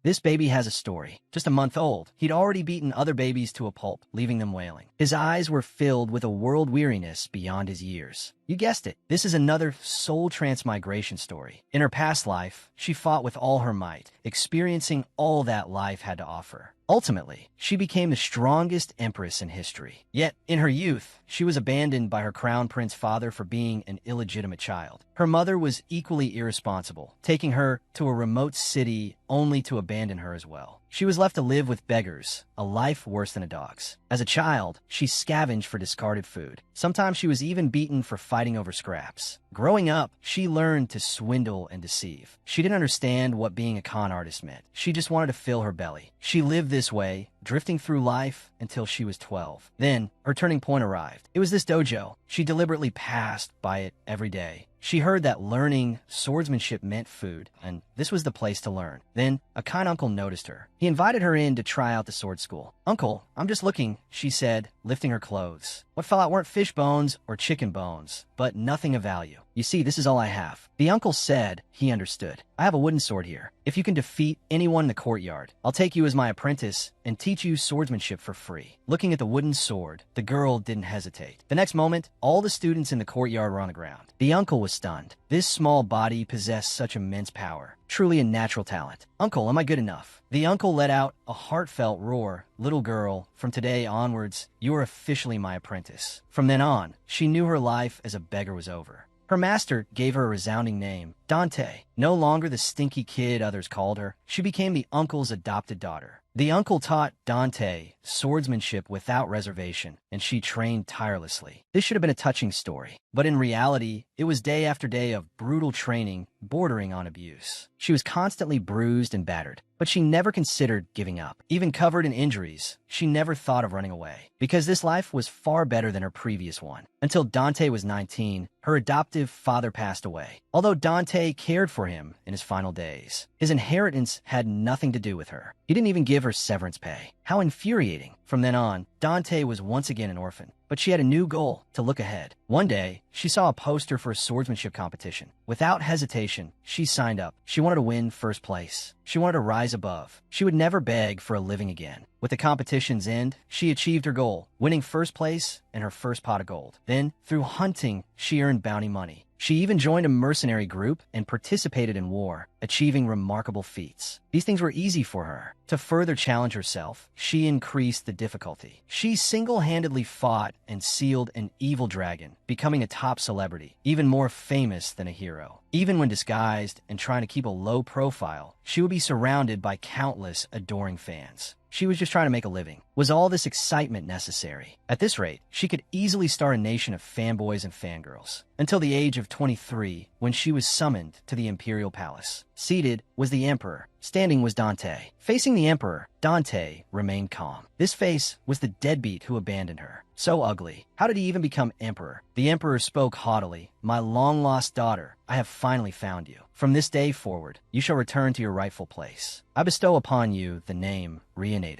This baby has a story. Just a month old, he'd already beaten other babies to a pulp, leaving them wailing. His eyes were filled with a world weariness beyond his years. You guessed it, this is another soul transmigration story. In her past life, she fought with all her might, experiencing all that life had to offer. Ultimately, she became the strongest empress in history. Yet, in her youth, she was abandoned by her crown prince father for being an illegitimate child. Her mother was equally irresponsible, taking her to a remote city only to abandon her as well. She was left to live with beggars, a life worse than a dog's. As a child, she scavenged for discarded food. Sometimes she was even beaten for fighting over scraps. Growing up, she learned to swindle and deceive. She didn't understand what being a con artist meant. She just wanted to fill her belly. She lived this way, drifting through life until she was 12. Then, her turning point arrived. It was this dojo. She deliberately passed by it every day. She heard that learning swordsmanship meant food, and this was the place to learn. Then, a kind uncle noticed her. He invited her in to try out the sword school. "Uncle, I'm just looking," she said, lifting her clothes. What fell out weren't fish bones or chicken bones, but nothing of value. "You see, this is all I have." The uncle said he understood. "I have a wooden sword here. If you can defeat anyone in the courtyard, I'll take you as my apprentice and teach you swordsmanship for free." Looking at the wooden sword, the girl didn't hesitate. The next moment, all the students in the courtyard were on the ground. The uncle was stunned. This small body possessed such immense power. Truly a natural talent. "Uncle, am I good enough?" The uncle let out a heartfelt roar. "Little girl, from today onwards, you are officially my apprentice." From then on, she knew her life as a beggar was over. Her master gave her a resounding name, Dante. No longer the stinky kid others called her, she became the uncle's adopted daughter. The uncle taught Dante swordsmanship without reservation, and she trained tirelessly. This should have been a touching story, but in reality, it was day after day of brutal training bordering on abuse. She was constantly bruised and battered, but she never considered giving up. Even covered in injuries, she never thought of running away, because this life was far better than her previous one. Until Dante was 19, her adoptive father passed away. Although Dante cared for him in his final days, his inheritance had nothing to do with her. He didn't even give her severance pay. How infuriating. From then on, Dante was once again an orphan, but she had a new goal: to look ahead. One day, she saw a poster for a swordsmanship competition. Without hesitation, she signed up. She wanted to win first place. She wanted to rise above. She would never beg for a living again. With the competition's end, she achieved her goal, winning first place and her first pot of gold. Then, through hunting, she earned bounty money. She even joined a mercenary group and participated in war, achieving remarkable feats. These things were easy for her. To further challenge herself, she increased the difficulty. She single-handedly fought and sealed an evil dragon, becoming a top celebrity, even more famous than a hero. Even when disguised and trying to keep a low profile, she would be surrounded by countless adoring fans. She was just trying to make a living. Was all this excitement necessary? At this rate, she could easily start a nation of fanboys and fangirls. Until the age of 23, when she was summoned to the imperial palace. Seated was the emperor. Standing was Dante. Facing the emperor, Dante remained calm. This face was the deadbeat who abandoned her. So ugly. How did he even become emperor? The emperor spoke haughtily. "My long-lost daughter, I have finally found you. From this day forward, you shall return to your rightful place. I bestow upon you the name Reborn."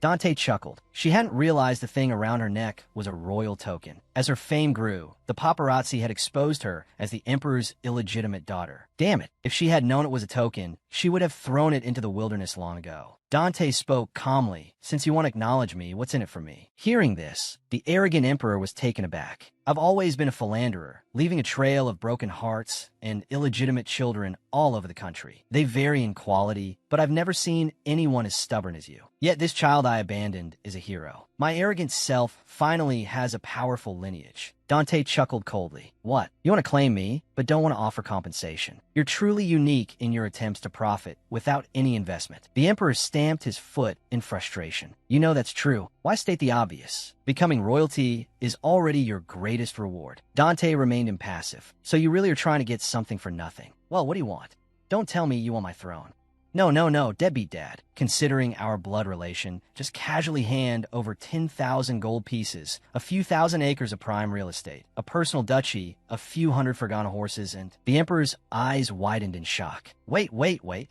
Dante chuckled. She hadn't realized the thing around her neck was a royal token. As her fame grew, the paparazzi had exposed her as the emperor's illegitimate daughter. Damn it, if she had known it was a token, she would have thrown it into the wilderness long ago. Dante spoke calmly. "Since you want to acknowledge me, what's in it for me?" Hearing this, the arrogant emperor was taken aback. "I've always been a philanderer, leaving a trail of broken hearts and illegitimate children all over the country. They vary in quality, but I've never seen anyone as stubborn as you. Yet this child I abandoned is a hero. My arrogant self finally has a powerful lineage." Dante chuckled coldly. "What? You want to claim me, but don't want to offer compensation? You're truly unique in your attempts to profit without any investment." The emperor stamped his foot in frustration. "You know that's true. Why state the obvious? Becoming royalty is already your greatest reward." Dante remained impassive. "So you really are trying to get something for nothing? Well, what do you want? Don't tell me you want my throne." No, deadbeat dad. Considering our blood relation, just casually hand over 10,000 gold pieces, a few thousand acres of prime real estate, a personal duchy, a few hundred forgotten horses, and the emperor's eyes widened in shock. Wait.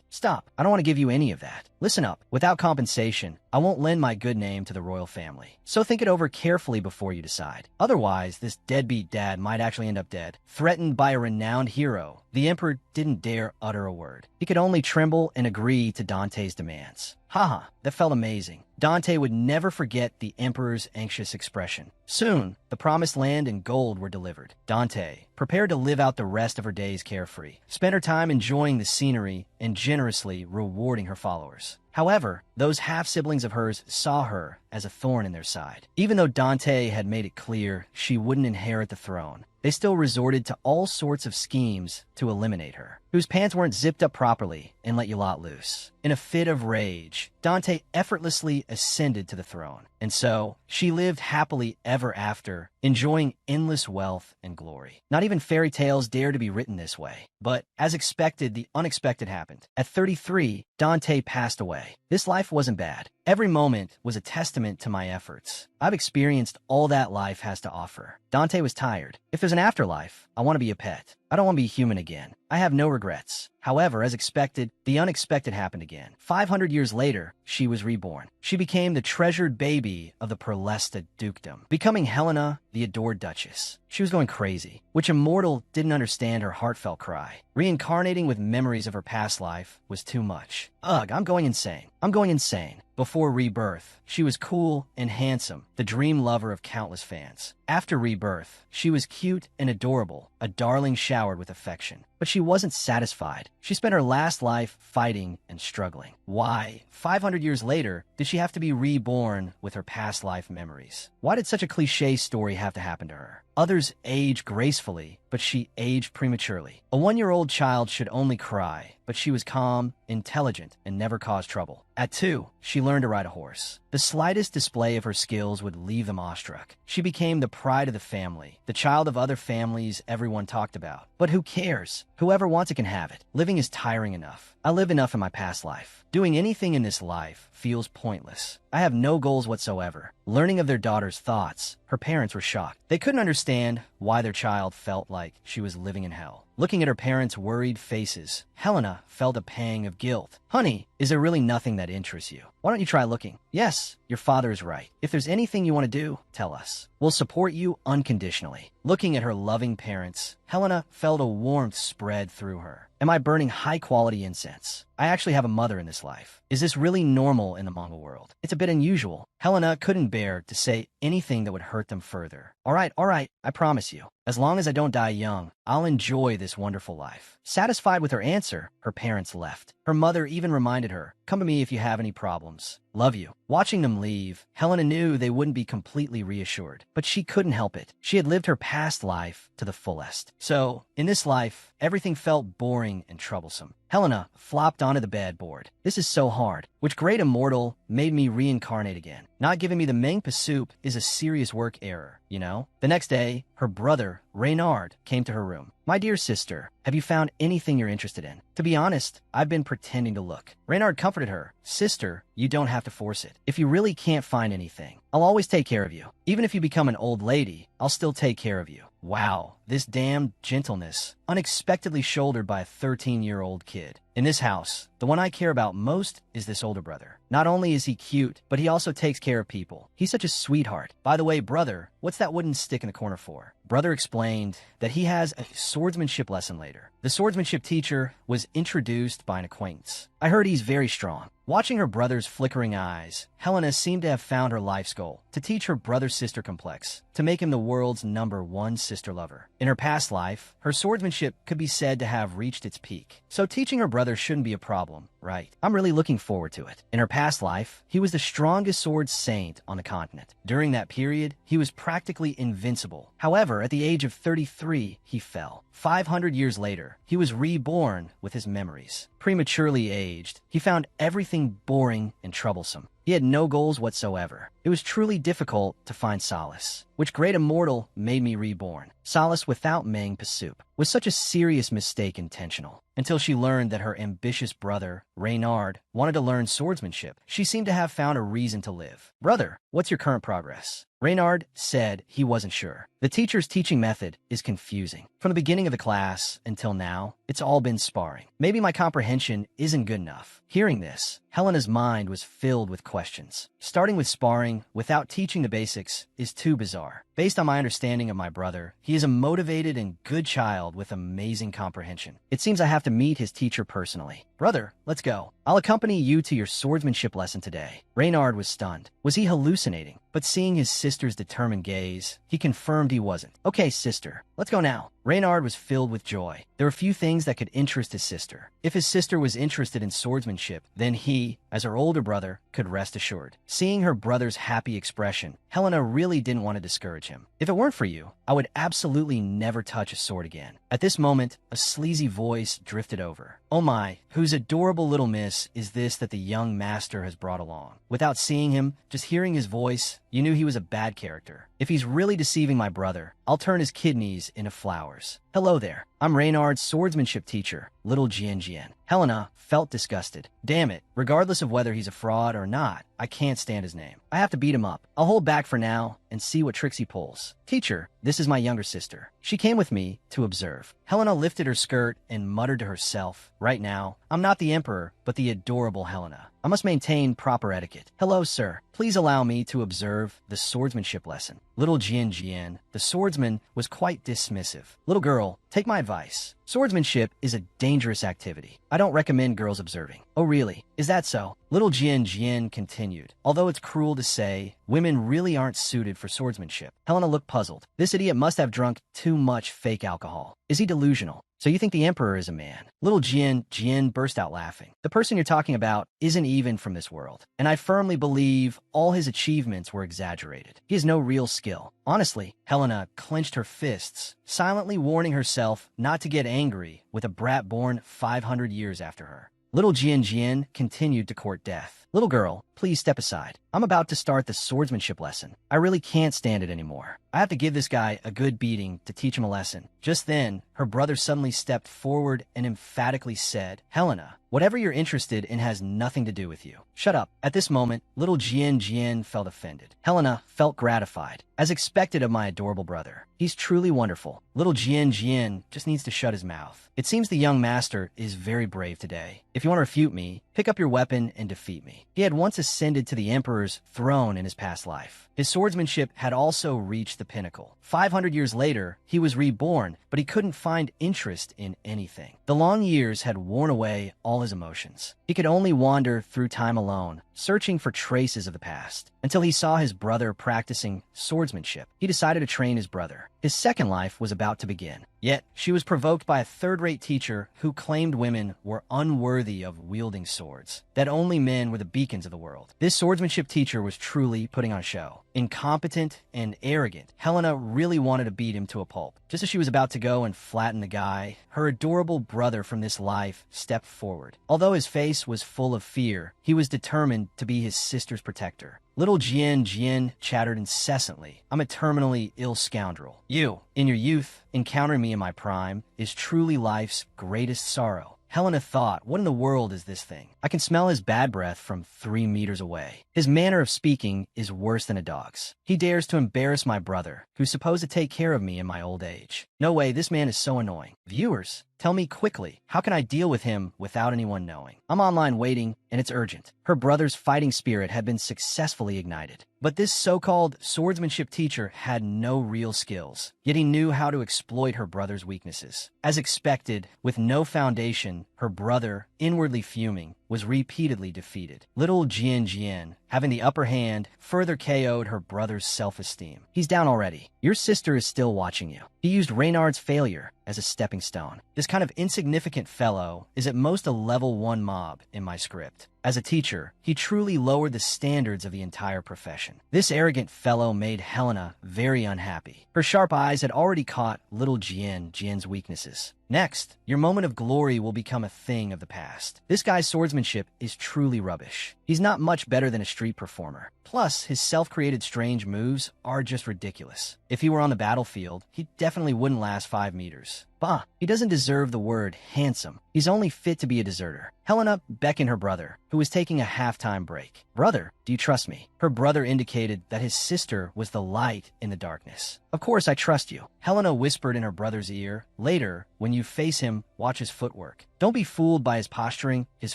Stop. I don't want to give you any of that. Listen up. Without compensation, I won't lend my good name to the royal family. So think it over carefully before you decide. Otherwise, this deadbeat dad might actually end up dead. Threatened by a renowned hero, the emperor didn't dare utter a word. He could only tremble and agree to Dante's demands. Haha, that felt amazing. Dante would never forget the emperor's anxious expression. Soon, the promised land and gold were delivered. Dante, prepared to live out the rest of her days carefree, spent her time enjoying the scenery and generously rewarding her followers. However, those half-siblings of hers saw her as a thorn in their side. Even though Dante had made it clear she wouldn't inherit the throne, they still resorted to all sorts of schemes to eliminate her, whose pants weren't zipped up properly and let you lot loose. In a fit of rage, Dante effortlessly ascended to the throne, and so she lived happily ever after, enjoying endless wealth and glory. Not even fairy tales dare to be written this way. But, as expected, the unexpected happened. At 33, Dante passed away. This life wasn't bad. Every moment was a testament to my efforts. I've experienced all that life has to offer. Dante was tired. If there's an afterlife, I want to be a pet. I don't want to be human again. I have no regrets. However, as expected, the unexpected happened again. 500 years later, she was reborn. She became the treasured baby of the Prelesta dukedom, becoming Helena, the adored duchess. She was going crazy, which a mortal didn't understand her heartfelt cry. Reincarnating with memories of her past life was too much. Ugh, I'm going insane. I'm going insane. Before rebirth, she was cool and handsome, the dream lover of countless fans. After rebirth, she was cute and adorable, a darling showered with affection. But she wasn't satisfied. She spent her last life fighting and struggling. Why, 500 years later, did she have to be reborn with her past life memories? Why did such a cliche story have to happen to her? Others age gracefully, but she aged prematurely. A 1-year-old child should only cry, but she was calm, intelligent, and never caused trouble. At 2, she learned to ride a horse. The slightest display of her skills would leave them awestruck. She became the pride of the family, the child of other families everyone talked about. But who cares? Whoever wants it can have it. Living is tiring enough. I lived enough in my past life. Doing anything in this life feels pointless. I have no goals whatsoever. Learning of their daughter's thoughts, her parents were shocked. They couldn't understand why their child felt like she was living in hell. Looking at her parents' worried faces, Helena felt a pang of guilt. Honey, is there really nothing that interests you? Why don't you try looking? Yes, your father is right. If there's anything you want to do, tell us. We'll support you unconditionally. Looking at her loving parents, Helena felt a warmth spread through her. Am I burning high-quality incense? I actually have a mother in this life. Is this really normal in the Mongol world? It's a bit unusual. Helena couldn't bear to say anything that would hurt them further. All right, I promise you. As long as I don't die young, I'll enjoy this wonderful life. Satisfied with her answer, her parents left. Her mother even reminded her, come to me if you have any problems. Love you. Watching them leave, Helena knew they wouldn't be completely reassured, but she couldn't help it. She had lived her past life to the fullest. So, in this life, everything felt boring and troublesome. Helena flopped onto the bedboard. This is so hard. Which great immortal made me reincarnate again? Not giving me the Mengpa soup is a serious work error, you know? The next day, her brother, Reynard, came to her room. My dear sister, have you found anything you're interested in? To be honest, I've been pretending to look. Reynard comforted her. Sister, you don't have to force it. If you really can't find anything, I'll always take care of you. Even if you become an old lady, I'll still take care of you. Wow, this damned gentleness, unexpectedly shouldered by a 13-year-old kid. In this house, the one I care about most is this older brother. Not only is he cute, but he also takes care of people. He's such a sweetheart. By the way, brother, what's that wooden stick in the corner for? Brother explained that he has a swordsmanship lesson later. The swordsmanship teacher was introduced by an acquaintance. I heard he's very strong. Watching her brother's flickering eyes, Helena seemed to have found her life's goal, to teach her brother-sister complex, to make him the world's #1 sister lover. In her past life, her swordsmanship could be said to have reached its peak. So teaching her brother shouldn't be a problem, right? I'm really looking forward to it. In her past life, he was the strongest sword saint on the continent. During that period, he was practically invincible. However, at the age of 33, he fell. 500 years later, he was reborn with his memories. Prematurely aged, he found everything boring and troublesome. He had no goals whatsoever. It was truly difficult to find solace. Which great immortal made me reborn? Solace without Mengpa soup. Was such a serious mistake intentional? Until she learned that her ambitious brother, Reynard, wanted to learn swordsmanship. She seemed to have found a reason to live. Brother, what's your current progress? Reynard said he wasn't sure. The teacher's teaching method is confusing. From the beginning of the class until now, It's all been sparring. Maybe my comprehension isn't good enough. Hearing this, Helena's mind was filled with questions. Starting with sparring without teaching the basics is too bizarre. Based on my understanding of my brother, he is a motivated and good child with amazing comprehension. It seems I have to meet his teacher personally. Brother, let's go. I'll accompany you to your swordsmanship lesson today. Reynard was stunned. Was he hallucinating? But seeing his sister's determined gaze, he confirmed he wasn't. Okay, sister, let's go now. Reynard was filled with joy. There were few things that could interest his sister. If his sister was interested in swordsmanship, then he, as her older brother, could rest assured. Seeing her brother's happy expression, Helena really didn't want to discourage him. If it weren't for you, I would absolutely never touch a sword again. At this moment, a sleazy voice drifted over. Oh my, whose adorable little miss is this that the young master has brought along? Without seeing him, just hearing his voice, you knew he was a bad character. If he's really deceiving my brother, I'll turn his kidneys into flowers. Hello there. I'm Reynard's swordsmanship teacher, little Jian. Helena felt disgusted. Damn it, regardless of whether he's a fraud or not, I can't stand his name. I have to beat him up. I'll hold back for now and see what tricks he pulls. Teacher, this is my younger sister. She came with me to observe. Helena lifted her skirt and muttered to herself, right now, I'm not the emperor, but the adorable Helena. I must maintain proper etiquette. Hello, sir. Please allow me to observe the swordsmanship lesson. Little Jian, the swordsman, was quite dismissive. Little girl, take my advice. Swordsmanship is a dangerous activity. I don't recommend girls observing. Oh, really? Is that so? Little Jian continued. Although it's cruel to say, women really aren't suited for swordsmanship. Helena looked puzzled. This idiot must have drunk too much fake alcohol. Is he delusional? So you think the emperor is a man? Little Jian burst out laughing. The person you're talking about isn't even from this world, and I firmly believe all his achievements were exaggerated. He has no real skill. Honestly, Helena clenched her fists, silently warning herself not to get angry with a brat born 500 years after her. Little Jian continued to court death. Little girl, please step aside. I'm about to start the swordsmanship lesson. I really can't stand it anymore. I have to give this guy a good beating to teach him a lesson. Just then, her brother suddenly stepped forward and emphatically said, Helena, whatever you're interested in has nothing to do with you. Shut up. At this moment, little Jian felt offended. Helena felt gratified, as expected of my adorable brother. He's truly wonderful. Little Jian just needs to shut his mouth. It seems the young master is very brave today. If you want to refute me, pick up your weapon and defeat me. He had once ascended to the emperor's throne in his past life. His swordsmanship had also reached the pinnacle. 500 years later, he was reborn, but he couldn't find interest in anything. The long years had worn away all his emotions. He could only wander through time alone, searching for traces of the past, until he saw his brother practicing swordsmanship. He decided to train his brother. His second life was about to begin. Yet, she was provoked by a third-rate teacher who claimed women were unworthy of wielding swords, that only men were the beacons of the world. This swordsmanship teacher was truly putting on a show. Incompetent and arrogant, Helena really wanted to beat him to a pulp. Just as she was about to go and flatten the guy, her adorable brother from this life stepped forward. Although his face was full of fear, he was determined to be his sister's protector. Little Jian chattered incessantly. I'm a terminally ill scoundrel. You, in your youth, encountering me in my prime, is truly life's greatest sorrow. Helena thought, what in the world is this thing? I can smell his bad breath from 3 meters away. His manner of speaking is worse than a dog's. He dares to embarrass my brother, who's supposed to take care of me in my old age. No way, this man is so annoying. Viewers, tell me quickly, how can I deal with him without anyone knowing? I'm online waiting, and it's urgent. Her brother's fighting spirit had been successfully ignited. But this so-called swordsmanship teacher had no real skills, yet he knew how to exploit her brother's weaknesses. As expected, with no foundation, her brother, inwardly fuming, was repeatedly defeated. Little Jian, having the upper hand, further KO'd her brother's self-esteem. He's down already. Your sister is still watching you. He used Reynard's failure as a stepping stone. This kind of insignificant fellow is at most a level 1 mob in my script. As a teacher, he truly lowered the standards of the entire profession. This arrogant fellow made Helena very unhappy. Her sharp eyes had already caught little Jian's weaknesses. Next, your moment of glory will become a thing of the past. This guy's swordsmanship is truly rubbish. He's not much better than a street performer. Plus, his self-created strange moves are just ridiculous. If he were on the battlefield, he definitely wouldn't last 5 meters. Bah, he doesn't deserve the word handsome. He's only fit to be a deserter. Helena beckoned her brother, who was taking a halftime break. Brother, do you trust me? Her brother indicated that his sister was the light in the darkness. Of course, I trust you, Helena whispered in her brother's ear. Later, when you face him, watch his footwork. Don't be fooled by his posturing. His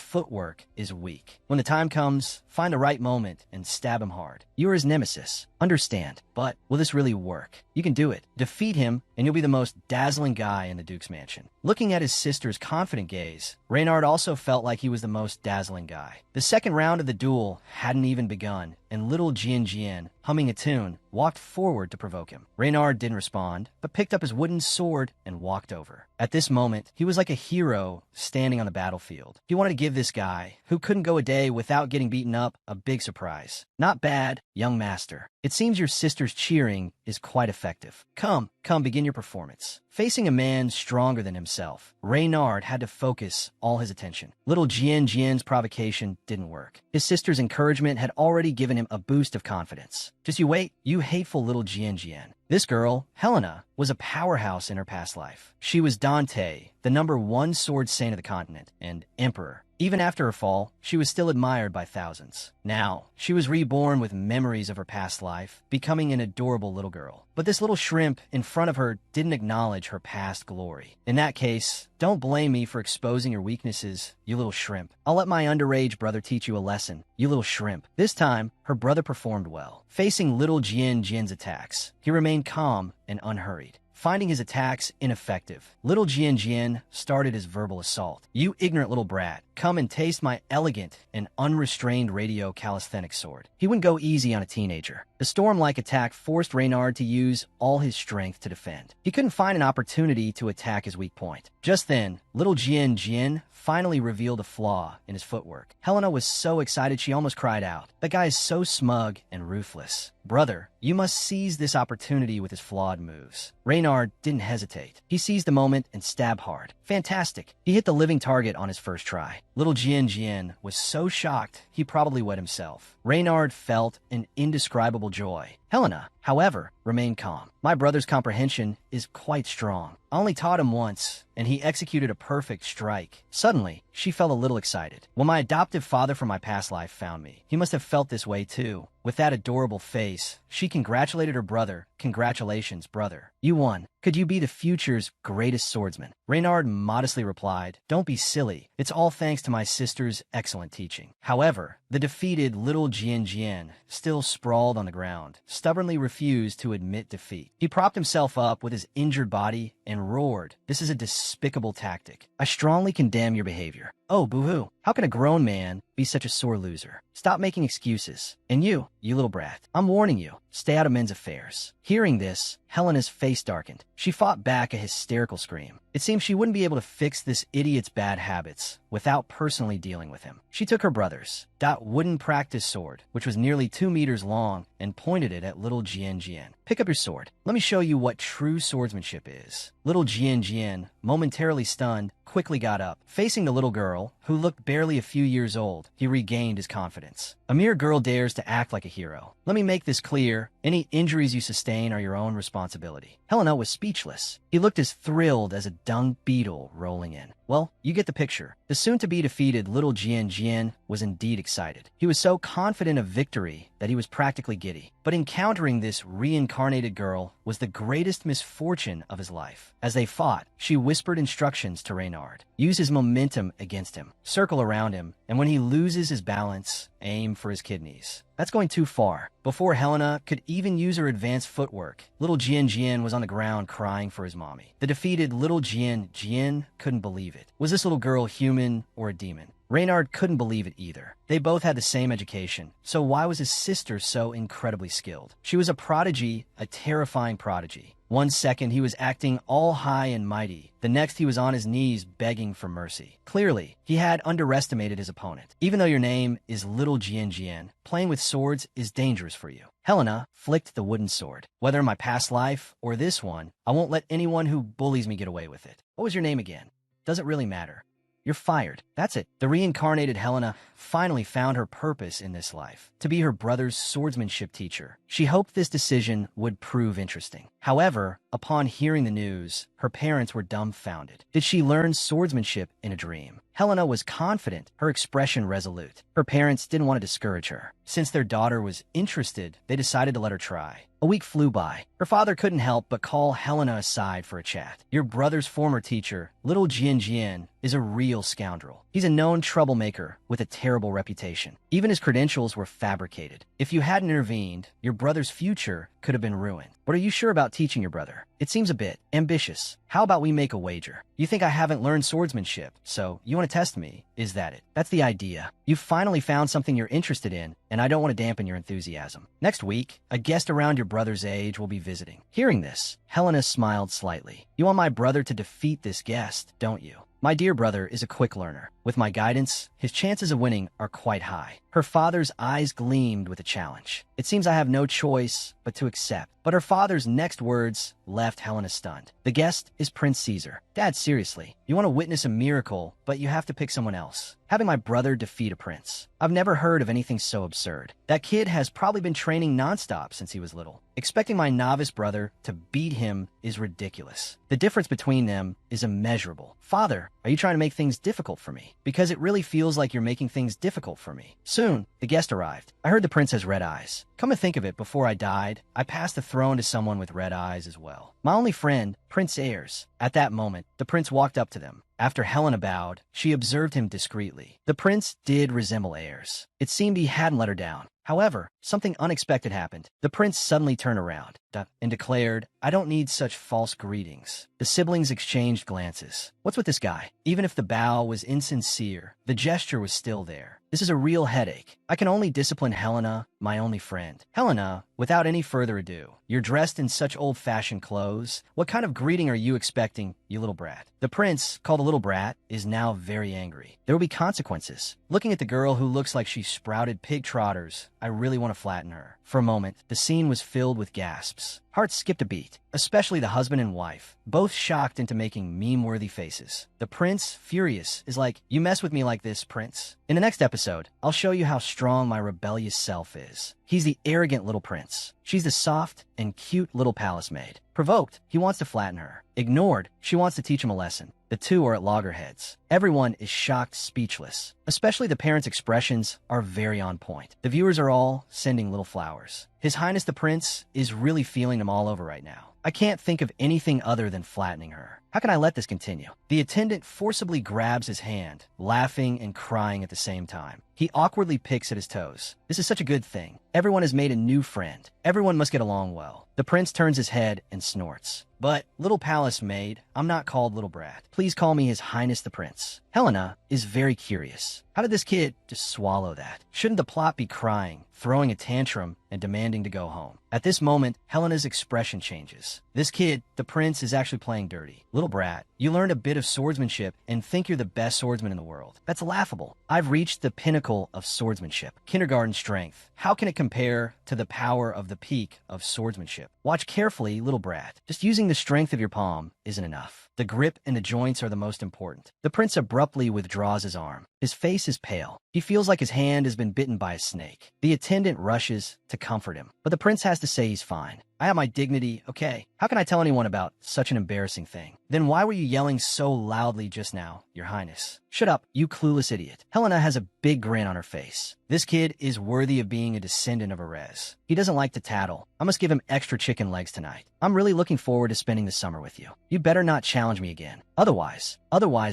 footwork is weak. When the time comes, find the right moment and stab him hard. You are his nemesis. Understand. But will this really work? You can do it. Defeat him, and you'll be the most dazzling guy in the Duke's mansion. Looking at his sister's confident gaze, Reynard also felt like he was the most dazzling guy. The second round of the duel hadn't even begun, and little Jian, humming a tune, walked forward to provoke him. Reynard didn't respond, but picked up his wooden sword and walked over. At this moment, he was like a hero standing on the battlefield. He wanted to give this guy, who couldn't go a day without getting beaten up, a big surprise. Not bad, young master. It seems your sister's cheering is quite effective. Come, begin your performance. Facing a man stronger than himself, Reynard had to focus all his attention. Little Jian's provocation didn't work. His sister's encouragement had already given him a boost of confidence. Just you wait, you hateful little Jian. This girl, Helena, was a powerhouse in her past life. She was Dante, the #1 sword saint of the continent, and emperor. Even after her fall, she was still admired by thousands. Now, she was reborn with memories of her past life, becoming an adorable little girl. But this little shrimp in front of her didn't acknowledge her past glory. In that case, don't blame me for exposing your weaknesses, you little shrimp. I'll let my underage brother teach you a lesson, you little shrimp. This time, her brother performed well. Facing little Jian's attacks, he remained calm and unhurried. Finding his attacks ineffective, little Jian started his verbal assault. You ignorant little brat, come and taste my elegant and unrestrained radio calisthenics sword. He wouldn't go easy on a teenager. The storm-like attack forced Reynard to use all his strength to defend. He couldn't find an opportunity to attack his weak point. Just then, little Jian finally revealed a flaw in his footwork. Helena was so excited she almost cried out. That guy is so smug and ruthless. Brother, you must seize this opportunity with his flawed moves. Reynard didn't hesitate. He seized the moment and stabbed hard. Fantastic. He hit the living target on his first try. Little Jian was so shocked he probably wet himself. Reynard felt an indescribable joy. Helena, however, remained calm. My brother's comprehension is quite strong. I only taught him once, and he executed a perfect strike. Suddenly, she felt a little excited. When my adoptive father from my past life found me, he must have felt this way too. With that adorable face, she congratulated her brother. Congratulations, brother. You won. Could you be the future's greatest swordsman? Reynard modestly replied, Don't be silly. It's all thanks to my sister's excellent teaching. However, the defeated little Jian still sprawled on the ground, stubbornly refused to admit defeat. He propped himself up with his injured body and roared, This is a despicable tactic. I strongly condemn your behavior. Oh, boo-hoo. How can a grown man be such a sore loser? Stop making excuses. And you little brat, I'm warning you, stay out of men's affairs. Hearing this, Helena's face darkened. She fought back a hysterical scream. It seemed she wouldn't be able to fix this idiot's bad habits without personally dealing with him. She took her brother's wooden practice sword, which was nearly 2 meters long, and pointed it at little Jian. Pick up your sword. Let me show you what true swordsmanship is. Little Jian, momentarily stunned, quickly got up. Facing the little girl, who looked barely a few years old, he regained his confidence. A mere girl dares to act like a hero. Let me make this clear. Any injuries you sustain are your own responsibility. Helena was speechless. He looked as thrilled as a dung beetle rolling in. Well, you get the picture. The soon-to-be defeated little Jian was indeed excited. He was so confident of victory that he was practically giddy. But encountering this reincarnated girl was the greatest misfortune of his life. As they fought, she whispered instructions to Reynard. Use his momentum against him. Circle around him, and when he loses his balance, aim for his kidneys. That's going too far. Before Helena could even use her advanced footwork, little Jian was on the ground crying for his mommy. The defeated little Jian couldn't believe it. Was this little girl human or a demon? Reynard couldn't believe it either. They both had the same education, so why was his sister so incredibly skilled? She was a prodigy, a terrifying prodigy. One second he was acting all high and mighty. The next he was on his knees begging for mercy. Clearly, he had underestimated his opponent. Even though your name is little Jian, playing with swords is dangerous for you. Helena flicked the wooden sword. Whether in my past life or this one, I won't let anyone who bullies me get away with it. What was your name again? Doesn't really matter. You're fired. That's it. The reincarnated Helena finally found her purpose in this life, to be her brother's swordsmanship teacher. She hoped this decision would prove interesting. However, upon hearing the news, her parents were dumbfounded. Did she learn swordsmanship in a dream? Helena was confident, her expression resolute. Her parents didn't want to discourage her. Since their daughter was interested, they decided to let her try. A week flew by. Her father couldn't help but call Helena aside for a chat. Your brother's former teacher, little Jian, is a real scoundrel. He's a known troublemaker with a terrible reputation. Even his credentials were fabricated. If you hadn't intervened, your brother's future could have been ruined. What are you sure about teaching your brother? It seems a bit ambitious. How about we make a wager? You think I haven't learned swordsmanship, so you want to test me? Is that it? That's the idea. You've finally found something you're interested in, and I don't want to dampen your enthusiasm. Next week, a guest around your brother's age will be visiting. Hearing this, Helena smiled slightly. You want my brother to defeat this guest, don't you? My dear brother is a quick learner. With my guidance, his chances of winning are quite high. Her father's eyes gleamed with a challenge. It seems I have no choice but to accept. But her father's next words left Helena stunned. The guest is Prince Caesar. Dad, seriously, you want to witness a miracle, but you have to pick someone else. Having my brother defeat a prince. I've never heard of anything so absurd. That kid has probably been training nonstop since he was little. Expecting my novice brother to beat him is ridiculous. The difference between them is immeasurable. Father, are you trying to make things difficult for me? Because it really feels like you're making things difficult for me. Soon, the guest arrived. I heard the prince has red eyes. Come to think of it, before I died, I passed the throne to someone with red eyes as well. My only friend, Prince Ayers. At that moment, the prince walked up to them. After Helena bowed, she observed him discreetly. The prince did resemble Ayers. It seemed he hadn't let her down. However, something unexpected happened. The prince suddenly turned around and declared, I don't need such false greetings. The siblings exchanged glances. What's with this guy? Even if the bow was insincere, the gesture was still there. This is a real headache. I can only discipline Helena, my only friend. Helena, without any further ado, you're dressed in such old-fashioned clothes. What kind of greeting are you expecting, you little brat? The prince, called a little brat, is now very angry. There will be consequences. Looking at the girl who looks like she sprouted pig trotters, I really want to flatten her. For a moment, the scene was filled with gasps. Hearts skipped a beat, especially the husband and wife, both shocked into making meme-worthy faces. The prince, furious, is like, you mess with me like this, prince. In the next episode, I'll show you how strong my rebellious self is. He's the arrogant little prince. She's the soft and cute little palace maid. Provoked, he wants to flatten her. Ignored, she wants to teach him a lesson. The two are at loggerheads. Everyone is shocked, speechless. Especially the parents' expressions are very on point. The viewers are all sending little flowers. His Highness the Prince is really feeling them all over right now. I can't think of anything other than flattening her. How can I let this continue? The attendant forcibly grabs his hand, laughing and crying at the same time. He awkwardly picks at his toes. This is such a good thing. Everyone has made a new friend. Everyone must get along well. The prince turns his head and snorts. But, little palace maid, I'm not called little brat. Please call me His Highness the Prince. Helena is very curious. How did this kid just swallow that? Shouldn't the plot be crying, throwing a tantrum, and demanding to go home? At this moment, Helena's expression changes. This kid, the prince, is actually playing dirty. Little brat, you learned a bit of swordsmanship and think you're the best swordsman in the world. That's laughable. I've reached the pinnacle of swordsmanship. Kindergarten strength. How can it compare to the power of the peak of swordsmanship? Watch carefully, little brat. Just using the strength of your palm isn't enough. The grip and the joints are the most important. The prince abruptly withdraws his arm. His face is pale. He feels like his hand has been bitten by a snake. The attendant rushes to comfort him, but the prince has to say he's fine. I have my dignity, okay? How can I tell anyone about such an embarrassing thing? Then why were you yelling so loudly just now, Your Highness? Shut up, you clueless idiot. Helena has a big grin on her face. This kid is worthy of being a descendant of Erez. He doesn't like to tattle. I must give him extra chicken legs tonight. I'm really looking forward to spending the summer with you. You better not challenge me again. Otherwise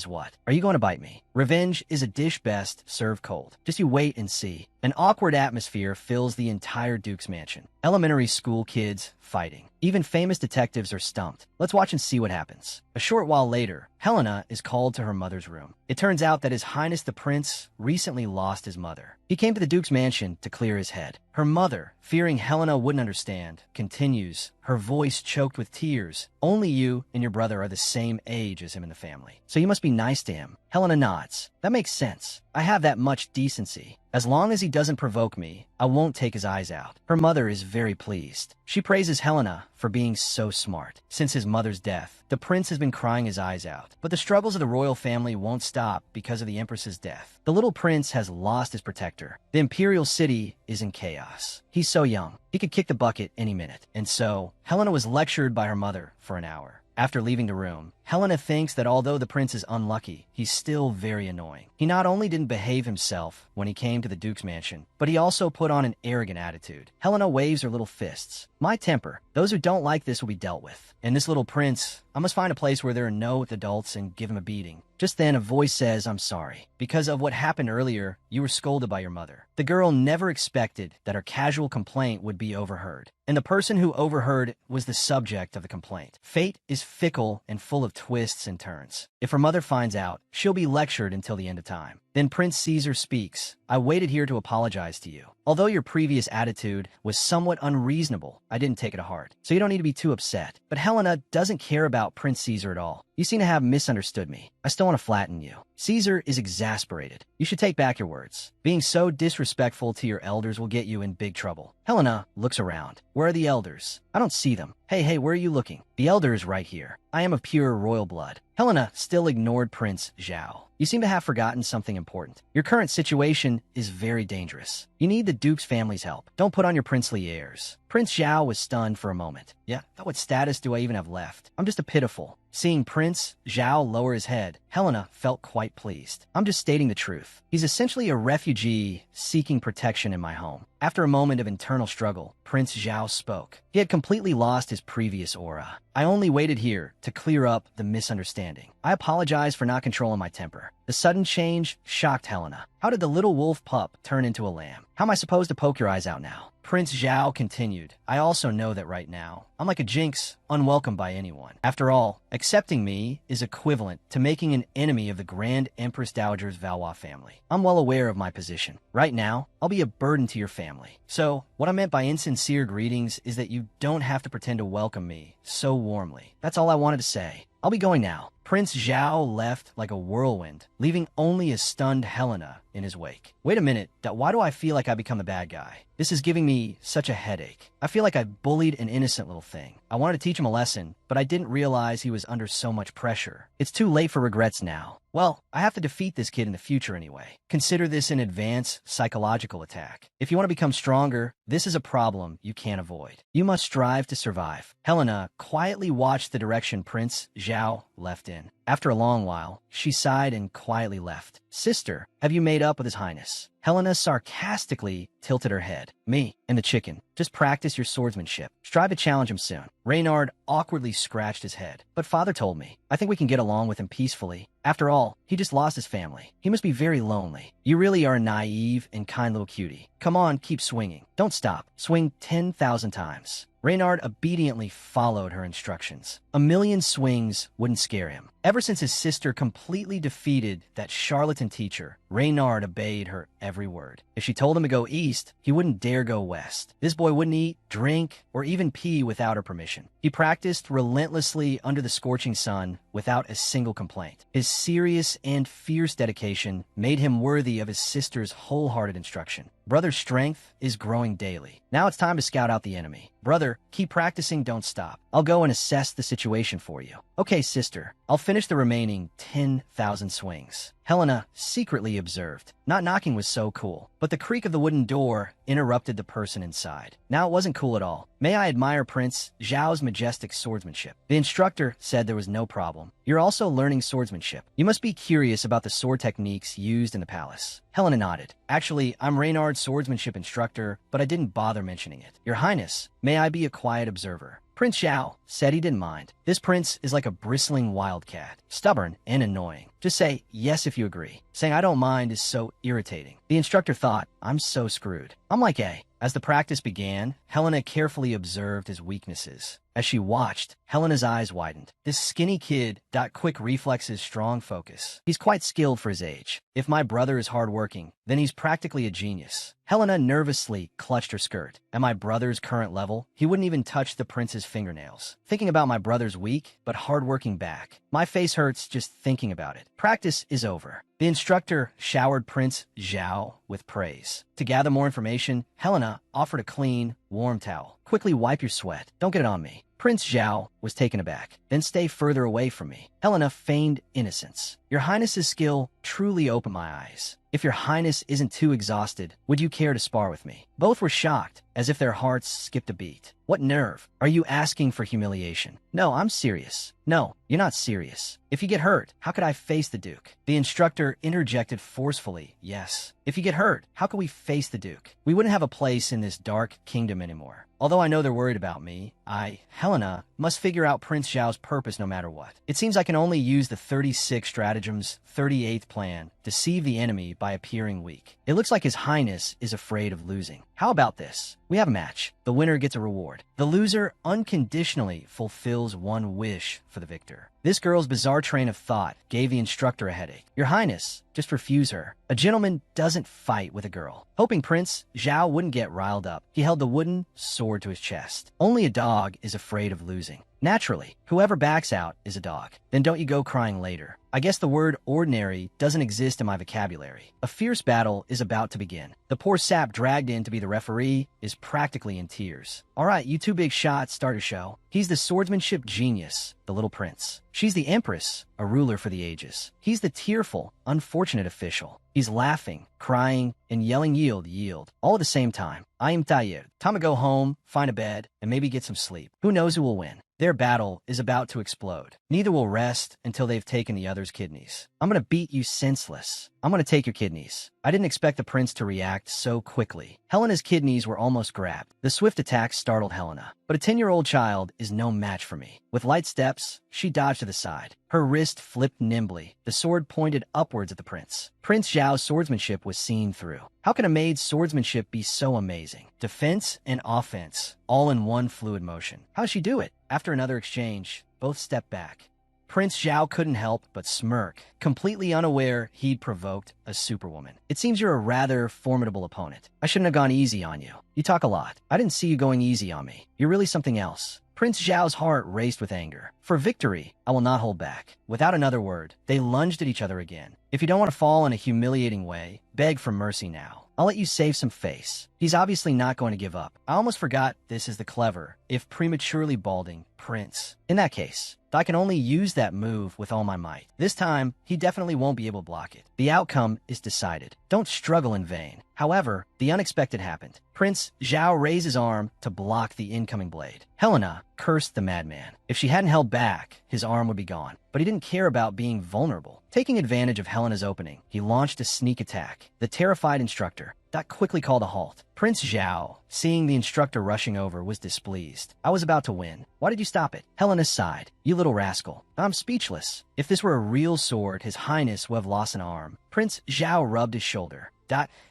what? Are you going to bite me? Revenge is a dish best served cold. Just you wait and see. An awkward atmosphere fills the entire Duke's mansion. Elementary school kids fighting. Even famous detectives are stumped. Let's watch and see what happens. A short while later, Helena is called to her mother's room. It turns out that His Highness the Prince recently lost his mother. He came to the Duke's mansion to clear his head. Her mother, fearing Helena wouldn't understand, continues, her voice choked with tears. Only you and your brother are the same age as him in the family. so you must be nice to him. Helena nods. That makes sense. I have that much decency. As long as he doesn't provoke me, I won't take his eyes out. Her mother is very pleased. She praises Helena for being so smart. Since his mother's death, the prince has been crying his eyes out. But the struggles of the royal family won't stop because of the empress's death. The little prince has lost his protector. The imperial city is in chaos. He's so young. He could kick the bucket any minute. And so, Helena was lectured by her mother for an hour. After leaving the room, Helena thinks that although the prince is unlucky, he's still very annoying. He not only didn't behave himself when he came to the duke's mansion, but he also put on an arrogant attitude. Helena waves her little fists. My temper. Those who don't like this will be dealt with. And this little prince, I must find a place where there are no adults and give him a beating. Just then, a voice says, I'm sorry. Because of what happened earlier, you were scolded by your mother. The girl never expected that her casual complaint would be overheard. And the person who overheard was the subject of the complaint. Fate is fickle and full of twists and turns. If her mother finds out, she'll be lectured until the end of time. Then Prince Caesar speaks. I waited here to apologize to you. Although your previous attitude was somewhat unreasonable, I didn't take it to heart, so you don't need to be too upset. But Helena doesn't care about Prince Caesar at all. You seem to have misunderstood me. I still want to flatten you. Caesar is exasperated. You should take back your words. Being so disrespectful to your elders will get you in big trouble. Helena looks around. Where are the elders? I don't see them. Hey, where are you looking? The elder is right here. I am of pure royal blood. Helena still ignored Prince Zhao. You seem to have forgotten something important. Your current situation is very dangerous. You need the Duke's family's help. Don't put on your princely airs. Prince Zhao was stunned for a moment. Yeah, what status do I even have left? I'm just a pitiful. Seeing Prince Zhao lower his head, Helena felt quite pleased. I'm just stating the truth. He's essentially a refugee seeking protection in my home. After a moment of internal struggle, Prince Zhao spoke. He had completely lost his previous aura. I only waited here to clear up the misunderstanding. I apologize for not controlling my temper. The sudden change shocked Helena. How did the little wolf pup turn into a lamb? How am I supposed to poke your eyes out now? Prince Zhao continued. I also know that right now, I'm like a jinx, unwelcome by anyone. After all, accepting me is equivalent to making an enemy of the Grand Empress Dowager's Valois family. I'm well aware of my position. Right now, I'll be a burden to your family. So, what I meant by insincere greetings is that you don't have to pretend to welcome me so warmly. That's all I wanted to say. I'll be going now. Prince Zhao left like a whirlwind, leaving only a stunned Helena in his wake. Wait a minute, why do I feel like I become the bad guy? This is giving me such a headache. I feel like I bullied an innocent little thing. I wanted to teach him a lesson, but I didn't realize he was under so much pressure. It's too late for regrets now. Well, I have to defeat this kid in the future anyway. Consider this an advanced psychological attack. If you want to become stronger, this is a problem you can't avoid. You must strive to survive. Helena quietly watched the direction Prince Zhao left in. After a long while, she sighed and quietly left. Sister, have you made up with His Highness? Helena sarcastically tilted her head. Me and the chicken. Just practice your swordsmanship. Strive to challenge him soon. Reynard awkwardly scratched his head. But father told me. I think we can get along with him peacefully. After all, he just lost his family. He must be very lonely. You really are a naive and kind little cutie. Come on, keep swinging. Don't stop. Swing 10,000 times. Reynard obediently followed her instructions. A million swings wouldn't scare him. Ever since his sister completely defeated that charlatan teacher, Reynard obeyed her every word. If she told him to go east, he wouldn't dare go west. This boy wouldn't eat, drink, or even pee without her permission. He practiced relentlessly under the scorching sun without a single complaint. His serious and fierce dedication made him worthy of his sister's wholehearted instruction. Brother's strength is growing daily. Now it's time to scout out the enemy. Brother, keep practicing, don't stop. I'll go and assess the situation for you. Okay, sister, I'll finish the remaining 10,000 swings. Helena secretly observed. Not knocking was so cool, but the creak of the wooden door interrupted the person inside. Now it wasn't cool at all. May I admire Prince Zhao's majestic swordsmanship? The instructor said there was no problem. You're also learning swordsmanship. You must be curious about the sword techniques used in the palace. Helena nodded. Actually, I'm Reynard's swordsmanship instructor, but I didn't bother mentioning it. Your Highness, may I be a quiet observer? Prince Zhao said he didn't mind. This prince is like a bristling wildcat, stubborn and annoying. Just say yes if you agree. Saying I don't mind is so irritating. The instructor thought, I'm so screwed. I'm like, I As the practice began, Helena carefully observed his weaknesses. As she watched, Helena's eyes widened. This skinny kid, quick reflexes, strong focus. He's quite skilled for his age. If my brother is hardworking, then he's practically a genius. Helena nervously clutched her skirt. At my brother's current level, he wouldn't even touch the prince's fingernails. Thinking about my brother's weak but hardworking back, my face hurts just thinking about it. Practice is over. The instructor showered Prince Zhao with praise. To gather more information, Helena offered a clean, warm towel. Quickly wipe your sweat. Don't get it on me. Prince Zhao was taken aback. Then stay further away from me. Helena feigned innocence. Your Highness's skill truly opened my eyes. If your Highness isn't too exhausted, would you care to spar with me? Both were shocked, as if their hearts skipped a beat. What nerve? Are you asking for humiliation? No, I'm serious. No, you're not serious. If you get hurt, how could I face the Duke? The instructor interjected forcefully. Yes. If you get hurt, how could we face the Duke? We wouldn't have a place in this dark kingdom anymore. Although I know they're worried about me, Helena, must figure out Prince Zhao's purpose no matter what. It seems I can only use the 36 stratagems 38th plan, deceive the enemy by appearing weak. It looks like His Highness is afraid of losing. How about this? We have a match. The winner gets a reward. The loser unconditionally fulfills one wish for the victor. This girl's bizarre train of thought gave the instructor a headache. Your Highness, just refuse her. A gentleman doesn't fight with a girl. Hoping Prince Zhao wouldn't get riled up, he held the wooden sword to his chest. Only a dog is afraid of losing. Naturally, whoever backs out is a dog. Then don't you go crying later. I guess the word ordinary doesn't exist in my vocabulary. A fierce battle is about to begin. The poor sap dragged in to be the referee is practically in tears. All right, you two big shots, start a show. He's the swordsmanship genius, the little prince. She's the empress, a ruler for the ages. He's the tearful, unfortunate official. He's laughing, crying, and yelling yield, yield, all at the same time. I am tired. Time to go home, find a bed, and maybe get some sleep. Who knows who will win? Their battle is about to explode. Neither will rest until they've taken the other's kidneys. I'm gonna beat you senseless. I'm gonna take your kidneys. I didn't expect the prince to react so quickly. Helena's kidneys were almost grabbed. The swift attack startled Helena. But a 10-year-old child is no match for me. With light steps, she dodged to the side. Her wrist flipped nimbly. The sword pointed upwards at the prince. Prince Zhao's swordsmanship was seen through. How can a maid's swordsmanship be so amazing? Defense and offense, all in one fluid motion. How'd she do it? After another exchange, both stepped back. Prince Zhao couldn't help but smirk, completely unaware he'd provoked a superwoman. It seems you're a rather formidable opponent. I shouldn't have gone easy on you. You talk a lot. I didn't see you going easy on me. You're really something else. Prince Zhao's heart raced with anger. For victory, I will not hold back. Without another word, they lunged at each other again. If you don't want to fall in a humiliating way, beg for mercy now. I'll let you save some face. He's obviously not going to give up. I almost forgot this is the clever, if prematurely balding, prince. In that case, I can only use that move with all my might. This time, he definitely won't be able to block it. The outcome is decided. Don't struggle in vain. However, the unexpected happened. Prince Zhao raised his arm to block the incoming blade. Helena cursed the madman. If she hadn't held back, his arm would be gone. But he didn't care about being vulnerable. Taking advantage of Helena's opening, he launched a sneak attack. The terrified instructor quickly called a halt. Prince Zhao, seeing the instructor rushing over, was displeased. I was about to win. Why did you stop it? Helena sighed. You little rascal. I'm speechless. If this were a real sword, His Highness would have lost an arm. Prince Zhao rubbed his shoulder.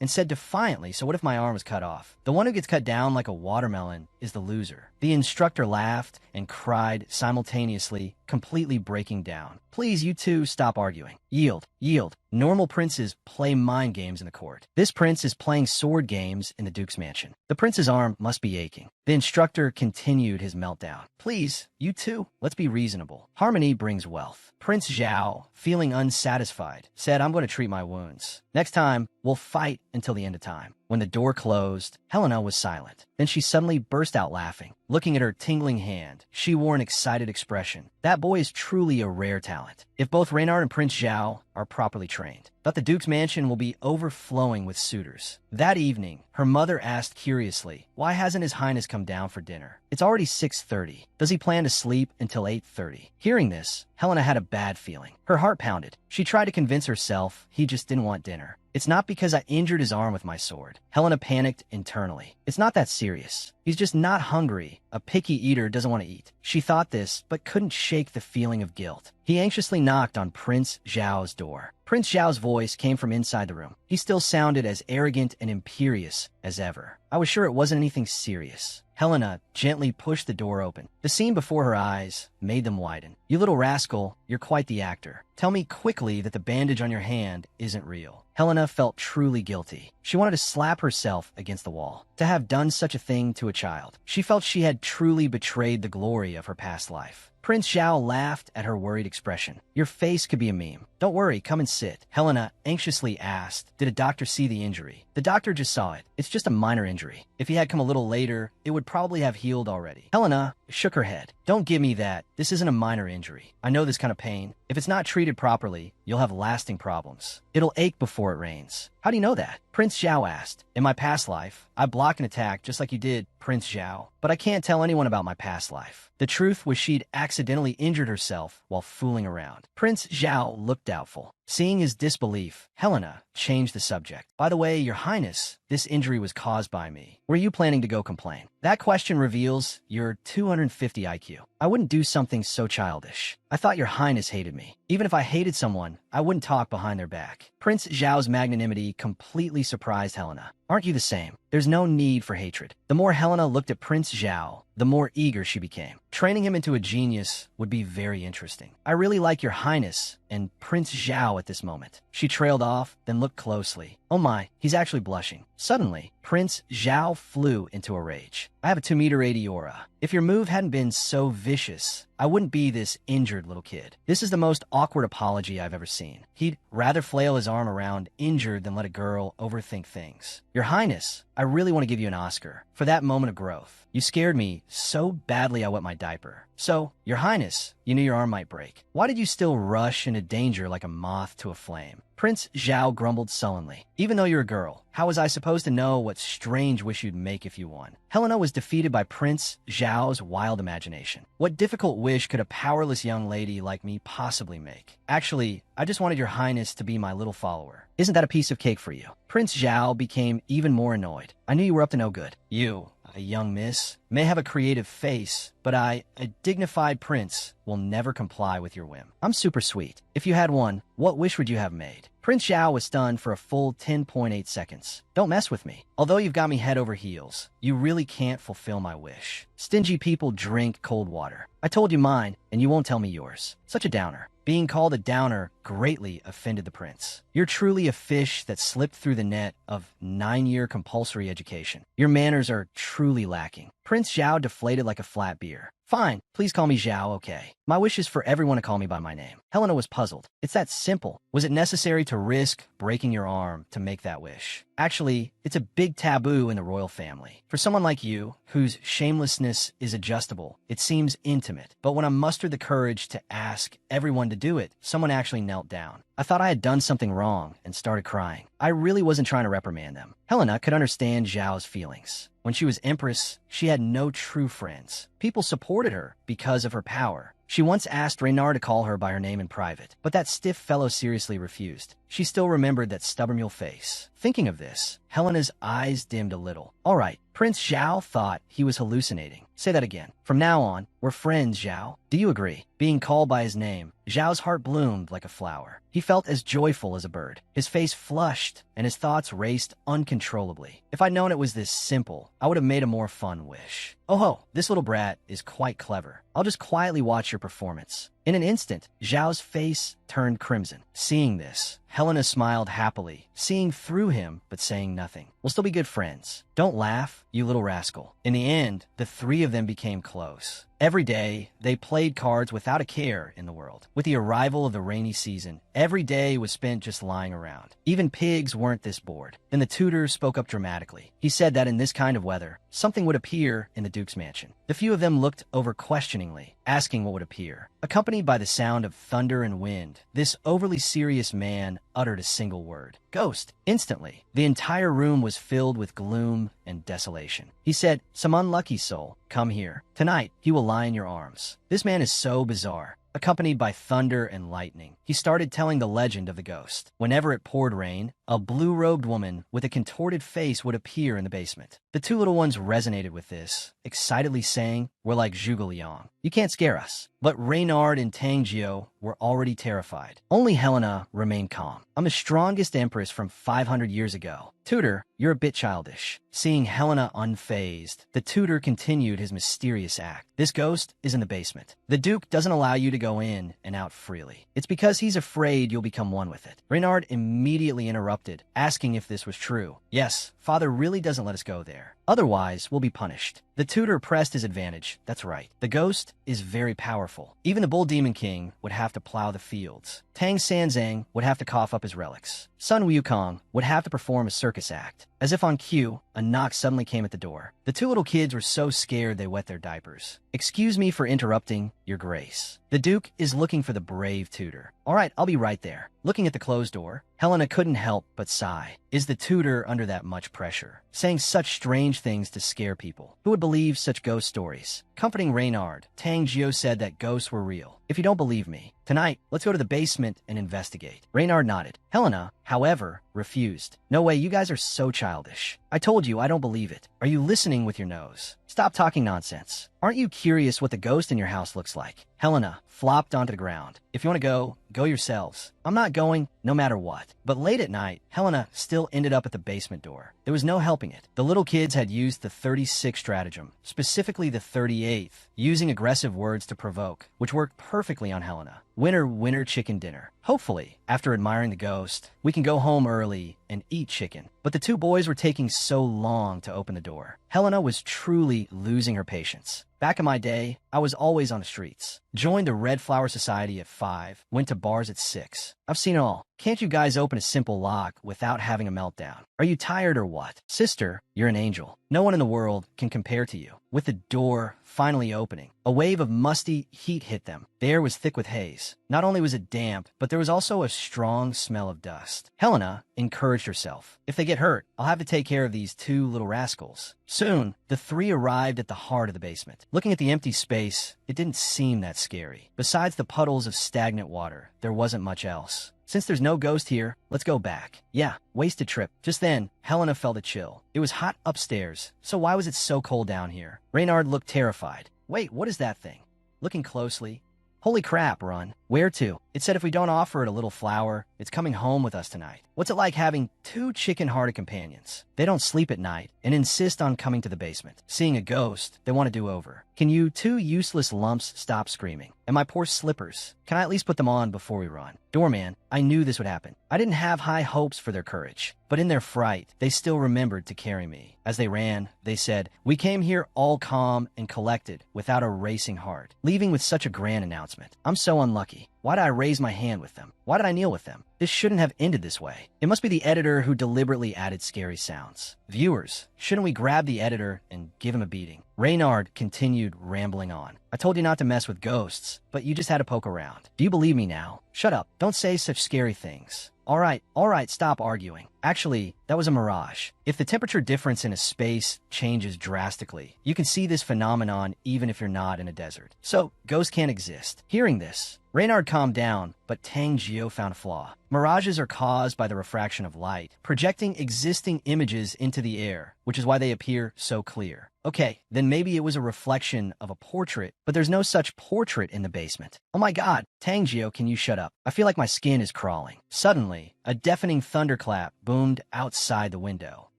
And said defiantly, so what if my arm was cut off? The one who gets cut down like a watermelon is the loser. The instructor laughed and cried simultaneously, completely breaking down. Please, you two, stop arguing. Yield, yield. Normal princes play mind games in the court. This prince is playing sword games in the Duke's mansion. The prince's arm must be aching. The instructor continued his meltdown. Please, you two, let's be reasonable. Harmony brings wealth. Prince Zhao, feeling unsatisfied, said, I'm going to treat my wounds. Next time, we'll fight until the end of time. When the door closed, Helena was silent. Then she suddenly burst out laughing. Looking at her tingling hand, she wore an excited expression. That boy is truly a rare talent. If both Reynard and Prince Zhao are properly trained, but the Duke's mansion will be overflowing with suitors. That evening, her mother asked curiously, why hasn't His Highness come down for dinner? It's already 6:30. Does he plan to sleep until 8:30? Hearing this, Helena had a bad feeling. Her heart pounded. She tried to convince herself he just didn't want dinner. It's not because I injured his arm with my sword. Helena panicked internally. It's not that serious. He's just not hungry. A picky eater doesn't want to eat. She thought this, but couldn't shake the feeling of guilt. He anxiously knocked on Prince Zhao's door. Prince Zhao's voice came from inside the room. He still sounded as arrogant and imperious as ever. I was sure it wasn't anything serious. Helena gently pushed the door open. The scene before her eyes made them widen. You little rascal, you're quite the actor. Tell me quickly that the bandage on your hand isn't real. Helena felt truly guilty. She wanted to slap herself against the wall. To have done such a thing to a child. She felt she had truly betrayed the glory of her past life. Prince Zhao laughed at her worried expression. Your face could be a meme. Don't worry, come and sit. Helena anxiously asked, did a doctor see the injury? The doctor just saw it. It's just a minor injury. If he had come a little later, it would probably have healed already. Helena shook her head. Don't give me that. This isn't a minor injury. I know this kind of pain. If it's not treated properly, you'll have lasting problems. It'll ache before it rains. How do you know that? Prince Zhao asked. In my past life, I blocked an attack just like you did, Prince Zhao. But I can't tell anyone about my past life. The truth was she'd accidentally injured herself while fooling around. Prince Zhao looked doubtful. Seeing his disbelief, Helena changed the subject. By the way, Your Highness, this injury was caused by me. Were you planning to go complain? That question reveals your 250 IQ. I wouldn't do something so childish. I thought Your Highness hated me. Even if I hated someone, I wouldn't talk behind their back. Prince Zhao's magnanimity completely surprised Helena. Aren't you the same? There's no need for hatred. The more Helena looked at Prince Zhao, the more eager she became. Training him into a genius would be very interesting. I really like Your Highness and Prince Zhao at this moment. She trailed off, then looked closely. Oh my, he's actually blushing. Suddenly, Prince Zhao flew into a rage. I have a 2-meter-80 aura. If your move hadn't been so vicious, I wouldn't be this injured little kid. This is the most awkward apology I've ever seen. He'd rather flail his arm around injured than let a girl overthink things. Your Highness, I really want to give you an Oscar for that moment of growth. You scared me so badly I wet my diaper. So, Your Highness, you knew your arm might break. Why did you still rush into danger like a moth to a flame? Prince Zhao grumbled sullenly. Even though you're a girl, how was I supposed to know what strange wish you'd make if you won? Helena was defeated by Prince Zhao's wild imagination. What difficult wish could a powerless young lady like me possibly make? Actually, I just wanted Your Highness to be my little follower. Isn't that a piece of cake for you? Prince Zhao became even more annoyed. I knew you were up to no good. You, a young miss, may have a creative face, but I, a dignified prince, will never comply with your whim. I'm super sweet. If you had one, what wish would you have made? Prince Zhao was stunned for a full 10.8 seconds. Don't mess with me. Although you've got me head over heels, you really can't fulfill my wish. Stingy people drink cold water. I told you mine, and you won't tell me yours. Such a downer. Being called a downer greatly offended the prince. You're truly a fish that slipped through the net of 9-year compulsory education. Your manners are truly lacking. Prince Zhao deflated like a flat beer. Fine, please call me Zhao, okay? My wish is for everyone to call me by my name. Helena was puzzled. It's that simple. Was it necessary to risk breaking your arm to make that wish? Actually, it's a big taboo in the royal family. For someone like you, whose shamelessness is adjustable, it seems intimate. But when I mustered the courage to ask everyone to do it, someone actually knelt down. I thought I had done something wrong and started crying. I really wasn't trying to reprimand them. Helena could understand Zhao's feelings. When she was empress, she had no true friends. People supported her because of her power. She once asked Reynard to call her by her name in private, but that stiff fellow seriously refused. She still remembered that stubborn mule face. Thinking of this, Helena's eyes dimmed a little. All right, Prince Zhao thought he was hallucinating. Say that again. From now on, we're friends, Zhao. Do you agree? Being called by his name, Zhao's heart bloomed like a flower. He felt as joyful as a bird. His face flushed, and his thoughts raced uncontrollably. If I'd known it was this simple, I would have made a more fun wish. Oh ho, this little brat is quite clever. I'll just quietly watch your performance. In an instant, Zhao's face turned crimson. Seeing this, Helena smiled happily, seeing through him but saying nothing. We'll still be good friends. Don't laugh, you little rascal. In the end, the three of them became close. Every day, they played cards without a care in the world. With the arrival of the rainy season, every day was spent just lying around. Even pigs weren't this bored. Then the tutor spoke up dramatically. He said that in this kind of weather, something would appear in the Duke's mansion. The few of them looked over questioningly, asking what would appear. Accompanied by the sound of thunder and wind, this overly serious man uttered a single word. Ghost. Instantly, the entire room was filled with gloom and desolation. He said, some unlucky soul, come here. Tonight, he will lie in your arms. This man is so bizarre. Accompanied by thunder and lightning, he started telling the legend of the ghost. Whenever it poured rain, a blue-robed woman with a contorted face would appear in the basement. The two little ones resonated with this, excitedly saying, "We're like Zhuge Liang. You can't scare us." But Reynard and Tangjio were already terrified. Only Helena remained calm. "I'm the strongest empress from 500 years ago. Tutor, you're a bit childish." Seeing Helena unfazed, the tutor continued his mysterious act. "This ghost is in the basement. The Duke doesn't allow you to go in and out freely. It's because he's afraid you'll become one with it." Reynard immediately interrupted, asking if this was true. "Yes, Father really doesn't let us go there. Otherwise, we'll be punished." The tutor pressed his advantage. "That's right. The ghost is very powerful. Even the Bull Demon King would have to plow the fields. Tang Sanzang would have to cough up his relics. Sun Wukong would have to perform a circus act." As if on cue, a knock suddenly came at the door. The two little kids were so scared they wet their diapers. "Excuse me for interrupting, Your Grace. The Duke is looking for the brave tutor." "All right, I'll be right there." Looking at the closed door, Helena couldn't help but sigh. Is the tutor under that much pressure? Saying such strange things to scare people. Who would believe such ghost stories? Comforting Reynard, Tang Jio said that ghosts were real. "If you don't believe me, tonight, let's go to the basement and investigate." Reynard nodded. Helena, however, refused. "No way, you guys are so childish. I told you I don't believe it. Are you listening with your nose? Stop talking nonsense. Aren't you curious what the ghost in your house looks like?" Helena flopped onto the ground. "If you want to go yourselves. I'm not going, no matter what." But late at night, Helena still ended up at the basement door. There was no helping it. The little kids had used the 36 stratagem, specifically the 38th, using aggressive words to provoke, which worked perfectly on Helena. "Winner, winner, chicken dinner. Hopefully, after admiring the ghost, we can go home early and eat chicken." But the two boys were taking so long to open the door. Helena was truly losing her patience. "Back in my day, I was always on the streets. Joined the Red Flower Society at 5, went to bars at 6. I've seen it all. Can't you guys open a simple lock without having a meltdown? Are you tired or what? Sister, you're an angel. No one in the world can compare to you." With the door finally opening, a wave of musty heat hit them. The air was thick with haze. Not only was it damp, but there was also a strong smell of dust. Helena encouraged herself. "If they get hurt, I'll have to take care of these two little rascals." Soon, the three arrived at the heart of the basement. Looking at the empty space, it didn't seem that scary. Besides the puddles of stagnant water, there wasn't much else. "Since there's no ghost here, let's go back." "Yeah, wasted trip." Just then, Helena felt a chill. It was hot upstairs, so why was it so cold down here? Reynard looked terrified. "Wait, what is that thing?" Looking closely, "Holy crap, run." "Where to?" "It said if we don't offer it a little flour, it's coming home with us tonight." What's it like having two chicken-hearted companions? They don't sleep at night and insist on coming to the basement. Seeing a ghost, they want to do over. "Can you two useless lumps stop screaming? And my poor slippers. Can I at least put them on before we run?" "Doorman, I knew this would happen. I didn't have high hopes for their courage. But in their fright, they still remembered to carry me." As they ran, they said, "We came here all calm and collected, without a racing heart, leaving with such a grand announcement. I'm so unlucky. Why did I raise my hand with them? Why did I kneel with them? This shouldn't have ended this way. It must be the editor who deliberately added scary sounds. Viewers, shouldn't we grab the editor and give him a beating?" Reynard continued rambling on. "I told you not to mess with ghosts, but you just had to poke around. Do you believe me now? Shut up. Don't say such scary things." All right, stop arguing. Actually, that was a mirage. If the temperature difference in a space changes drastically, you can see this phenomenon even if you're not in a desert. So, ghosts can't exist." Hearing this, Reynard calmed down, but Tang Jio found a flaw. Mirages are caused by the refraction of light, projecting existing images into the air, which is why they appear so clear. Okay, then maybe it was a reflection of a portrait, but there's no such portrait in the basement. "Oh my god, Tang Jio, can you shut up? I feel like my skin is crawling." Suddenly, a deafening thunderclap boomed outside the window.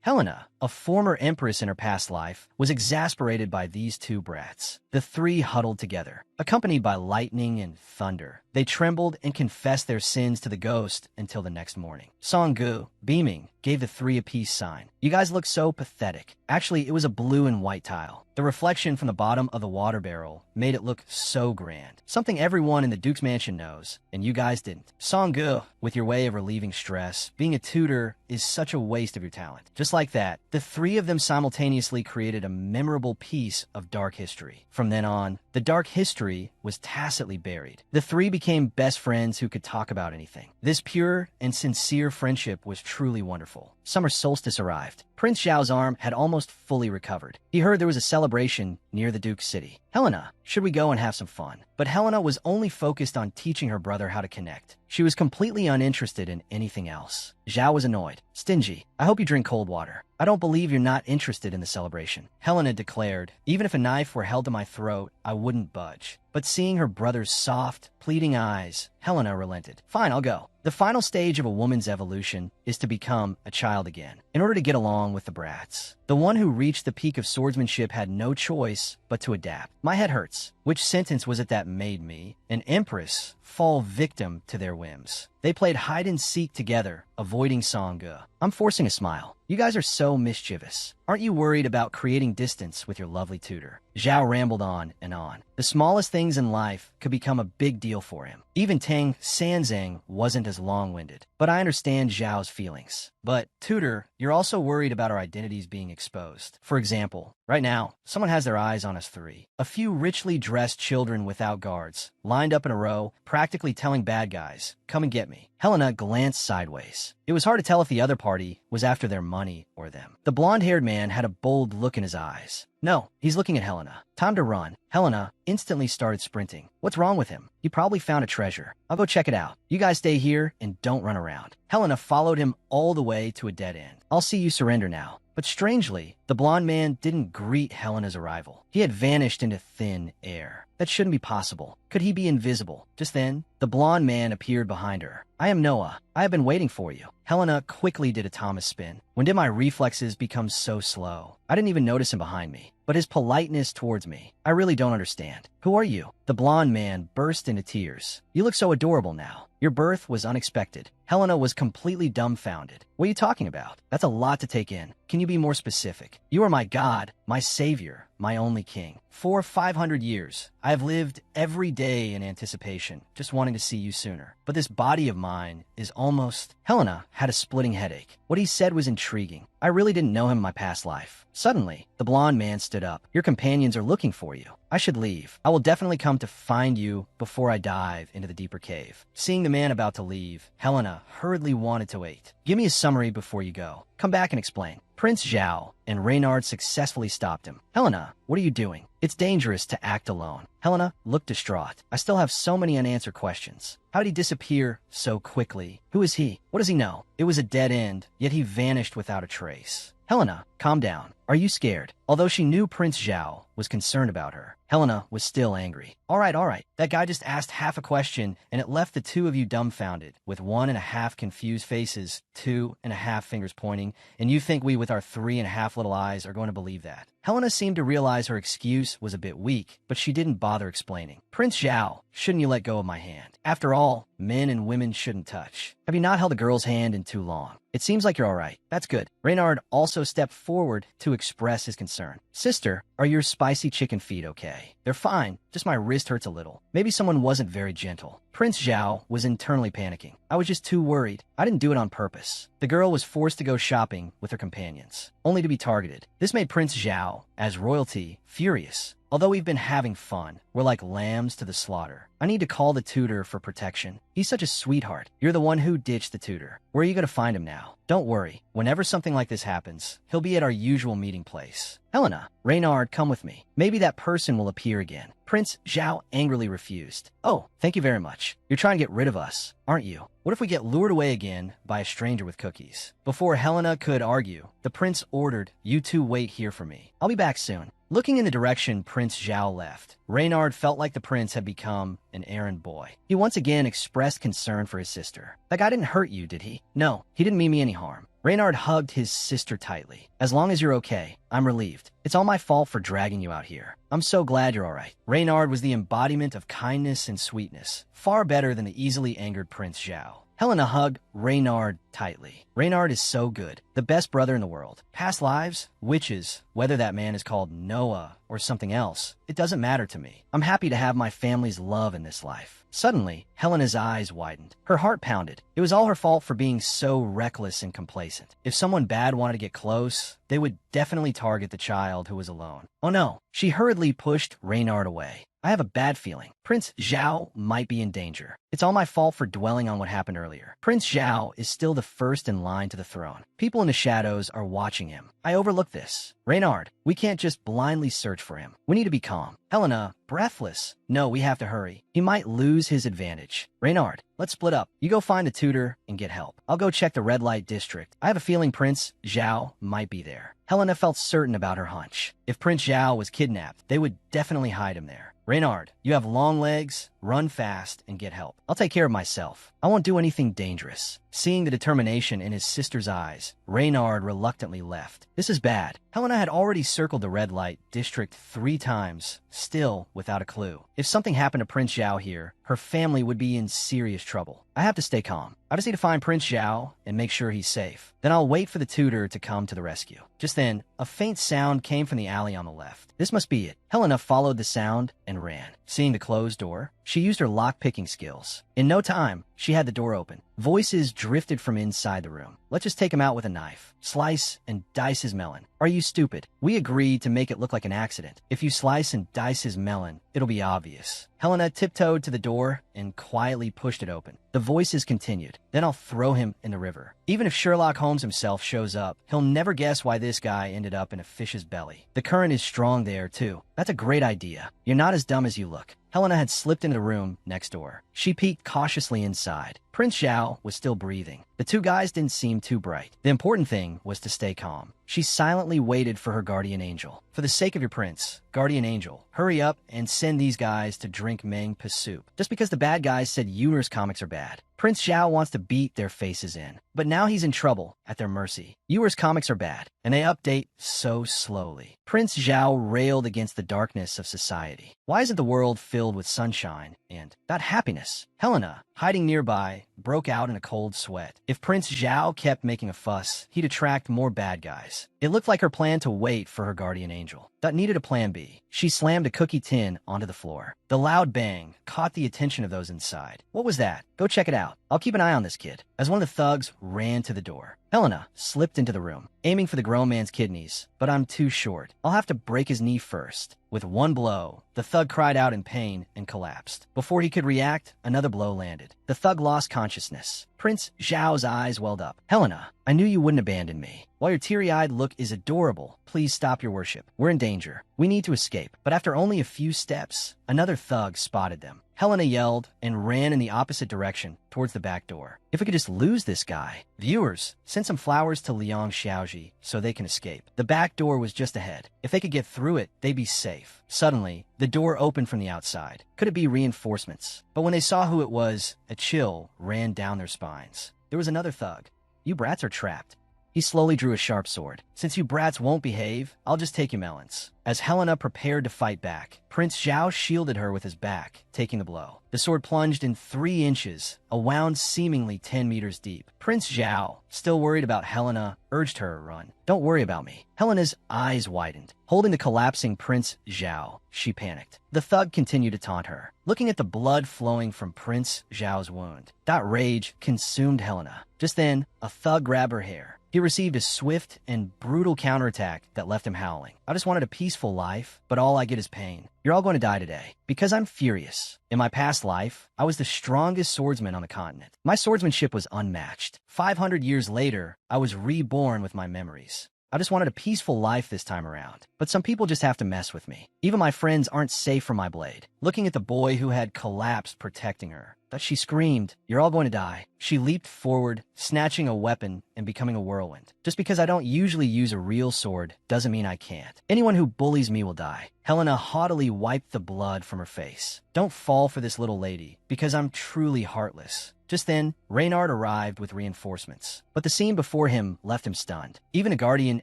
Helena, a former empress in her past life, was exasperated by these two brats. The three huddled together, accompanied by lightning and thunder. They trembled and confessed their sins to the ghost until the next morning. Song-gu, beaming, gave the three a peace sign. "You guys look so pathetic." Actually, it was a blue and white tile. The reflection from the bottom of the water barrel made it look so grand. Something everyone in the Duke's mansion knows, and you guys didn't. Song-gu, with your way of relieving stress, being a tutor is such a waste of your talent. Just like that, the three of them simultaneously created a memorable piece of dark history. From then on, the dark history was tacitly buried. The three became best friends who could talk about anything. This pure and sincere friendship was truly wonderful. summer solstice arrived. Prince Zhao's arm had almost fully recovered. He heard there was a celebration near the Duke's city. Helena, should we go and have some fun? But Helena was only focused on teaching her brother how to connect. She was completely uninterested in anything else. Zhao was annoyed. Stingy. I hope you drink cold water. I don't believe you're not interested in the celebration. Helena declared, even if a knife were held to my throat, I wouldn't budge. But seeing her brother's soft, pleading eyes, Helena relented. Fine, I'll go. The final stage of a woman's evolution is to become a child again, in order to get along with the brats. The one who reached the peak of swordsmanship had no choice but to adapt. My head hurts. Which sentence was it that made me, an empress, fall victim to their whims? They played hide and seek together, avoiding Sangha. I'm forcing a smile. You guys are so mischievous. Aren't you worried about creating distance with your lovely tutor? Zhao rambled on and on. The smallest things in life could become a big deal for him. Even Tang Sanzang wasn't as long-winded. But I understand Zhao's feelings. But, tutor, you're also worried about our identities being exposed. For example, right now, someone has their eyes on us three. A few richly dressed children without guards, lined up in a row, practically telling bad guys, come and get me. Helena glanced sideways. It was hard to tell if the other party was after their money or them. The blonde-haired man had a bold look in his eyes. No, he's looking at Helena. Time to run. Helena instantly started sprinting. What's wrong with him? He probably found a treasure. I'll go check it out. You guys stay here and don't run around. Helena followed him all the way to a dead end. I'll see you surrender now. But strangely, the blonde man didn't greet Helena's arrival. He had vanished into thin air. That shouldn't be possible. Could he be invisible? Just then, the blonde man appeared behind her. I am Noah. I have been waiting for you. Helena quickly did a Thomas spin. When did my reflexes become so slow? I didn't even notice him behind me. But his politeness towards me, I really don't understand. Who are you? The blonde man burst into tears. You look so adorable now. Your birth was unexpected. Helena was completely dumbfounded. What are you talking about? That's a lot to take in. Can you be more specific? You are my god, my savior, my only king. For 500 years, I have lived every day in anticipation, just wanting to see you sooner. But this body of mine is almost... Helena had a splitting headache. What he said was intriguing. I really didn't know him in my past life. Suddenly, the blonde man stood up. Your companions are looking for you. I should leave. I will definitely come to find you before I dive into the deeper cave. Seeing the man about to leave, Helena hurriedly wanted to wait. Give me a summary before you go. Come back and explain. Prince Zhao and Reynard successfully stopped him. Helena, what are you doing? It's dangerous to act alone. Helena looked distraught. I still have so many unanswered questions. How did he disappear so quickly? Who is he? What does he know? It was a dead end, yet he vanished without a trace. Helena, calm down. Are you scared? Although she knew Prince Zhao was concerned about her, Helena was still angry. All right. That guy just asked half a question, and it left the two of you dumbfounded, with 1.5 confused faces, 2.5 fingers pointing, and you think we with our 3.5 little eyes are going to believe that. Helena seemed to realize her excuse was a bit weak, but she didn't bother explaining. Prince Zhao, shouldn't you let go of my hand? After all, men and women shouldn't touch. Have you not held a girl's hand in too long? It seems like you're all right. That's good. Reynard also stepped forward to express his concern. Sister, are your spicy chicken feet okay? They're fine. Just my wrist hurts a little. Maybe someone wasn't very gentle. Prince Zhao was internally panicking. I was just too worried. I didn't do it on purpose. The girl was forced to go shopping with her companions, only to be targeted. This made Prince Zhao, as royalty, furious. Although we've been having fun, we're like lambs to the slaughter. I need to call the tutor for protection. He's such a sweetheart. You're the one who ditched the tutor. Where are you going to find him now? Don't worry. Whenever something like this happens, he'll be at our usual meeting place. Helena, Reynard, come with me. Maybe that person will appear again. Prince Zhao angrily refused. Oh, thank you very much. You're trying to get rid of us, aren't you? What if we get lured away again by a stranger with cookies? Before Helena could argue, the prince ordered, you two wait here for me. I'll be back soon. Looking in the direction Prince Zhao left, Reynard felt like the prince had become an errand boy. He once again expressed concern for his sister. That guy didn't hurt you, did he? No, he didn't mean me any harm. Reynard hugged his sister tightly. As long as you're okay, I'm relieved. It's all my fault for dragging you out here. I'm so glad you're all right. Reynard was the embodiment of kindness and sweetness, far better than the easily angered Prince Zhao. Helena hugged Reynard tightly. Reynard is so good, the best brother in the world. Past lives, witches, whether that man is called Noah or something else, it doesn't matter to me. I'm happy to have my family's love in this life. Suddenly, Helena's eyes widened. Her heart pounded. It was all her fault for being so reckless and complacent. If someone bad wanted to get close, they would definitely target the child who was alone. Oh no. She hurriedly pushed Reynard away. I have a bad feeling. Prince Zhao might be in danger. It's all my fault for dwelling on what happened earlier. Prince Zhao is still the first in line to the throne. People in the shadows are watching him. I overlooked this. Reynard, we can't just blindly search for him. We need to be calm. Helena, breathless. No, we have to hurry. He might lose his advantage. Reynard, let's split up. You go find a tutor and get help. I'll go check the red light district. I have a feeling Prince Zhao might be there. Helena felt certain about her hunch. If Prince Zhao was kidnapped, they would definitely hide him there. Reynard, you have long legs, run fast, and get help. I'll take care of myself. I won't do anything dangerous. Seeing the determination in his sister's eyes, Reynard reluctantly left. This is bad. Helena had already circled the red light district 3 times, still without a clue. If something happened to Prince Zhao here, her family would be in serious trouble. I have to stay calm. I just need to find Prince Zhao and make sure he's safe. Then I'll wait for the tutor to come to the rescue. Just then, a faint sound came from the alley on the left. This must be it. Helena followed the sound and ran. Seeing the closed door, she used her lock-picking skills. In no time, she had the door open. Voices drifted from inside the room. Let's just take him out with a knife. Slice and dice his melon. Are you stupid? We agreed to make it look like an accident. If you slice and dice his melon, it'll be obvious. Helena tiptoed to the door and quietly pushed it open. The voices continued. Then I'll throw him in the river. Even if Sherlock Holmes himself shows up, he'll never guess why this guy ended up in a fish's belly. The current is strong there, too. That's a great idea. You're not as dumb as you look. Helena had slipped into the room next door. She peeked cautiously inside. Prince Zhao was still breathing. The 2 guys didn't seem too bright. The important thing was to stay calm. She silently waited for her guardian angel. For the sake of your prince, guardian angel, hurry up and send these guys to drink Meng Pe soup. Just because the bad guys said Yuer's comics are bad. Prince Zhao wants to beat their faces in. But now he's in trouble, at their mercy. Yuer's comics are bad, and they update so slowly. Prince Zhao railed against the darkness of society. Why isn't the world filled with sunshine and that happiness? Helena, hiding nearby, broke out in a cold sweat. If Prince Zhao kept making a fuss, he'd attract more bad guys. It looked like her plan to wait for her guardian angel. That needed a plan B. She slammed a cookie tin onto the floor. The loud bang caught the attention of those inside. What was that? Go check it out. I'll keep an eye on this kid. As one of the thugs ran to the door, Helena slipped into the room, aiming for the grown man's kidneys, but I'm too short. I'll have to break his knee first. With one blow, the thug cried out in pain and collapsed. Before he could react, another blow landed. The thug lost consciousness. Prince Zhao's eyes welled up. Helena, I knew you wouldn't abandon me. While your teary-eyed look is adorable, please stop your worship. We're in danger. We need to escape. But after only a few steps, another thug spotted them. Helena yelled and ran in the opposite direction, towards the back door. If we could just lose this guy. Viewers, send some flowers to Liang Xiaoji so they can escape. The back door was just ahead. If they could get through it, they'd be safe. Suddenly, the door opened from the outside. Could it be reinforcements? But when they saw who it was, a chill ran down their spines. There was another thug. You brats are trapped. He slowly drew a sharp sword. Since you brats won't behave, I'll just take your melons. As Helena prepared to fight back, Prince Zhao shielded her with his back, taking the blow. The sword plunged in 3 inches, a wound seemingly 10 meters deep. Prince Zhao, still worried about Helena, urged her to run. Don't worry about me. Helena's eyes widened. Holding the collapsing Prince Zhao, she panicked. The thug continued to taunt her, looking at the blood flowing from Prince Zhao's wound. That rage consumed Helena. Just then, a thug grabbed her hair. He received a swift and brutal counterattack that left him howling. I just wanted a peaceful life, but all I get is pain. You're all going to die today, because I'm furious. In my past life, I was the strongest swordsman on the continent. My swordsmanship was unmatched. 500 years later, I was reborn with my memories. I just wanted a peaceful life this time around. But some people just have to mess with me. Even my friends aren't safe from my blade. Looking at the boy who had collapsed protecting her, that she screamed, "You're all going to die." She leaped forward, snatching a weapon and becoming a whirlwind. Just because I don't usually use a real sword doesn't mean I can't. Anyone who bullies me will die. Helena haughtily wiped the blood from her face. Don't fall for this little lady, because I'm truly heartless. Just then, Reynard arrived with reinforcements. But the scene before him left him stunned. Even a guardian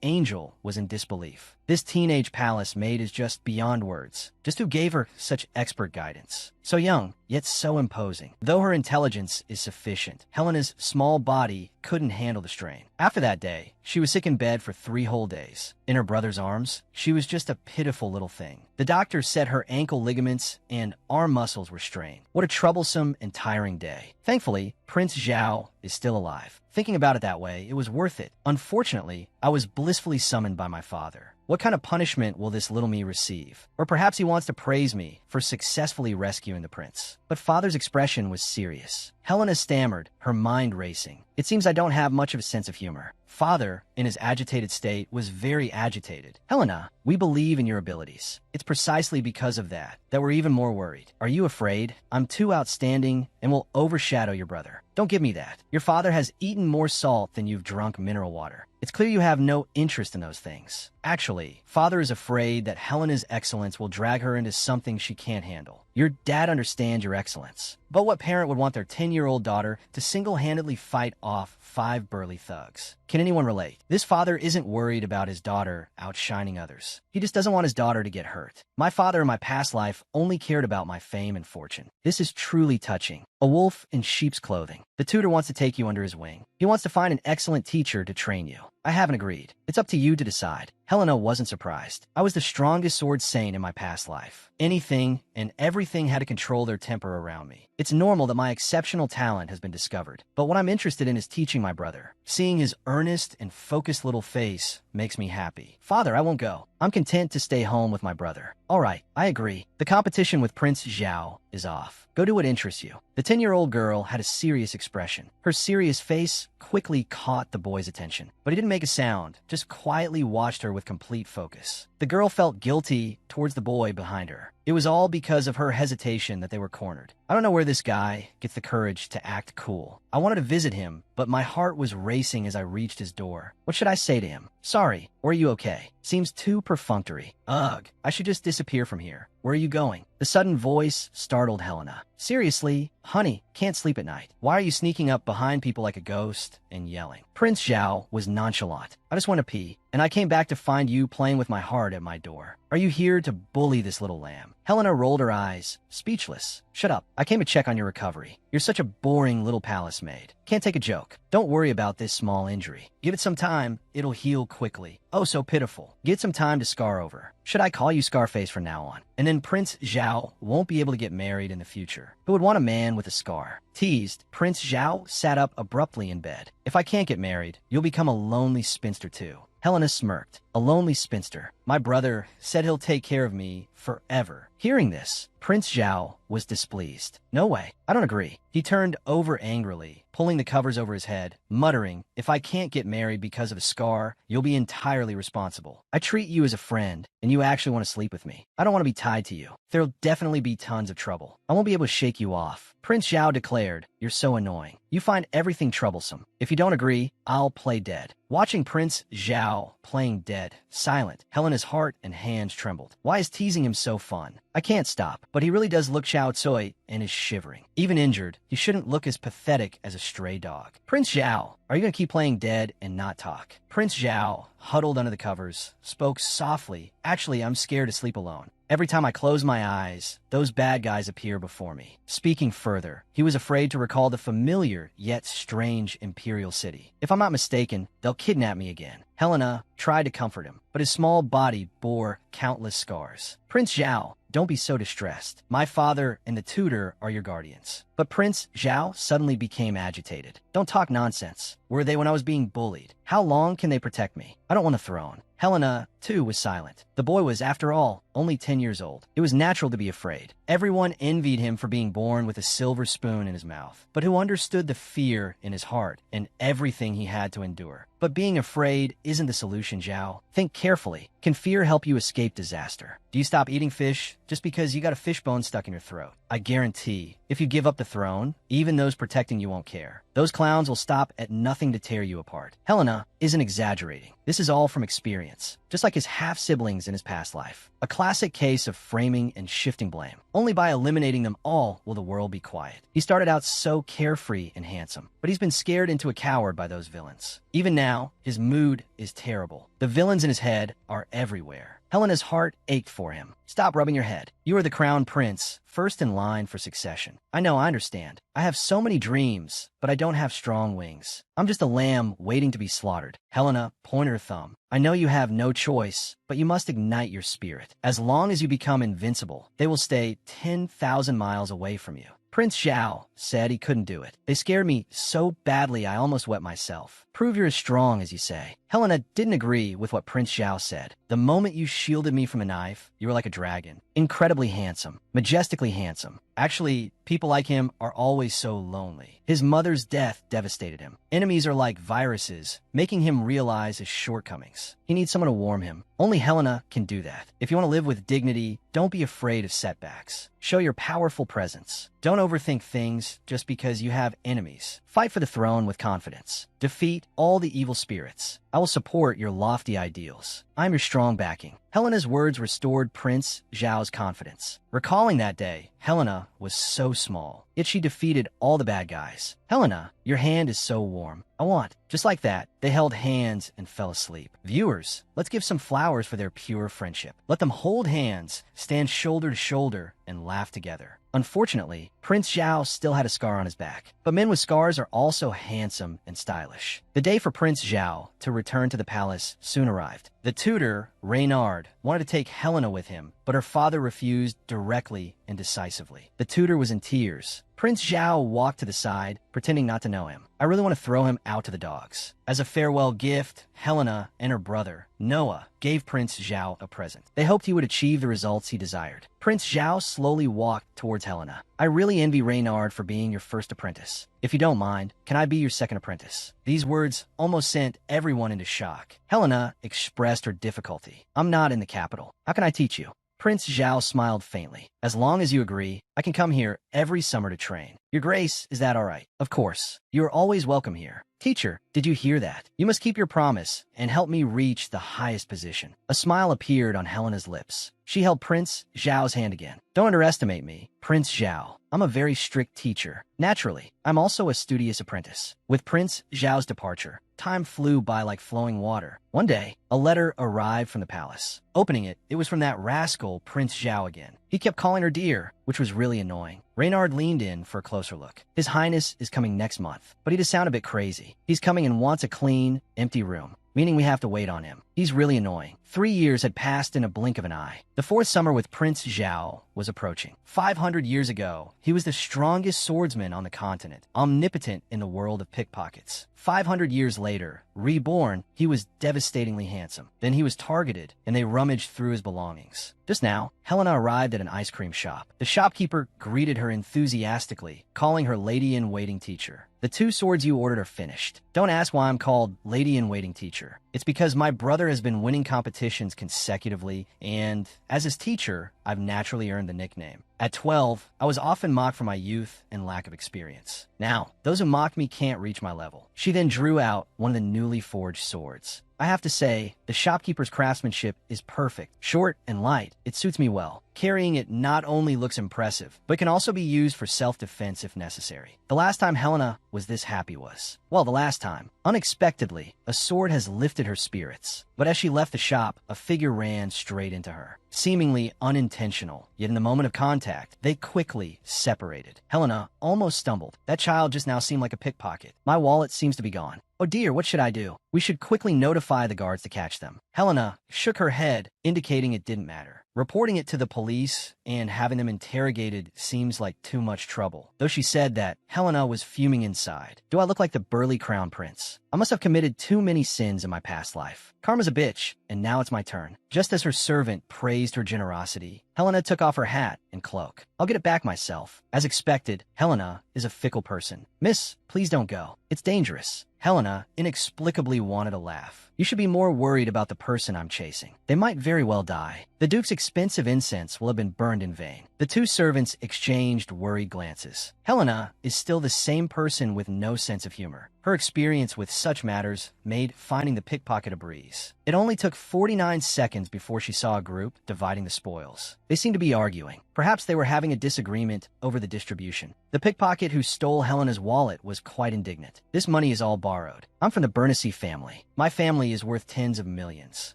angel was in disbelief. This teenage palace maid is just beyond words. Just who gave her such expert guidance? So young, yet so imposing. Though her intelligence is sufficient, Helena's small body couldn't handle the strain. After that day, she was sick in bed for 3 whole days. In her brother's arms, she was just a pitiful little thing. The doctor said her ankle ligaments and arm muscles were strained. What a troublesome and tiring day. Thankfully, Prince Zhao is still alive. Thinking about it that way, it was worth it. Unfortunately, I was blissfully summoned by my father. What kind of punishment will this little me receive? Or perhaps he wants to praise me for successfully rescuing the prince. But father's expression was serious. Helena stammered, her mind racing. It seems I don't have much of a sense of humor. Father, in his agitated state, was very agitated. Helena, we believe in your abilities. It's precisely because of that we're even more worried. Are you afraid? I'm too outstanding and will overshadow your brother. Don't give me that. Your father has eaten more salt than you've drunk mineral water. It's clear you have no interest in those things. Actually, father is afraid that Helena's excellence will drag her into something she can't handle. Your dad understands your excellence. But what parent would want their 10-year-old daughter to single-handedly fight off 5 burly thugs? Can anyone relate? This father isn't worried about his daughter outshining others. He just doesn't want his daughter to get hurt. My father in my past life only cared about my fame and fortune. This is truly touching. A wolf in sheep's clothing. The tutor wants to take you under his wing. He wants to find an excellent teacher to train you. I haven't agreed. It's up to you to decide. Helena wasn't surprised. I was the strongest sword saint in my past life. Anything and everything had to control their temper around me. It's normal that my exceptional talent has been discovered. But what I'm interested in is teaching my brother. Seeing his earnest and focused little face makes me happy. Father, I won't go. I'm content to stay home with my brother. All right, I agree. The competition with Prince Zhao is off. Go do what interests you. The 10-year-old girl had a serious expression. Her serious face quickly caught the boy's attention. But he didn't make a sound, just quietly watched her with complete focus. The girl felt guilty towards the boy behind her. It was all because of her hesitation that they were cornered. I don't know where this guy gets the courage to act cool. I wanted to visit him, but my heart was racing as I reached his door. What should I say to him? Sorry, or are you okay? Seems too perfunctory. Ugh, I should just disappear from here. Where are you going? The sudden voice startled Helena. Seriously, honey, can't sleep at night. Why are you sneaking up behind people like a ghost and yelling? Prince Zhao was nonchalant. I just want to pee, and I came back to find you playing with my heart at my door. Are you here to bully this little lamb? Helena rolled her eyes, speechless. Shut up. I came to check on your recovery. You're such a boring little palace maid. Can't take a joke. Don't worry about this small injury. Give it some time. It'll heal quickly. Oh, so pitiful. Get some time to scar over. Should I call you Scarface from now on? And then Prince Zhao won't be able to get married in the future. Who would want a man with a scar? Teased, Prince Zhao sat up abruptly in bed. If I can't get married, you'll become a lonely spinster too. Helena smirked. A lonely spinster. My brother said he'll take care of me forever. Hearing this, Prince Zhao was displeased. No way. I don't agree. He turned over angrily, pulling the covers over his head, muttering, if I can't get married because of a scar, you'll be entirely responsible. I treat you as a friend, and you actually want to sleep with me. I don't want to be tied to you. There'll definitely be tons of trouble. I won't be able to shake you off. Prince Zhao declared, you're so annoying. You find everything troublesome. If you don't agree, I'll play dead. Watching Prince Zhao playing dead, silent, Helena's heart and hands trembled. Why is teasing him so fun? I can't stop, but he really does look Xiao Tsui and is shivering. Even injured, he shouldn't look as pathetic as a stray dog. Prince Zhao, are you going to keep playing dead and not talk? Prince Zhao, huddled under the covers, spoke softly. Actually, I'm scared to sleep alone. Every time I close my eyes, those bad guys appear before me. Speaking further, he was afraid to recall the familiar yet strange imperial city. If I'm not mistaken, they'll kidnap me again. Helena tried to comfort him, but his small body bore countless scars. Prince Zhao, don't be so distressed. My father and the tutor are your guardians. But Prince Zhao suddenly became agitated. Don't talk nonsense. Were they when I was being bullied? How long can they protect me? I don't want a throne. Helena, too, was silent. The boy was, after all, only 10 years old. It was natural to be afraid. Everyone envied him for being born with a silver spoon in his mouth. But who understood the fear in his heart and everything he had to endure? But being afraid isn't the solution, Zhao. Think carefully. Can fear help you escape disaster? Do you stop eating fish just because you got a fish bone stuck in your throat? I guarantee, if you give up the throne, even those protecting you won't care. Those clowns will stop at nothing to tear you apart. Helena isn't exaggerating. This is all from experience, just like his half-siblings in his past life. A classic case of framing and shifting blame. Only by eliminating them all will the world be quiet. He started out so carefree and handsome, but he's been scared into a coward by those villains. Even now, his mood is terrible. The villains in his head are everywhere. Helena's heart ached for him. Stop rubbing your head. You are the crown prince, first in line for succession. I know, I understand. I have so many dreams, but I don't have strong wings. I'm just a lamb waiting to be slaughtered. Helena pointed her thumb. I know you have no choice, but you must ignite your spirit. As long as you become invincible, they will stay 10,000 miles away from you. Prince Zhao said he couldn't do it. They scared me so badly I almost wet myself. Prove you're as strong as you say. Helena didn't agree with what Prince Zhao said. The moment you shielded me from a knife, you were like a dragon. Incredibly handsome. Majestically handsome. Actually, people like him are always so lonely. His mother's death devastated him. Enemies are like viruses, making him realize his shortcomings. He needs someone to warm him. Only Helena can do that. If you want to live with dignity, don't be afraid of setbacks. Show your powerful presence. Don't overthink things just because you have enemies. Fight for the throne with confidence. Defeat all the evil spirits. I will support your lofty ideals. I'm your strong backing. Helena's words restored Prince Zhao's confidence. Recalling that day, Helena was so small, yet she defeated all the bad guys. Helena, your hand is so warm. I want. Just like that, they held hands and fell asleep. Viewers, let's give some flowers for their pure friendship. Let them hold hands, stand shoulder to shoulder, and laugh together. Unfortunately, Prince Zhao still had a scar on his back, but men with scars are also handsome and stylish. The day for Prince Zhao to return to the palace soon arrived. The tutor, Reynard, wanted to take Helena with him, but her father refused directly and decisively. The tutor was in tears. Prince Zhao walked to the side, pretending not to know him. I really want to throw him out to the dogs. As a farewell gift, Helena and her brother, Noah, gave Prince Zhao a present. They hoped he would achieve the results he desired. Prince Zhao slowly walked towards Helena. I really envy Reynard for being your first apprentice. If you don't mind, can I be your second apprentice? These words almost sent everyone into shock. Helena expressed her difficulty. I'm not in the capital. How can I teach you? Prince Zhao smiled faintly. As long as you agree, I can come here every summer to train. Your Grace, is that all right? Of course. You are always welcome here. Teacher, did you hear that? You must keep your promise and help me reach the highest position. A smile appeared on Helena's lips. She held Prince Zhao's hand again. Don't underestimate me, Prince Zhao. I'm a very strict teacher. Naturally, I'm also a studious apprentice. With Prince Zhao's departure, time flew by like flowing water. One day, a letter arrived from the palace. Opening it, it was from that rascal Prince Zhao again. He kept calling her dear, which was really annoying. Reynard leaned in for a closer look. His Highness is coming next month, but he does sound a bit crazy. He's coming and wants a clean, empty room, meaning we have to wait on him. He's really annoying. 3 years had passed in a blink of an eye. The fourth summer with Prince Zhao was approaching. 500 years ago, he was the strongest swordsman on the continent, omnipotent in the world of pickpockets. 500 years later, reborn, he was devastatingly handsome. Then he was targeted, and they rummaged through his belongings. Just now, Helena arrived at an ice cream shop. The shopkeeper greeted her enthusiastically, calling her lady-in-waiting teacher. The 2 swords you ordered are finished. Don't ask why I'm called lady-in-waiting teacher. It's because my brother has been winning competitions consecutively, and as his teacher, I've naturally earned the nickname. At 12, I was often mocked for my youth and lack of experience. Now, those who mocked me can't reach my level. She then drew out one of the newly forged swords. I have to say, the shopkeeper's craftsmanship is perfect. Short and light, it suits me well. Carrying it not only looks impressive, but can also be used for self-defense if necessary. The last time Helena was this happy was, well, the last time. Unexpectedly, a sword has lifted her spirits. But as she left the shop, a figure ran straight into her. Seemingly unintentional, yet in the moment of contact, they quickly separated. Helena almost stumbled. That child just now seemed like a pickpocket. My wallet seems to be gone. Oh dear, what should I do? We should quickly notify the guards to catch them. Helena shook her head, indicating it didn't matter. Reporting it to the police and having them interrogated seems like too much trouble. Though she said that, Helena was fuming inside. Do I look like the burly crown prince? I must have committed too many sins in my past life. Karma's a bitch, and now it's my turn. Just as her servant praised her generosity, Helena took off her hat and cloak. I'll get it back myself. As expected, Helena is a fickle person. Miss, please don't go. It's dangerous. Helena inexplicably wanted to laugh. You should be more worried about the person I'm chasing. They might very well die. The Duke's expensive incense will have been burned in vain. The 2 servants exchanged worried glances. Helena is still the same person with no sense of humor. Her experience with such matters made finding the pickpocket a breeze. It only took 49 seconds before she saw a group dividing the spoils. They seemed to be arguing. Perhaps they were having a disagreement over the distribution. The pickpocket who stole Helena's wallet was quite indignant. This money is all borrowed. I'm from the Bernasy family. My family is worth tens of millions.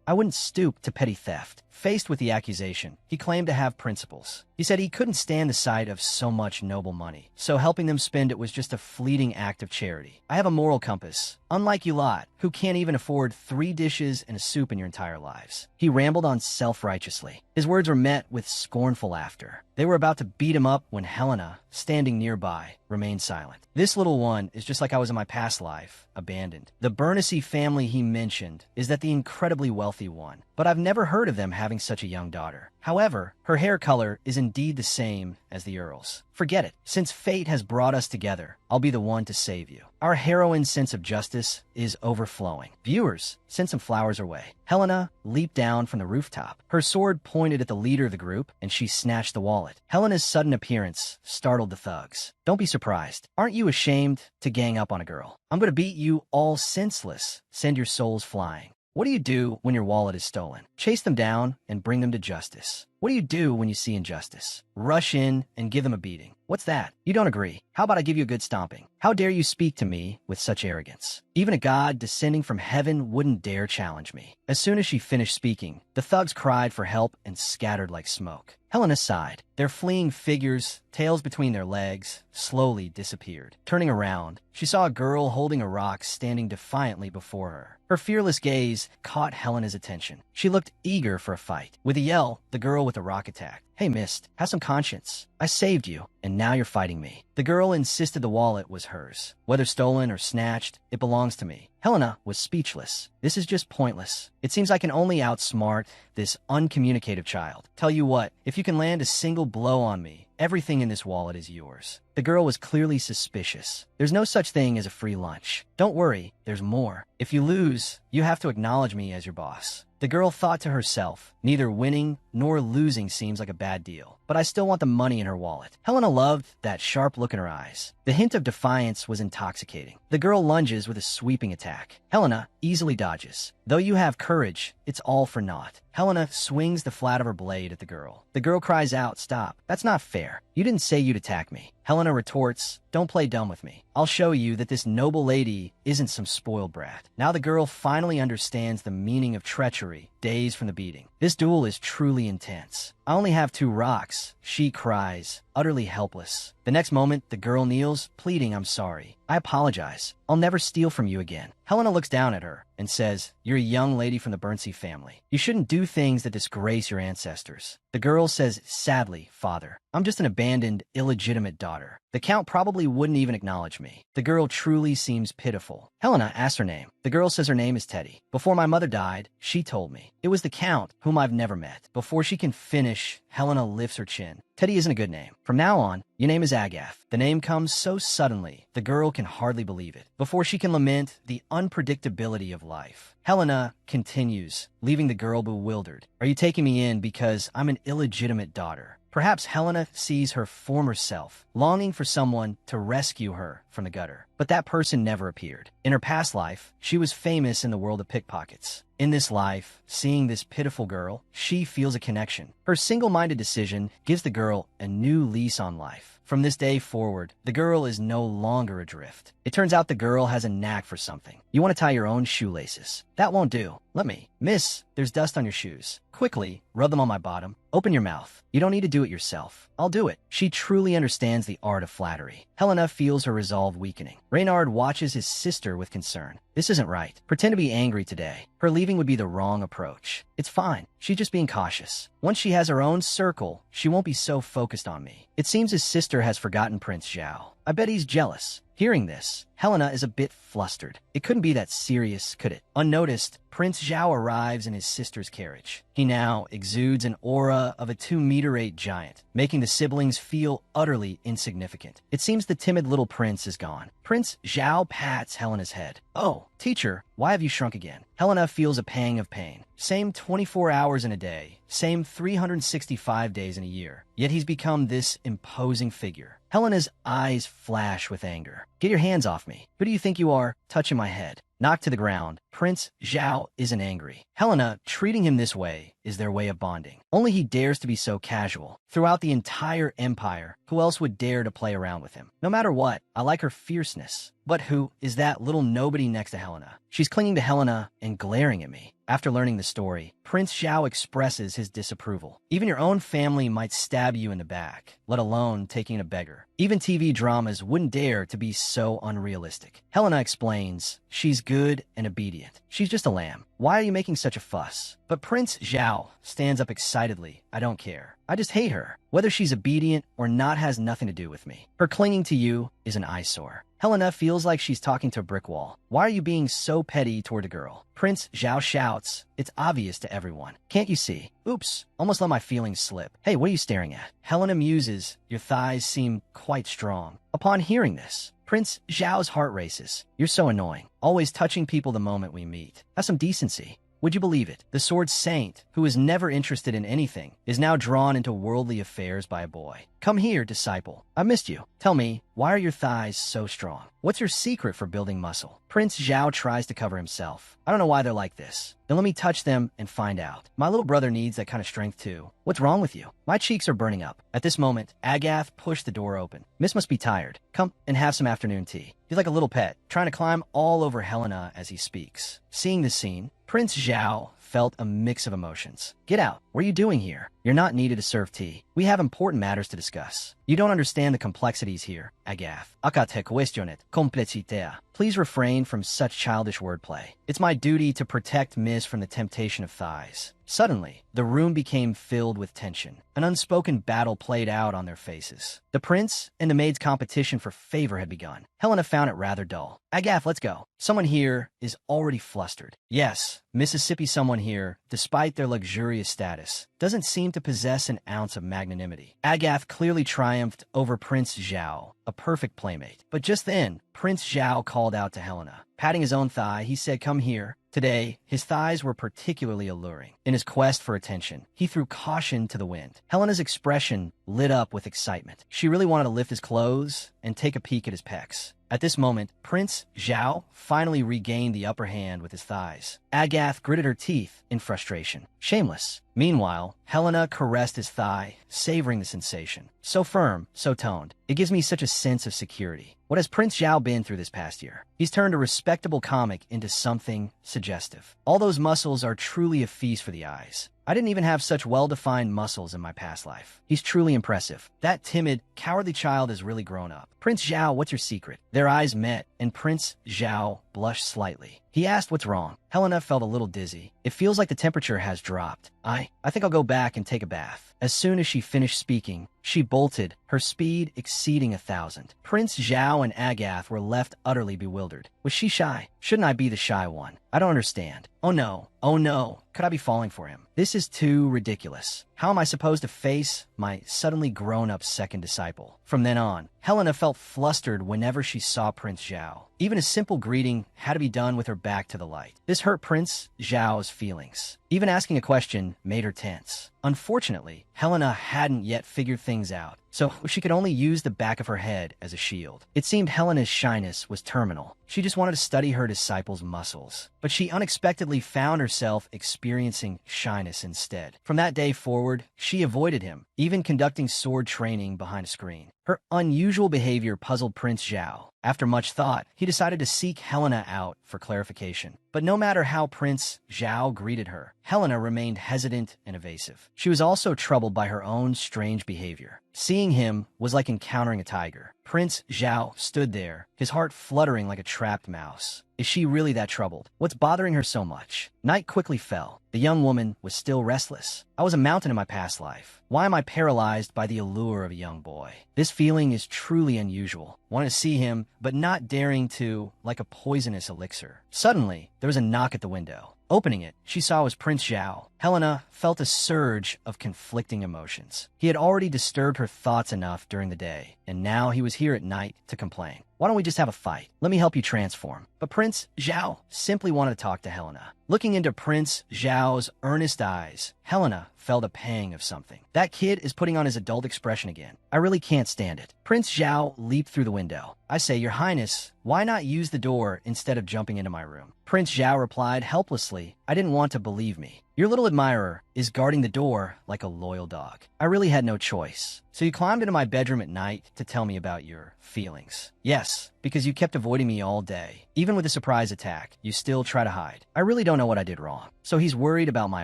I wouldn't stoop to petty theft. Faced with the accusation, he claimed to have principles. He said he couldn't stand the sight of so much noble money, so helping them spend it was just a fleeting act of charity. I have a moral compass, Unlike you lot, who can't even afford 3 dishes and a soup in your entire lives. He rambled on self-righteously. His words were met with scornful laughter. They were about to beat him up when Helena, standing nearby, remained silent. This little one is just like I was in my past life, abandoned. The Bernasy family he mentioned is that the incredibly wealthy one, but I've never heard of them having such a young daughter. However, her hair color is indeed the same as the Earl's. Forget it. Since fate has brought us together, I'll be the one to save you. Our heroine's sense of justice is overflowing. Viewers, send some flowers her way. Helena leaped down from the rooftop. Her sword pointed at the leader of the group, and she snatched the wallet. Helena's sudden appearance startled the thugs. Don't be surprised. Aren't you ashamed to gang up on a girl? I'm going to beat you all senseless. Send your souls flying. What do you do when your wallet is stolen? Chase them down and bring them to justice. What do you do when you see injustice? Rush in and give them a beating. What's that? You don't agree. How about I give you a good stomping? How dare you speak to me with such arrogance? Even a god descending from heaven wouldn't dare challenge me. As soon as she finished speaking, the thugs cried for help and scattered like smoke. Helena sighed. Their fleeing figures, tails between their legs, slowly disappeared. Turning around, she saw a girl holding a rock standing defiantly before her. Her fearless gaze caught Helena's attention. She looked eager for a fight. With a yell, the girl with the rock attacked. Hey, mist, have some conscience. I saved you, and now you're fighting me. The girl insisted the wallet was hers. Whether stolen or snatched, it belongs to me. Helena was speechless. This is just pointless. It seems I can only outsmart this uncommunicative child. Tell you what, if you can land a single blow on me, everything in this wallet is yours. The girl was clearly suspicious. There's no such thing as a free lunch. Don't worry, there's more. If you lose, you have to acknowledge me as your boss. The girl thought to herself, neither winning nor losing seems like a bad deal, but I still want the money in her wallet. Helena loved that sharp look in her eyes. The hint of defiance was intoxicating. The girl lunges with a sweeping attack. Helena easily dodges. Though you have courage, it's all for naught. Helena swings the flat of her blade at the girl. The girl cries out, "Stop. That's not fair. You didn't say you'd attack me." Helena retorts, "Don't play dumb with me. I'll show you that this noble lady isn't some spoiled brat." Now the girl finally understands the meaning of treachery, days from the beating. This duel is truly intense. I only have 2 rocks, she cries, utterly helpless. The next moment, the girl kneels, pleading, "I'm sorry. I apologize. I'll never steal from you again." Helena looks down at her and says, "You're a young lady from the Bernasy family. You shouldn't do things that disgrace your ancestors." The girl says sadly, "Father, I'm just an abandoned, illegitimate daughter. The Count probably wouldn't even acknowledge me." The girl truly seems pitiful. Helena asks her name. The girl says her name is Teddy. "Before my mother died, she told me. It was the Count, whom I've never met." Before she can finish, Helena lifts her chin. Teddy isn't a good name. From now on, your name is Agath. The name comes so suddenly, the girl can hardly believe it. Before she can lament the unpredictability of life, Helena continues, leaving the girl bewildered. "Are you taking me in because I'm an illegitimate daughter?" Perhaps Helena sees her former self, longing for someone to rescue her from the gutter. But that person never appeared. In her past life, she was famous in the world of pickpockets. In this life, seeing this pitiful girl, she feels a connection. Her single-minded decision gives the girl a new lease on life. From this day forward, the girl is no longer adrift. It turns out the girl has a knack for something. You want to tie your own shoelaces. That won't do. Let me. "Miss, there's dust on your shoes. Quickly, rub them on my bottom. Open your mouth. You don't need to do it yourself. I'll do it." She truly understands the art of flattery. Helena feels her resolve weakening. Reynard watches his sister with concern. This isn't right. Pretend to be angry today. Her leaving would be the wrong approach. It's fine. She's just being cautious. Once she has her own circle, she won't be so focused on me. It seems his sister has forgotten Prince Zhao. I bet he's jealous. Hearing this, Helena is a bit flustered. It couldn't be that serious, could it? Unnoticed, Prince Zhao arrives in his sister's carriage. He now exudes an aura of a 2-meter-8 giant, making the siblings feel utterly insignificant. It seems the timid little prince is gone. Prince Zhao pats Helena's head. "Oh, teacher, why have you shrunk again?" Helena feels a pang of pain. Same 24 hours in a day, same 365 days in a year, yet he's become this imposing figure. Helena's eyes flash with anger. "Get your hands off me. Who do you think you are, touching my head?" Knocked to the ground, Prince Zhao isn't angry. Helena, treating him this way, is their way of bonding. Only he dares to be so casual. Throughout the entire empire, who else would dare to play around with him? No matter what, I like her fierceness. But who is that little nobody next to Helena? She's clinging to Helena and glaring at me. After learning the story, Prince Zhao expresses his disapproval. Even your own family might stab you in the back, let alone taking a beggar. Even TV dramas wouldn't dare to be so unrealistic. Helena explains, she's good and obedient. She's just a lamb. Why are you making such a fuss? But Prince Zhao stands up excitedly. I don't care. I just hate her. Whether she's obedient or not has nothing to do with me. Her clinging to you is an eyesore. Helena feels like she's talking to a brick wall. Why are you being so petty toward a girl? Prince Zhao shouts, it's obvious to everyone. Can't you see? Oops, almost let my feelings slip. Hey, what are you staring at? Helena muses, your thighs seem quite strong. Upon hearing this, Prince Zhao's heart races. You're so annoying. Always touching people the moment we meet. Have some decency. Would you believe it? The sword saint, who is never interested in anything, is now drawn into worldly affairs by a boy. Come here, disciple. I missed you. Tell me, why are your thighs so strong? What's your secret for building muscle? Prince Zhao tries to cover himself. I don't know why they're like this. Then let me touch them and find out. My little brother needs that kind of strength too. What's wrong with you? My cheeks are burning up. At this moment, Agath pushed the door open. Miss must be tired. Come and have some afternoon tea. He's like a little pet, trying to climb all over Helena as he speaks. Seeing this scene, Prince Zhao felt a mix of emotions. Get out. What are you doing here? You're not needed to serve tea. We have important matters to discuss. You don't understand the complexities here, Agath. Acate cuestionet complexitea. Please refrain from such childish wordplay. It's my duty to protect Miss from the temptation of thighs. Suddenly, the room became filled with tension. An unspoken battle played out on their faces. The prince and the maid's competition for favor had begun. Helena found it rather dull. Agath, let's go. Someone here is already flustered. Yes, Mississippi someone here, despite their luxurious status, doesn't seem to possess an ounce of magnanimity. Agath clearly triumphed over Prince Zhao, a perfect playmate. But just then, Prince Zhao called out to Helena. Patting his own thigh, he said, come here. Today, his thighs were particularly alluring. In his quest for attention, he threw caution to the wind. Helena's expression lit up with excitement. She really wanted to lift his clothes and take a peek at his pecs. At this moment, Prince Zhao finally regained the upper hand with his thighs. Agath gritted her teeth in frustration. Shameless. Meanwhile, Helena caressed his thigh, savoring the sensation. So firm, so toned. It gives me such a sense of security. What has Prince Zhao been through this past year? He's turned a respectable comic into something suggestive. All those muscles are truly a feast for the eyes. I didn't even have such well-defined muscles in my past life. He's truly impressive. That timid, cowardly child has really grown up. Prince Zhao, what's your secret? Their eyes met, and Prince Zhao blushed slightly. He asked what's wrong. Helena felt a little dizzy. It feels like the temperature has dropped. I think I'll go back and take a bath. As soon as she finished speaking, she bolted, her speed exceeding 1,000. Prince Zhao and Agath were left utterly bewildered. Was she shy? Shouldn't I be the shy one? I don't understand. Oh no. Oh no. Could I be falling for him? This is too ridiculous. How am I supposed to face my suddenly grown-up second disciple? From then on, Helena felt flustered whenever she saw Prince Zhao. Even a simple greeting had to be done with her back to the light. This hurt Prince Zhao's feelings. Even asking a question made her tense. Unfortunately, Helena hadn't yet figured things out, so she could only use the back of her head as a shield. It seemed Helena's shyness was terminal. She just wanted to study her disciple's muscles. But she unexpectedly found herself experiencing shyness instead. From that day forward, she avoided him, even conducting sword training behind a screen. Her unusual behavior puzzled Prince Zhao. After much thought, he decided to seek Helena out for clarification. But no matter how Prince Zhao greeted her, Helena remained hesitant and evasive. She was also troubled by her own strange behavior. Seeing him was like encountering a tiger. Prince Zhao stood there, his heart fluttering like a trapped mouse. Is she really that troubled? What's bothering her so much? Night quickly fell. The young woman was still restless. I was a mountain in my past life. Why am I paralyzed by the allure of a young boy? This feeling is truly unusual. Wanting to see him, but not daring to, like a poisonous elixir. Suddenly, there was a knock at the window. Opening it, she saw it was Prince Zhao. Helena felt a surge of conflicting emotions. He had already disturbed her thoughts enough during the day, and now he was here at night to complain. Why don't we just have a fight? Let me help you transform. But Prince Zhao simply wanted to talk to Helena. Looking into Prince Zhao's earnest eyes, Helena felt a pang of something. That kid is putting on his adult expression again. I really can't stand it. Prince Zhao leaped through the window. I say, Your Highness, why not use the door instead of jumping into my room? Prince Zhao replied helplessly, I didn't want to believe me. Your little admirer is guarding the door like a loyal dog. I really had no choice. So you climbed into my bedroom at night to tell me about your feelings. Yes, because you kept avoiding me all day. Even with a surprise attack, you still try to hide. I really don't know what I did wrong. So he's worried about my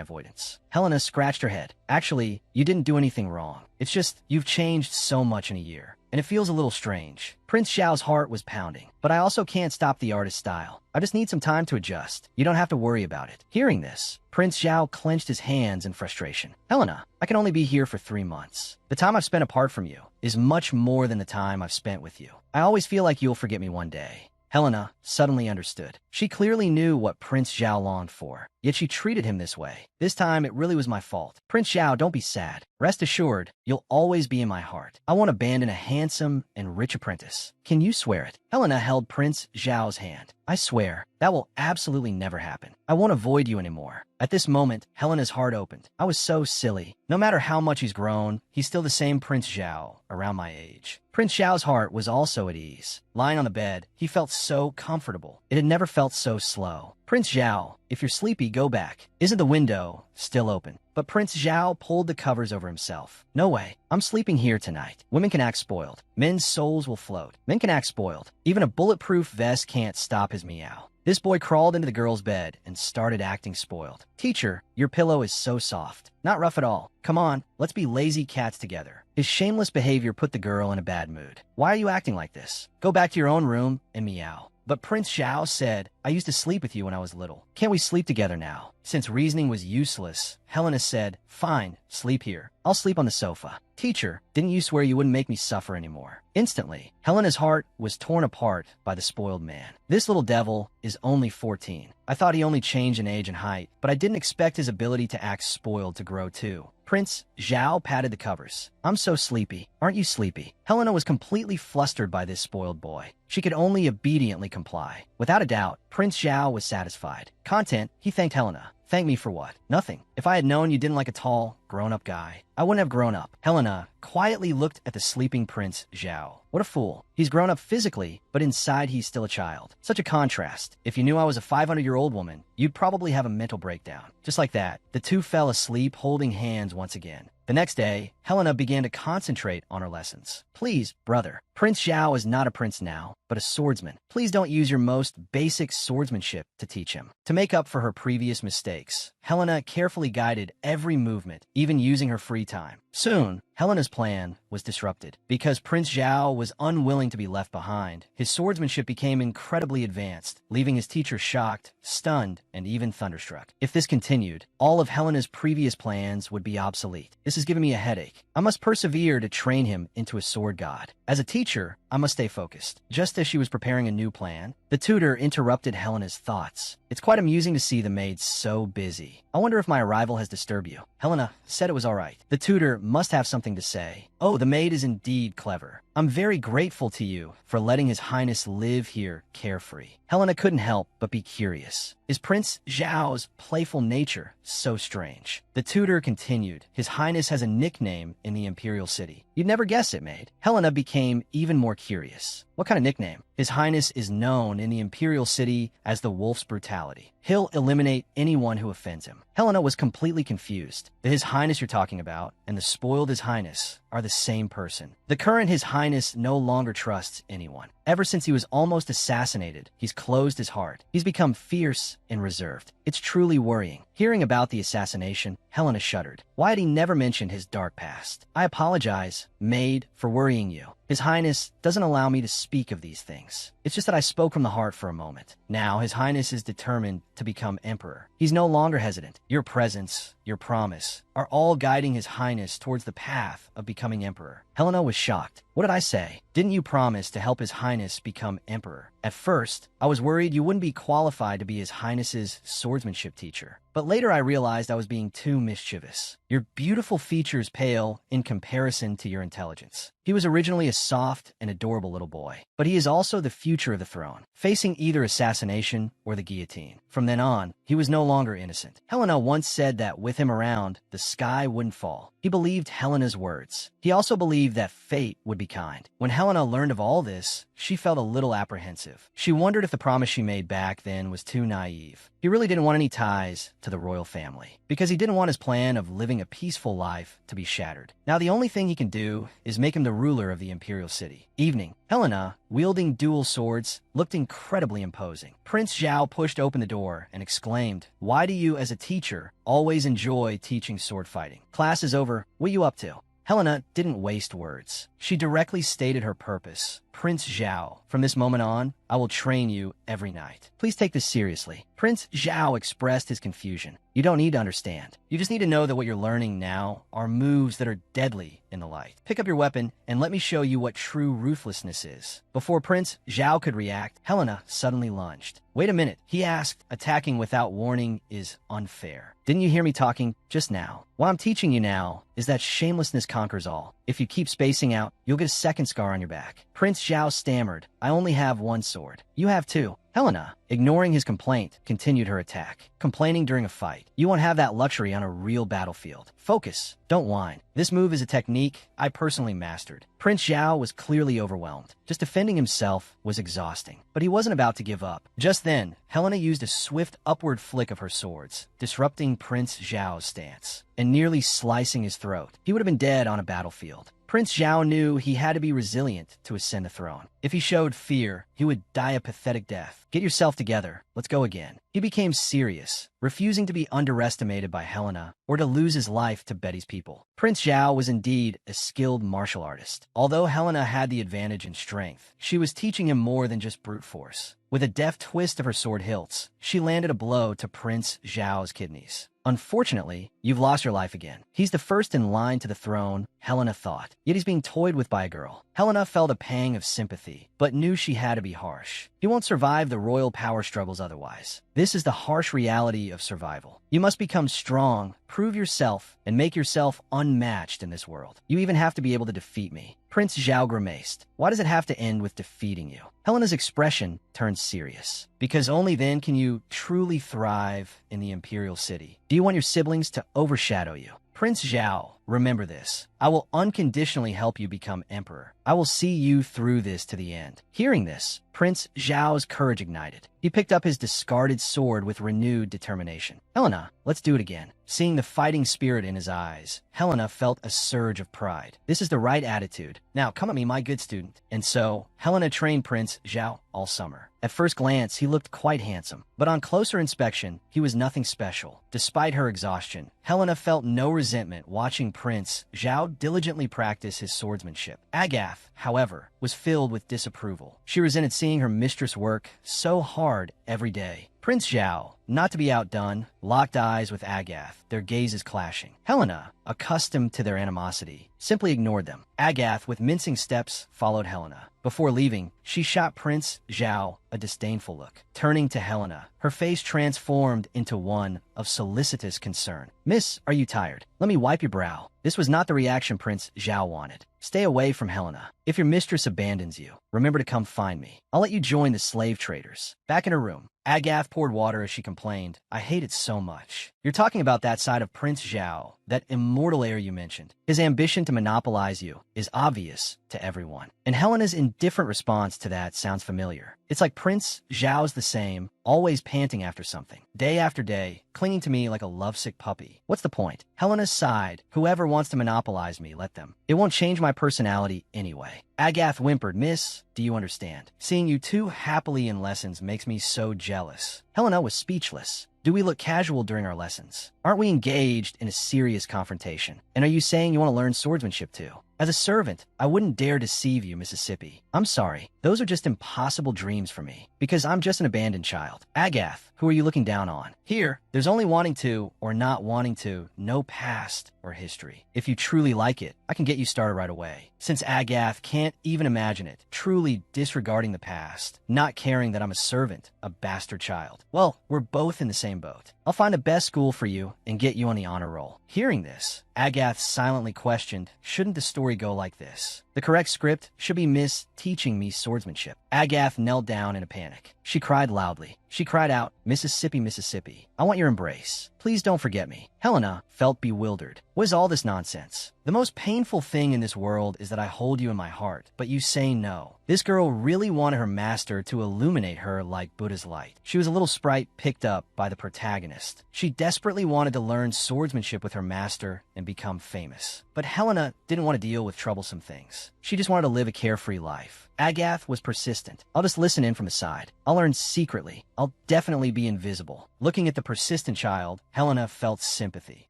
avoidance. Helena scratched her head. Actually, you didn't do anything wrong. It's just, you've changed so much in a year. And it feels a little strange. Prince Xiao's heart was pounding. But I also can't stop the artist's style. I just need some time to adjust. You don't have to worry about it. Hearing this, Prince Xiao clenched his hands in frustration. Helena, I can only be here for 3 months. The time I've spent apart from you is much more than the time I've spent with you. I always feel like you'll forget me one day. Helena suddenly understood. She clearly knew what Prince Xiao longed for, yet she treated him this way. This time, it really was my fault. Prince Xiao, don't be sad. Rest assured, you'll always be in my heart. I won't abandon a handsome and rich apprentice. Can you swear it? Helena held Prince Xiao's hand. I swear, that will absolutely never happen. I won't avoid you anymore. At this moment, Helena's heart opened. I was so silly. No matter how much he's grown, he's still the same Prince Xiao, around my age. Prince Xiao's heart was also at ease. Lying on the bed, he felt so comfortable. It had never felt so slow. Prince Xiao, if you're sleepy, go back. Isn't the window still open? But Prince Xiao pulled the covers over himself. No way. I'm sleeping here tonight. Women can act spoiled. Men's souls will float. Men can act spoiled. Even a bulletproof vest can't stop his meow. This boy crawled into the girl's bed and started acting spoiled. Teacher, your pillow is so soft. Not rough at all. Come on, let's be lazy cats together. His shameless behavior put the girl in a bad mood. Why are you acting like this? Go back to your own room and meow. But Prince Xiao said, I used to sleep with you when I was little. Can't we sleep together now? Since reasoning was useless, Helena said, fine, sleep here. I'll sleep on the sofa. Teacher, didn't you swear you wouldn't make me suffer anymore? Instantly, Helena's heart was torn apart by the spoiled man. This little devil is only 14. I thought he only changed in age and height, but I didn't expect his ability to act spoiled to grow too. Prince Xiao patted the covers. I'm so sleepy. Aren't you sleepy? Helena was completely flustered by this spoiled boy. She could only obediently comply. Without a doubt, Prince Xiao was satisfied. Content, he thanked Helena. Thank me for what? Nothing. If I had known you didn't like a tall, grown-up guy, I wouldn't have grown up. Helena quietly looked at the sleeping Prince Xiao. What a fool. He's grown up physically, but inside he's still a child. Such a contrast. If you knew I was a 500-year-old woman, you'd probably have a mental breakdown. Just like that, the two fell asleep holding hands once again. The next day, Helena began to concentrate on her lessons. Please, brother, Prince Xiao is not a prince now, but a swordsman. Please don't use your most basic swordsmanship to teach him. To make up for her previous mistakes, Helena carefully guided every movement, even using her free time. Soon, Helena's plan was disrupted. Because Prince Xiao was unwilling to be left behind, his swordsmanship became incredibly advanced, leaving his teacher shocked, stunned, and even thunderstruck. If this continued, all of Helena's previous plans would be obsolete. This is giving me a headache. I must persevere to train him into a sword god. As a teacher, I must stay focused. Just as she was preparing a new plan, the tutor interrupted Helena's thoughts. It's quite amusing to see the maid so busy. I wonder if my arrival has disturbed you. Helena said it was all right. The tutor must have something to say. Oh, the maid is indeed clever. I'm very grateful to you for letting His Highness live here carefree. Helena couldn't help but be curious. Is Prince Xiao's playful nature so strange? The tutor continued. His Highness has a nickname in the Imperial City. You'd never guess it, maid. Helena became even more curious. What kind of nickname? His Highness is known in the Imperial City as the Wolf's Brutality. He'll eliminate anyone who offends him. Helena was completely confused. The His Highness you're talking about and the spoiled His Highness are the same person. The current His Highness no longer trusts anyone. Ever since he was almost assassinated, he's closed his heart. He's become fierce and reserved. It's truly worrying. Hearing about the assassination, Helena shuddered. Why had he never mentioned his dark past? I apologize, maid, for worrying you. His Highness doesn't allow me to speak of these things. It's just that I spoke from the heart for a moment. Now, His Highness is determined to become emperor. He's no longer hesitant. Your presence, your promise, are all guiding His Highness towards the path of becoming emperor. Helena was shocked. What did I say? Didn't you promise to help His Highness become emperor? At first, I was worried you wouldn't be qualified to be His Highness's swordsmanship teacher. But later I realized I was being too mischievous. Your beautiful features pale in comparison to your intelligence. He was originally a soft and adorable little boy, but he is also the future of the throne, facing either assassination or the guillotine. From then on, he was no longer innocent. Helena once said that with him around, the sky wouldn't fall. He believed Helena's words. He also believed that fate would be be kind. When Helena learned of all this, she felt a little apprehensive. She wondered if the promise she made back then was too naive. He really didn't want any ties to the royal family, because he didn't want his plan of living a peaceful life to be shattered. Now the only thing he can do is make him the ruler of the imperial city. Evening. Helena, wielding dual swords, looked incredibly imposing. Prince Zhao pushed open the door and exclaimed, "Why do you, as a teacher, always enjoy teaching sword fighting? Class is over. What are you up to?" Helena didn't waste words. She directly stated her purpose. "Prince Zhao, from this moment on, I will train you every night. Please take this seriously." Prince Zhao expressed his confusion. "You don't need to understand. You just need to know that what you're learning now are moves that are deadly in the light. Pick up your weapon and let me show you what true ruthlessness is." Before Prince Zhao could react, Helena suddenly lunged. "Wait a minute," he asked. "Attacking without warning is unfair. Didn't you hear me talking just now? What I'm teaching you now is that shamelessness conquers all. If you keep spacing out, you'll get a second scar on your back." Prince Zhao stammered, "I only have one sword. You have two." Helena, ignoring his complaint, continued her attack. "Complaining during a fight. You won't have that luxury on a real battlefield. Focus. Don't whine. This move is a technique I personally mastered." Prince Zhao was clearly overwhelmed. Just defending himself was exhausting, but he wasn't about to give up. Just then, Helena used a swift upward flick of her swords, disrupting Prince Zhao's stance and nearly slicing his throat. He would have been dead on a battlefield. Prince Zhao knew he had to be resilient to ascend the throne. If he showed fear, he would die a pathetic death. "Get yourself together. Let's go again." He became serious, refusing to be underestimated by Helena or to lose his life to Betty's people. Prince Zhao was indeed a skilled martial artist. Although Helena had the advantage in strength, she was teaching him more than just brute force. With a deft twist of her sword hilts, she landed a blow to Prince Zhao's kidneys. "Unfortunately, you've lost your life again. He's the first in line to the throne," Helena thought. Yet he's being toyed with by a girl. Helena felt a pang of sympathy, but knew she had to be harsh. He won't survive the royal power struggles otherwise. This is the harsh reality of survival. You must become strong, prove yourself, and make yourself unmatched in this world. You even have to be able to defeat me. Prince Zhao grimaced. "Why does it have to end with defeating you?" Helena's expression turned serious. "Because only then can you truly thrive in the imperial city. Do you want your siblings to overshadow you? Prince Zhao, remember this. I will unconditionally help you become emperor. I will see you through this to the end." Hearing this, Prince Zhao's courage ignited. He picked up his discarded sword with renewed determination. "Helena, let's do it again." Seeing the fighting spirit in his eyes, Helena felt a surge of pride. This is the right attitude. "Now come at me, my good student." And so, Helena trained Prince Zhao all summer. At first glance, he looked quite handsome, but on closer inspection, he was nothing special. Despite her exhaustion, Helena felt no resentment watching Prince Zhao diligently practice his swordsmanship. Agath, however, was filled with disapproval. She resented seeing her mistress work so hard every day. Prince Zhao, not to be outdone, locked eyes with Agath, their gazes clashing. Helena, accustomed to their animosity, simply ignored them. Agath, with mincing steps, followed Helena. Before leaving, she shot Prince Zhao a disdainful look. Turning to Helena, her face transformed into one of solicitous concern. "Miss, are you tired? Let me wipe your brow." This was not the reaction Prince Zhao wanted. "Stay away from Helena. If your mistress abandons you, remember to come find me. I'll let you join the slave traders." Back in her room, Agath poured water as she complained, "I hate it so much." "You're talking about that side of Prince Zhao, that immortal heir you mentioned. His ambition to monopolize you is obvious to everyone." And Helena's indifferent response to that sounds familiar. It's like Prince Zhao's the same, always panting after something. Day after day, clinging to me like a lovesick puppy. What's the point? Helena sighed. "Whoever wants to monopolize me, let them. It won't change my personality anyway." Agath whimpered, "Miss, do you understand? Seeing you two happily in lessons makes me so jealous." Helena was speechless. "Do we look casual during our lessons? Aren't we engaged in a serious confrontation? And are you saying you want to learn swordsmanship too? As a servant, I wouldn't dare deceive you, Mississippi. I'm sorry. Those are just impossible dreams for me, because I'm just an abandoned child." "Agath, who are you looking down on? Here, there's only wanting to or not wanting to, no past or history. If you truly like it, I can get you started right away." Since Agath can't even imagine it, truly disregarding the past, not caring that I'm a servant, a bastard child. Well, we're both in the same boat. I'll find the best school for you and get you on the honor roll. Hearing this, Agath silently questioned, shouldn't the story go like this? The correct script should be Miss teaching me swordsmanship. Agath knelt down in a panic. She cried loudly. She cried out, Mississippi, Mississippi, I want your embrace. Please don't forget me. Helena felt bewildered. What is all this nonsense? The most painful thing in this world is that I hold you in my heart, but you say no. This girl really wanted her master to illuminate her like Buddha's light. She was a little sprite picked up by the protagonist. She desperately wanted to learn swordsmanship with her master and become famous. But Helena didn't want to deal with troublesome things. She just wanted to live a carefree life. Agath was persistent. I'll just listen in from the side. I'll learn secretly. I'll definitely be invisible. Looking at the persistent child, Helena felt sympathy.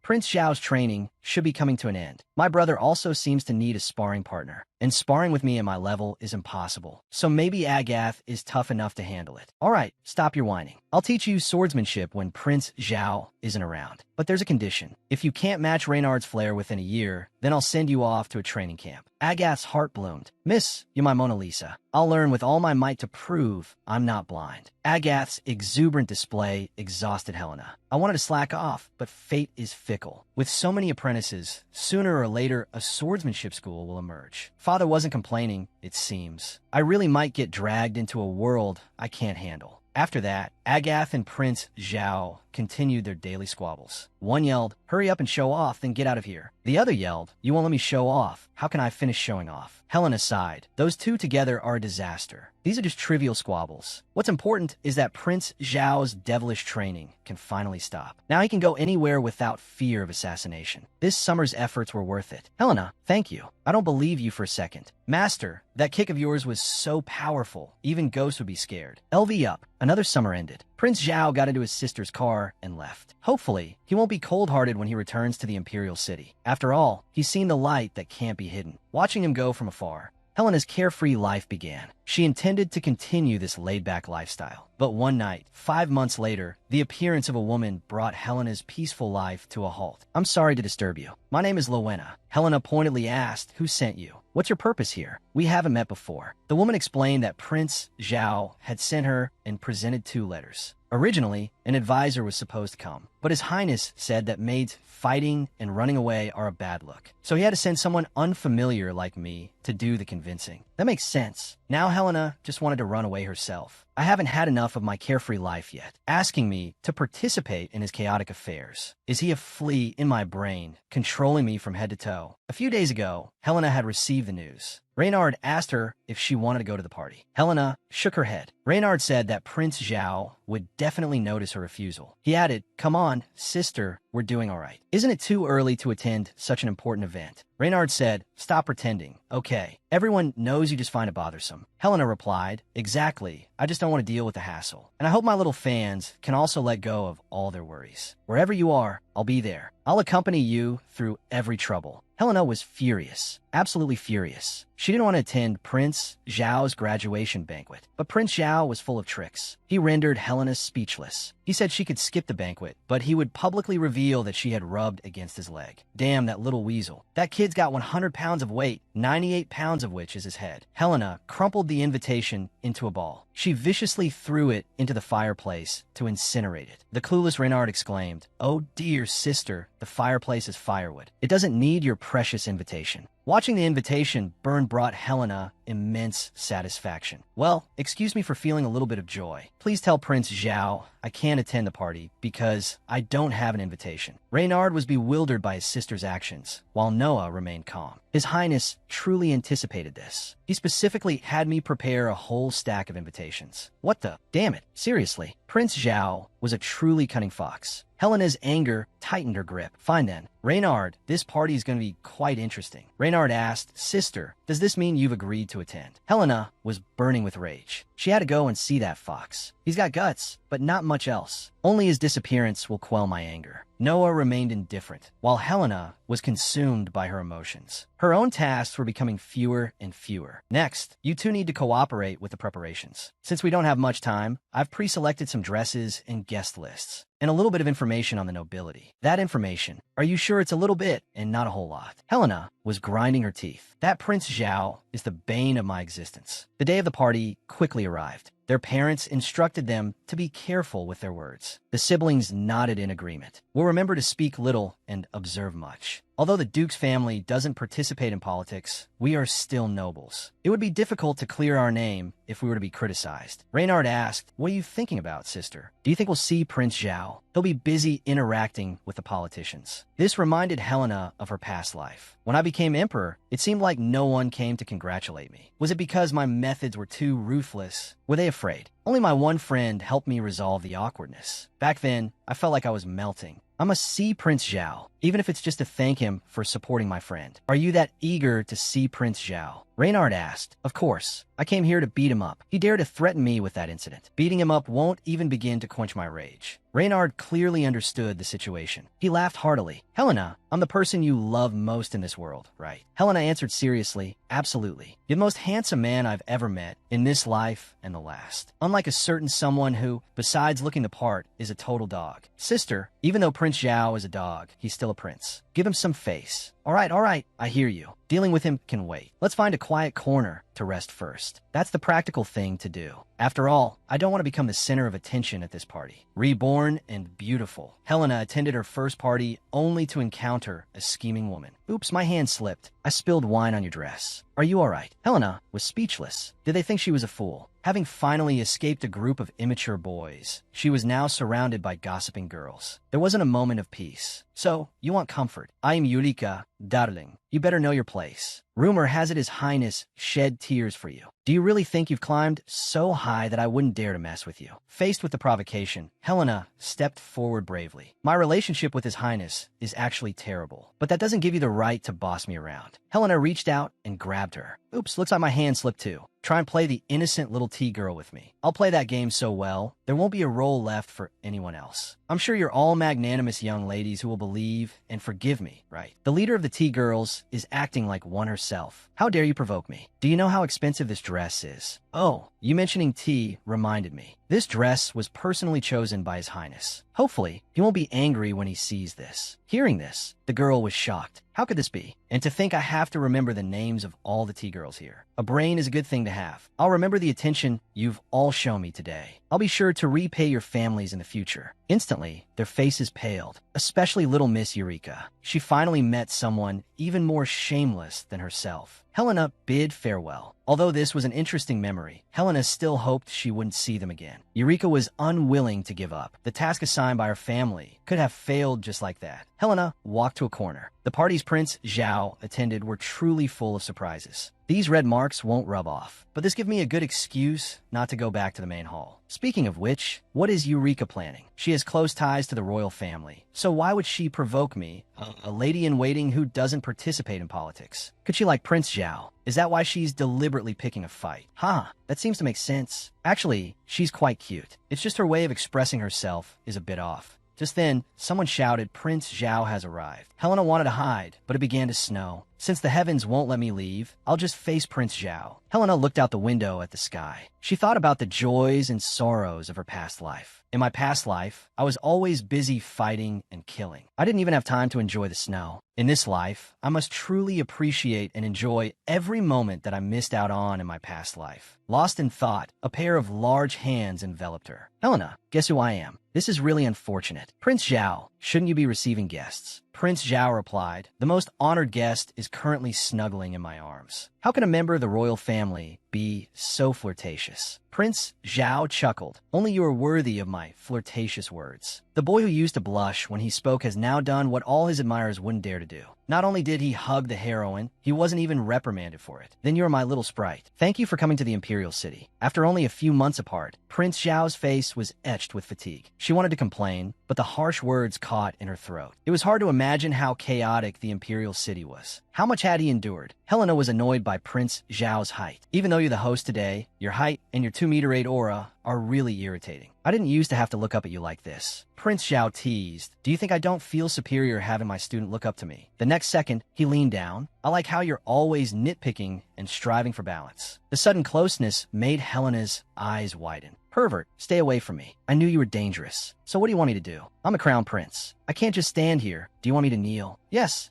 Prince Zhao's training should be coming to an end. My brother also seems to need a sparring partner, and sparring with me at my level is impossible. So maybe Agath is tough enough to handle it. All right, stop your whining. I'll teach you swordsmanship when Prince Zhao isn't around. But there's a condition. If you can't match Reynard's flair within a year, then I'll send you off to a training camp. Agath's heart bloomed. Miss, you're my Mona Lisa. I'll learn with all my might to prove I'm not blind. Agath's exuberant display exhausted Helena. I wanted to slack off, but fate is fickle. With so many apprentices, sooner or later a swordsmanship school will emerge. Father wasn't complaining, it seems. I really might get dragged into a world I can't handle. After that, Agath and Prince Zhao continued their daily squabbles. One yelled, hurry up and show off, then get out of here. The other yelled, you won't let me show off. How can I finish showing off? Helena sighed. Those two together are a disaster. These are just trivial squabbles. What's important is that Prince Zhao's devilish training can finally stop. Now he can go anywhere without fear of assassination. This summer's efforts were worth it. Helena, thank you. I don't believe you for a second. Master, that kick of yours was so powerful, even ghosts would be scared. LV up. Another summer ended. Prince Zhao got into his sister's car and left. Hopefully, he won't be cold-hearted when he returns to the Imperial City. After all, he's seen the light that can't be hidden. Watching him go from afar, Helena's carefree life began. She intended to continue this laid-back lifestyle. But one night, 5 months later, the appearance of a woman brought Helena's peaceful life to a halt. I'm sorry to disturb you. My name is Lowena. Helena pointedly asked, who sent you? What's your purpose here? We haven't met before. The woman explained that Prince Zhao had sent her and presented 2 letters. Originally, an advisor was supposed to come, but His Highness said that maids fighting and running away are a bad look. So he had to send someone unfamiliar like me to do the convincing. That makes sense. Now Helena just wanted to run away herself. I haven't had enough of my carefree life yet. Asking me to participate in his chaotic affairs. Is he a flea in my brain, controlling me from head to toe? A few days ago, Helena had received the news. Reynard asked her if she wanted to go to the party. Helena shook her head. Reynard said that Prince Zhao would definitely notice her refusal. He added, come on, sister, we're doing all right. Isn't it too early to attend such an important event? Reynard said, stop pretending. Okay, everyone knows you just find it bothersome. Helena replied, exactly, I just don't want to deal with the hassle. And I hope my little fans can also let go of all their worries. Wherever you are, I'll be there. I'll accompany you through every trouble. Helena was furious, absolutely furious. She didn't want to attend Prince Zhao's graduation banquet, but Prince Zhao was full of tricks. He rendered Helena speechless. He said she could skip the banquet, but he would publicly reveal that she had rubbed against his leg. Damn, that little weasel. That kid's got 100 pounds of weight, 98 pounds of which is his head. Helena crumpled the invitation into a ball. She viciously threw it into the fireplace to incinerate it. The clueless Reynard exclaimed, oh dear sister, the fireplace is firewood. It doesn't need your precious invitation. Watching the invitation burn brought Helena immense satisfaction. Well, excuse me for feeling a little bit of joy. Please tell Prince Zhao I can't attend the party because I don't have an invitation. Reynard was bewildered by his sister's actions, while Noah remained calm. His Highness truly anticipated this. He specifically had me prepare a whole stack of invitations. What the? Damn it. Seriously. Prince Zhao was a truly cunning fox. Helena's anger tightened her grip. Fine then. Reynard, this party is going to be quite interesting. Reynard asked, sister, does this mean you've agreed to attend? Helena was burning with rage. She had to go and see that fox. He's got guts, but not much else. Only his disappearance will quell my anger. Noah remained indifferent, while Helena was consumed by her emotions. Her own tasks were becoming fewer and fewer. Next, you two need to cooperate with the preparations. Since we don't have much time, I've pre-selected some dresses and guest lists. and a little bit of information on the nobility. That information, are you sure it's a little bit and not a whole lot? Helena was grinding her teeth. That Prince Zhao is the bane of my existence. The day of the party quickly arrived. Their parents instructed them to be careful with their words. The siblings nodded in agreement. We'll remember to speak little and observe much. Although the Duke's family doesn't participate in politics, we are still nobles. It would be difficult to clear our name if we were to be criticized. Reynard asked, "What are you thinking about, sister? Do you think we'll see Prince Zhao? He'll be busy interacting with the politicians." This reminded Helena of her past life. When I became emperor, it seemed like no one came to congratulate me. Was it because my methods were too ruthless? Were they afraid? Only my one friend helped me resolve the awkwardness. Back then, I felt like I was melting. I must see Prince Zhao, even if it's just to thank him for supporting my friend. Are you that eager to see Prince Zhao? Reynard asked. Of course. I came here to beat him up. He dared to threaten me with that incident. Beating him up won't even begin to quench my rage. Reynard clearly understood the situation. He laughed heartily. Helena, I'm the person you love most in this world, right? Helena answered seriously, absolutely. You're the most handsome man I've ever met in this life and the last. Unlike a certain someone who, besides looking the part, is a total dog. Sister, even though Prince Zhao is a dog, he's still a prince. Give him some face. All right, I hear you. Dealing with him can wait. Let's find a quiet corner to rest first. That's the practical thing to do. After all, I don't want to become the center of attention at this party. Reborn and beautiful, Helena attended her first party only to encounter a scheming woman. Oops, my hand slipped. I spilled wine on your dress. Are you all right? Helena was speechless. Did they think she was a fool? Having finally escaped a group of immature boys, she was now surrounded by gossiping girls. There wasn't a moment of peace. So, you want comfort. I am Eureka, darling. You better know your place. Rumor has it His Highness shed tears for you. Do you really think you've climbed so high that I wouldn't dare to mess with you? Faced with the provocation, Helena stepped forward bravely. My relationship with His Highness is actually terrible, but that doesn't give you the right to boss me around. Helena reached out and grabbed her. Oops, looks like my hand slipped too. Try and play the innocent little tea girl with me. I'll play that game so well, there won't be a role left for anyone else. I'm sure you're all magnanimous young ladies who will believe and forgive me, right? The leader of the tea girls is acting like one herself. How dare you provoke me? Do you know how expensive this dress is? Oh, you mentioning tea reminded me. This dress was personally chosen by His Highness. Hopefully, he won't be angry when he sees this. Hearing this, the girl was shocked. How could this be? And to think I have to remember the names of all the tea girls here. A brain is a good thing to have. I'll remember the attention you've all shown me today. I'll be sure to repay your families in the future. Instantly, their faces paled, especially little Miss Eureka. She finally met someone even more shameless than herself. Helena bid farewell. Although this was an interesting memory, Helena still hoped she wouldn't see them again. Eureka was unwilling to give up. The task assigned by her family could have failed just like that. Helena walked to a corner. The parties Prince Zhao attended were truly full of surprises. These red marks won't rub off, but this gives me a good excuse not to go back to the main hall. Speaking of which, what is Eureka planning? She has close ties to the royal family, so why would she provoke me, a lady-in-waiting who doesn't participate in politics? Could she like Prince Zhao? Is that why she's deliberately picking a fight? That seems to make sense. Actually, she's quite cute. It's just her way of expressing herself is a bit off. Just then, someone shouted, Prince Zhao has arrived. Helena wanted to hide, but it began to snow. Since the heavens won't let me leave, I'll just face Prince Zhao. Helena looked out the window at the sky. She thought about the joys and sorrows of her past life. In my past life, I was always busy fighting and killing. I didn't even have time to enjoy the snow. In this life, I must truly appreciate and enjoy every moment that I missed out on in my past life. Lost in thought, a pair of large hands enveloped her. Helena, guess who I am? This is really unfortunate. Prince Zhao, shouldn't you be receiving guests? Prince Zhao replied, the most honored guest is currently snuggling in my arms. How can a member of the royal family be so flirtatious? Prince Zhao chuckled. Only you are worthy of my flirtatious words. The boy who used to blush when he spoke has now done what all his admirers wouldn't dare to do. Not only did he hug the heroine, he wasn't even reprimanded for it. Then you're my little sprite. Thank you for coming to the Imperial City. After only a few months apart, Prince Zhao's face was etched with fatigue. She wanted to complain, but the harsh words caught in her throat. It was hard to imagine how chaotic the Imperial City was. How much had he endured? Helena was annoyed by Prince Zhao's height. Even though you're the host today, your height and your 2-meter-8 aura are really irritating. I didn't used to have to look up at you like this. Prince Zhao teased. Do you think I don't feel superior having my student look up to me? The next second, he leaned down. I like how you're always nitpicking and striving for balance. The sudden closeness made Helena's eyes widen. Pervert, stay away from me. I knew you were dangerous. So what do you want me to do? I'm a crown prince. I can't just stand here. Do you want me to kneel? Yes,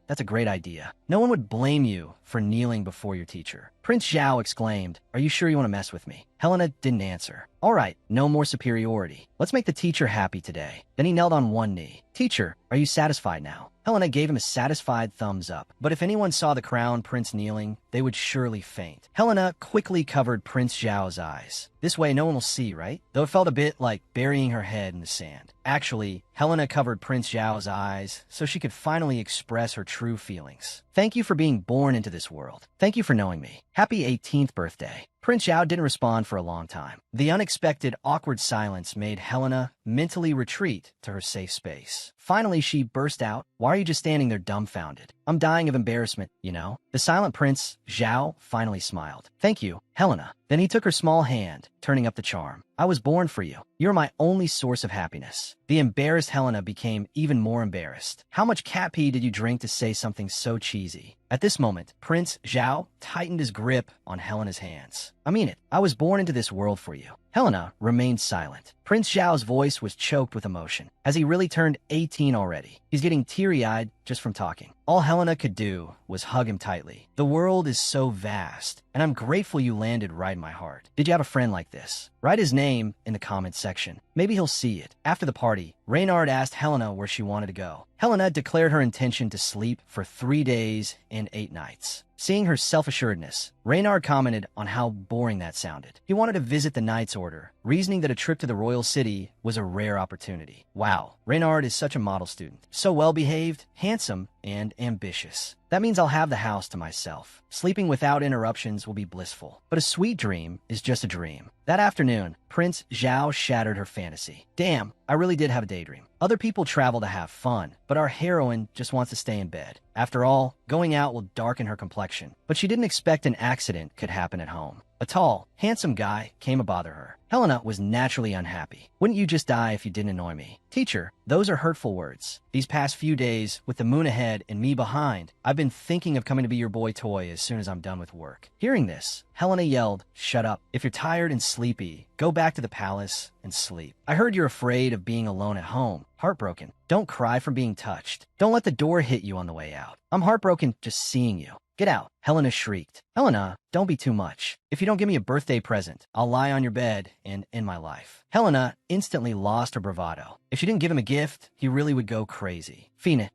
that's a great idea. No one would blame you for kneeling before your teacher. Prince Zhao exclaimed, are you sure you want to mess with me? Helena didn't answer. All right, no more superiority. Let's make the teacher happy today. Then he knelt on one knee. Teacher, are you satisfied now? Helena gave him a satisfied thumbs up. But if anyone saw the crown prince kneeling, they would surely faint. Helena quickly covered Prince Zhao's eyes. This way no one will see, right? Though it felt a bit like burying her head in the sand. Actually, Helena covered Prince Zhao's eyes so she could finally express her true feelings. Thank you for being born into this world. Thank you for knowing me. Happy 18th birthday. Prince Zhao didn't respond for a long time. The unexpected, awkward silence made Helena mentally retreat to her safe space. Finally, she burst out, why are you just standing there dumbfounded? I'm dying of embarrassment, you know? The silent Prince Zhao finally smiled. Thank you, Helena. Then he took her small hand, turning up the charm. I was born for you. You're my only source of happiness. The embarrassed Helena became even more embarrassed. How much cat pee did you drink to say something so cheesy? At this moment, Prince Zhao tightened his grip on Helena's hands. I mean it. I was born into this world for you. Helena remained silent. Prince Zhao's voice was choked with emotion. Has he really turned 18 already? He's getting teary-eyed just from talking. All Helena could do was hug him tightly. The world is so vast, and I'm grateful you landed right in my heart. Did you have a friend like this? Write his name in the comments section. Maybe he'll see it. After the party, Reynard asked Helena where she wanted to go. Helena declared her intention to sleep for 3 days and 8 nights. Seeing her self-assuredness, Reynard commented on how boring that sounded. He wanted to visit the Knight's Order, reasoning that a trip to the royal city was a rare opportunity. Wow, Reynard is such a model student. So well-behaved, handsome, and ambitious. That means I'll have the house to myself. Sleeping without interruptions will be blissful. But a sweet dream is just a dream. That afternoon, Prince Zhao shattered her fantasy. Damn, I really did have a daydream. Other people travel to have fun, but our heroine just wants to stay in bed. After all, going out will darken her complexion. But she didn't expect an accident could happen at home. A tall, handsome guy came to bother her. Helena was naturally unhappy. Wouldn't you just die if you didn't annoy me? Teacher, those are hurtful words. These past few days, with the moon ahead and me behind, I've been thinking of coming to be your boy toy as soon as I'm done with work. Hearing this, Helena yelled, shut up. If you're tired and sleepy, go back to the palace and sleep. I heard you're afraid of being alone at home. Heartbroken. Don't cry from being touched. Don't let the door hit you on the way out. I'm heartbroken just seeing you. Get out, Helena shrieked. Helena, don't be too much. If you don't give me a birthday present, I'll lie on your bed and end my life. Helena instantly lost her bravado. If she didn't give him a gift, he really would go crazy. Fine,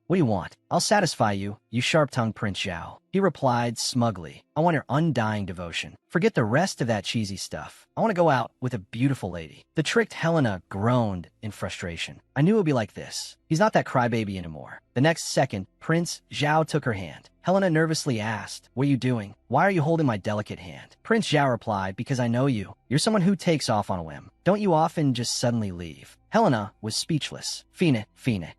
what do you want? I'll satisfy you, you sharp-tongued Prince Zhao. He replied smugly, I want your undying devotion. Forget the rest of that cheesy stuff. I want to go out with a beautiful lady. The tricked Helena groaned in frustration. I knew it would be like this. He's not that crybaby anymore. The next second, Prince Zhao took her hand. Helena nervously asked, what are you doing? Why are you holding my delicate hand? Prince Zhao replied, because I know you. You're someone who takes off on a whim. Don't you often just suddenly leave? Helena was speechless. Fine,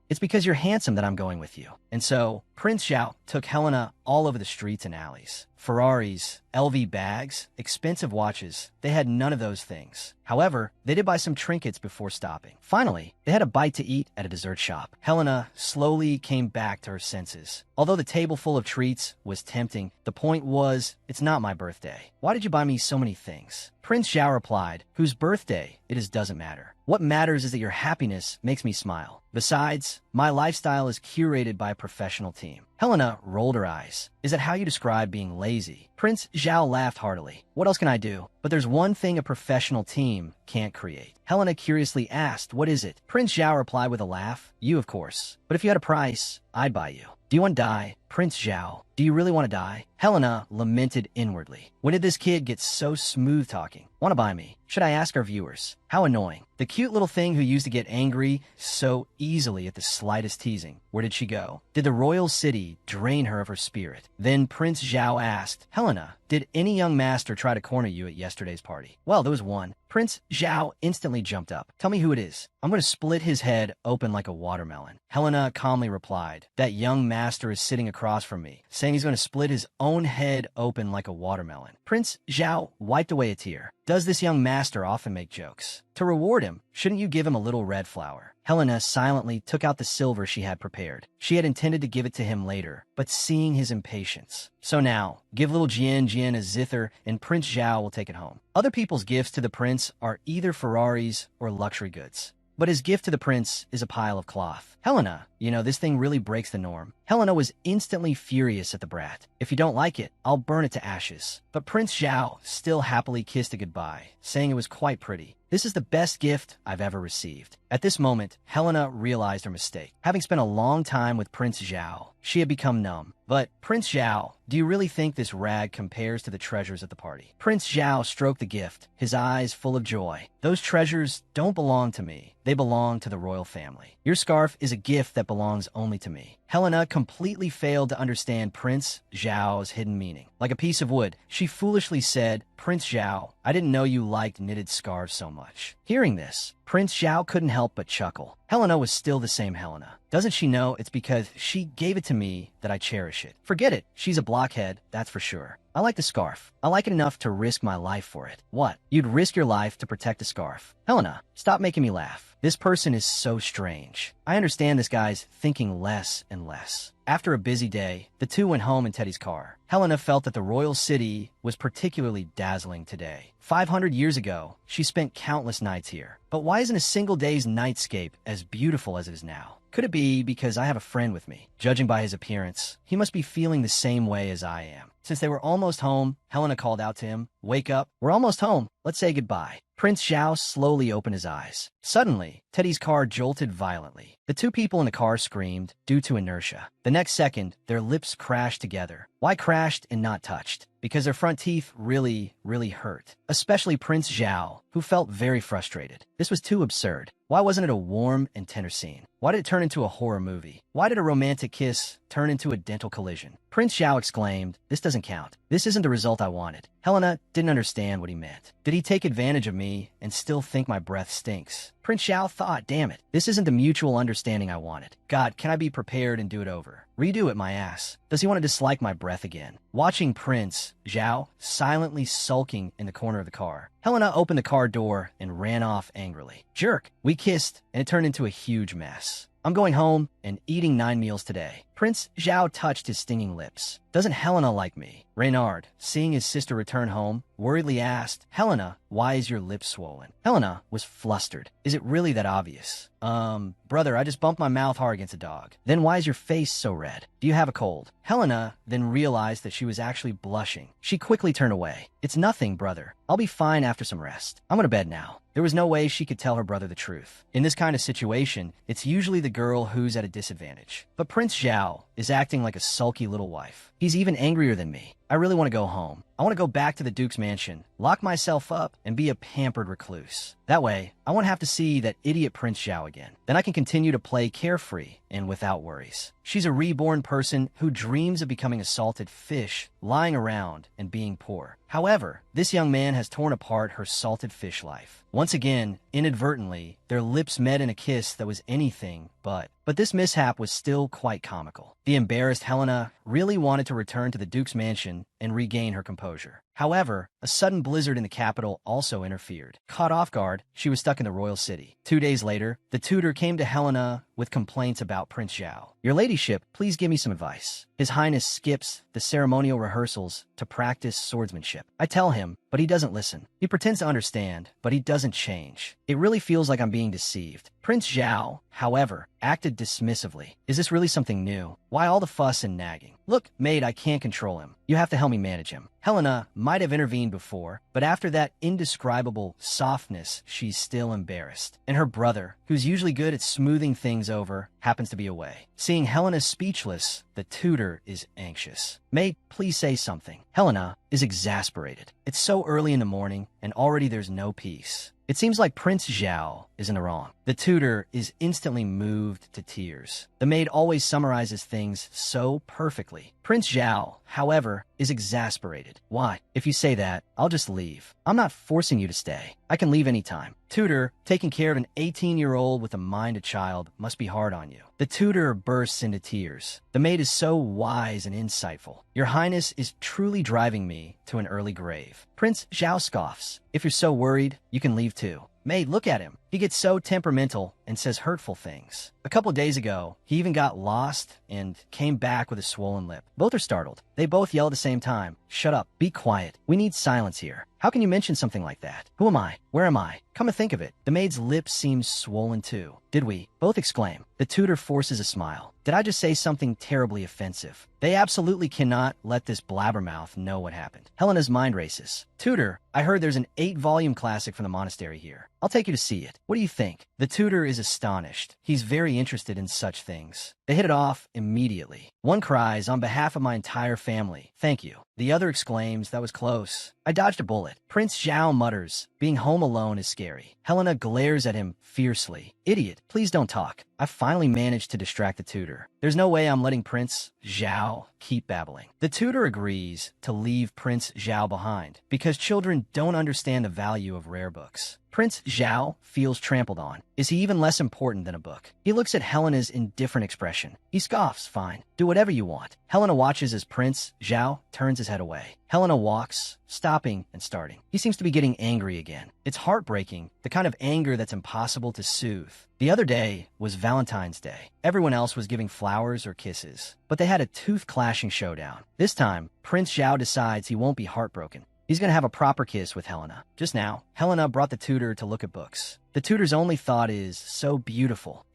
it's because you're handsome that I'm going with you. And so, Prince Zhao took Helena all over the streets and alleys. Ferraris, LV bags, expensive watches, they had none of those things. However, they did buy some trinkets before stopping. Finally, they had a bite to eat at a dessert shop. Helena slowly came back to her senses. Although the table full of treats was tempting, the point was, it's not my birthday. Why did you buy me so many things? Prince Zhao replied, whose birthday it is doesn't matter. What matters is that your happiness makes me smile. Besides, my lifestyle is curated by a professional team. Helena rolled her eyes. Is that how you describe being lazy? Prince Zhao laughed heartily. What else can I do? But there's one thing a professional team can't create. Helena curiously asked, what is it? Prince Zhao replied with a laugh, you of course. But if you had a price, I'd buy you. Do you want to die? Prince Zhao, do you really want to die? Helena lamented inwardly. When did this kid get so smooth talking? Want to buy me? Should I ask our viewers? How annoying. The cute little thing who used to get angry so easily at the slightest teasing. Where did she go? Did the royal city drain her of her spirit? Then Prince Zhao asked, Helena, did any young master try to corner you at yesterday's party? Well, there was one. Prince Zhao instantly jumped up. Tell me who it is. I'm going to split his head open like a watermelon. Helena calmly replied, that young master is sitting across from me, saying he's going to split his own head open like a watermelon. Prince Zhao wiped away a tear. Does this young master often make jokes? To reward him, shouldn't you give him a little red flower? Helena silently took out the silver she had prepared. She had intended to give it to him later, but seeing his impatience. So now, give little Jian a zither and Prince Zhao will take it home. Other people's gifts to the prince are either Ferraris or luxury goods. But his gift to the prince is a pile of cloth. Helena, this thing really breaks the norm. Helena was instantly furious at the brat. If you don't like it, I'll burn it to ashes. But Prince Zhao still happily kissed it goodbye, saying it was quite pretty. This is the best gift I've ever received. At this moment, Helena realized her mistake. Having spent a long time with Prince Zhao, she had become numb. But, Prince Zhao, do you really think this rag compares to the treasures at the party? Prince Zhao stroked the gift, his eyes full of joy. Those treasures don't belong to me. They belong to the royal family. Your scarf is a gift that belongs only to me. Helena completely failed to understand Prince Zhao's hidden meaning. Like a piece of wood, she foolishly said, Prince Zhao, I didn't know you liked knitted scarves so much. Hearing this, Prince Zhao couldn't help but chuckle. Helena was still the same Helena. Doesn't she know it's because she gave it to me that I cherish it? Forget it. She's a blockhead, that's for sure. I like the scarf. I like it enough to risk my life for it. What? You'd risk your life to protect a scarf? Helena, stop making me laugh. This person is so strange. I understand this guy's thinking less and less. After a busy day, the two went home in Teddy's car. Helena felt that the royal city was particularly dazzling today. 500 years ago, she spent countless nights here. But why isn't a single day's nightscape as beautiful as it is now? Could it be because I have a friend with me? Judging by his appearance, he must be feeling the same way as I am. Since they were almost home, Helena called out to him, Wake up, we're almost home, let's say goodbye. Prince Zhao slowly opened his eyes. Suddenly, Teddy's car jolted violently. The two people in the car screamed due to inertia. The next second, their lips crashed together. Why crashed and not touched? Because their front teeth really hurt. Especially Prince Zhao, who felt very frustrated. This was too absurd. Why wasn't it a warm and tender scene? Why did it turn into a horror movie? Why did a romantic kiss turn into a dental collision? Prince Zhao exclaimed, This doesn't count. This isn't the result I wanted. Helena didn't understand what he meant. Did he take advantage of me and still think my breath stinks? Prince Zhao thought, damn it, this isn't the mutual understanding I wanted. God, can I be prepared and do it over? Redo it, my ass. Does he want to dislike my breath again? Watching Prince Zhao silently sulking in the corner of the car, Helena opened the car door and ran off angrily. Jerk, we kissed and it turned into a huge mess. I'm going home and eating 9 meals today. Prince Zhao touched his stinging lips. Doesn't Helena like me? Reynard, seeing his sister return home, worriedly asked, Helena, why is your lip swollen? Helena was flustered. Is it really that obvious? Brother, I just bumped my mouth hard against a dog. Then why is your face so red? Do you have a cold? Helena then realized that she was actually blushing. She quickly turned away. It's nothing, brother. I'll be fine after some rest. I'm going to bed now. There was no way she could tell her brother the truth. In this kind of situation, it's usually the girl who's at a disadvantage. But Prince Zhao is acting like a sulky little wife. He's even angrier than me. I really want to go home. I want to go back to the Duke's mansion, lock myself up, and be a pampered recluse. That way, I won't have to see that idiot Prince Zhao again. Then I can continue to play carefree and without worries. She's a reborn person who dreams of becoming a salted fish, lying around and being poor. However, this young man has torn apart her salted fish life. Once again, inadvertently, their lips met in a kiss that was anything but. But this mishap was still quite comical. The embarrassed Helena really wanted to return to the Duke's mansion and regain her composure. However, a sudden blizzard in the capital also interfered. Caught off guard, she was stuck in the royal city. 2 days later, the tutor came to Helena with complaints about Prince Zhao. Your ladyship, please give me some advice. His Highness skips the ceremonial rehearsals to practice swordsmanship. I tell him, but he doesn't listen. He pretends to understand, but he doesn't change. It really feels like I'm being deceived. Prince Zhao, however, acted dismissively. Is this really something new? Why all the fuss and nagging? Look, maid, I can't control him. You have to help me manage him. Helena might have intervened before, but after that indescribable softness, she's still embarrassed. And her brother, who's usually good at smoothing things over, happens to be away. Seeing Helena speechless, the tutor is anxious. Maid, please say something. Helena is exasperated. It's so early in the morning, and already there's no peace. It seems like Prince Zhao is in the wrong. The tutor is instantly moved to tears. The maid always summarizes things so perfectly. Prince Zhao, however, is exasperated. Why? If you say that, I'll just leave. I'm not forcing you to stay. I can leave anytime. Tutor, taking care of an 18-year-old with a mind a child must be hard on you. The tutor bursts into tears. The maid is so wise and insightful. Your Highness is truly driving me to an early grave. Prince Zhao scoffs. If you're so worried, you can leave too. Maid, look at him. He gets so temperamental and says hurtful things. A couple days ago, he even got lost and came back with a swollen lip. Both are startled. They both yell at the same time. Shut up. Be quiet. We need silence here. How can you mention something like that? Who am I? Where am I? Come to think of it, the maid's lips seem swollen too. Did we? Both exclaim. The tutor forces a smile. Did I just say something terribly offensive? They absolutely cannot let this blabbermouth know what happened. Helena's mind races. Tutor, I heard there's an 8-volume classic from the monastery here. I'll take you to see it. What do you think? The tutor is astonished. He's very interested in such things. They hit it off immediately. One cries, on behalf of my entire family, thank you. The other exclaims, that was close. I dodged a bullet. Prince Zhao mutters, being home alone is scary. Helena glares at him fiercely. Idiot, please don't talk. I finally managed to distract the tutor. There's no way I'm letting Prince Zhao keep babbling. The tutor agrees to leave Prince Zhao behind because children don't understand the value of rare books. Prince Zhao feels trampled on. Is he even less important than a book? He looks at Helena's indifferent expression. He scoffs, fine. Do whatever you want. Helena watches as Prince Zhao turns his head away. Helena walks, stopping and starting. He seems to be getting angry again. It's heartbreaking, the kind of anger that's impossible to soothe. The other day was Valentine's Day. Everyone else was giving flowers or kisses, but they had a tooth-clashing showdown. This time, Prince Zhao decides he won't be heartbroken. He's going to have a proper kiss with Helena. Just now, Helena brought the tutor to look at books. The tutor's only thought is, so beautiful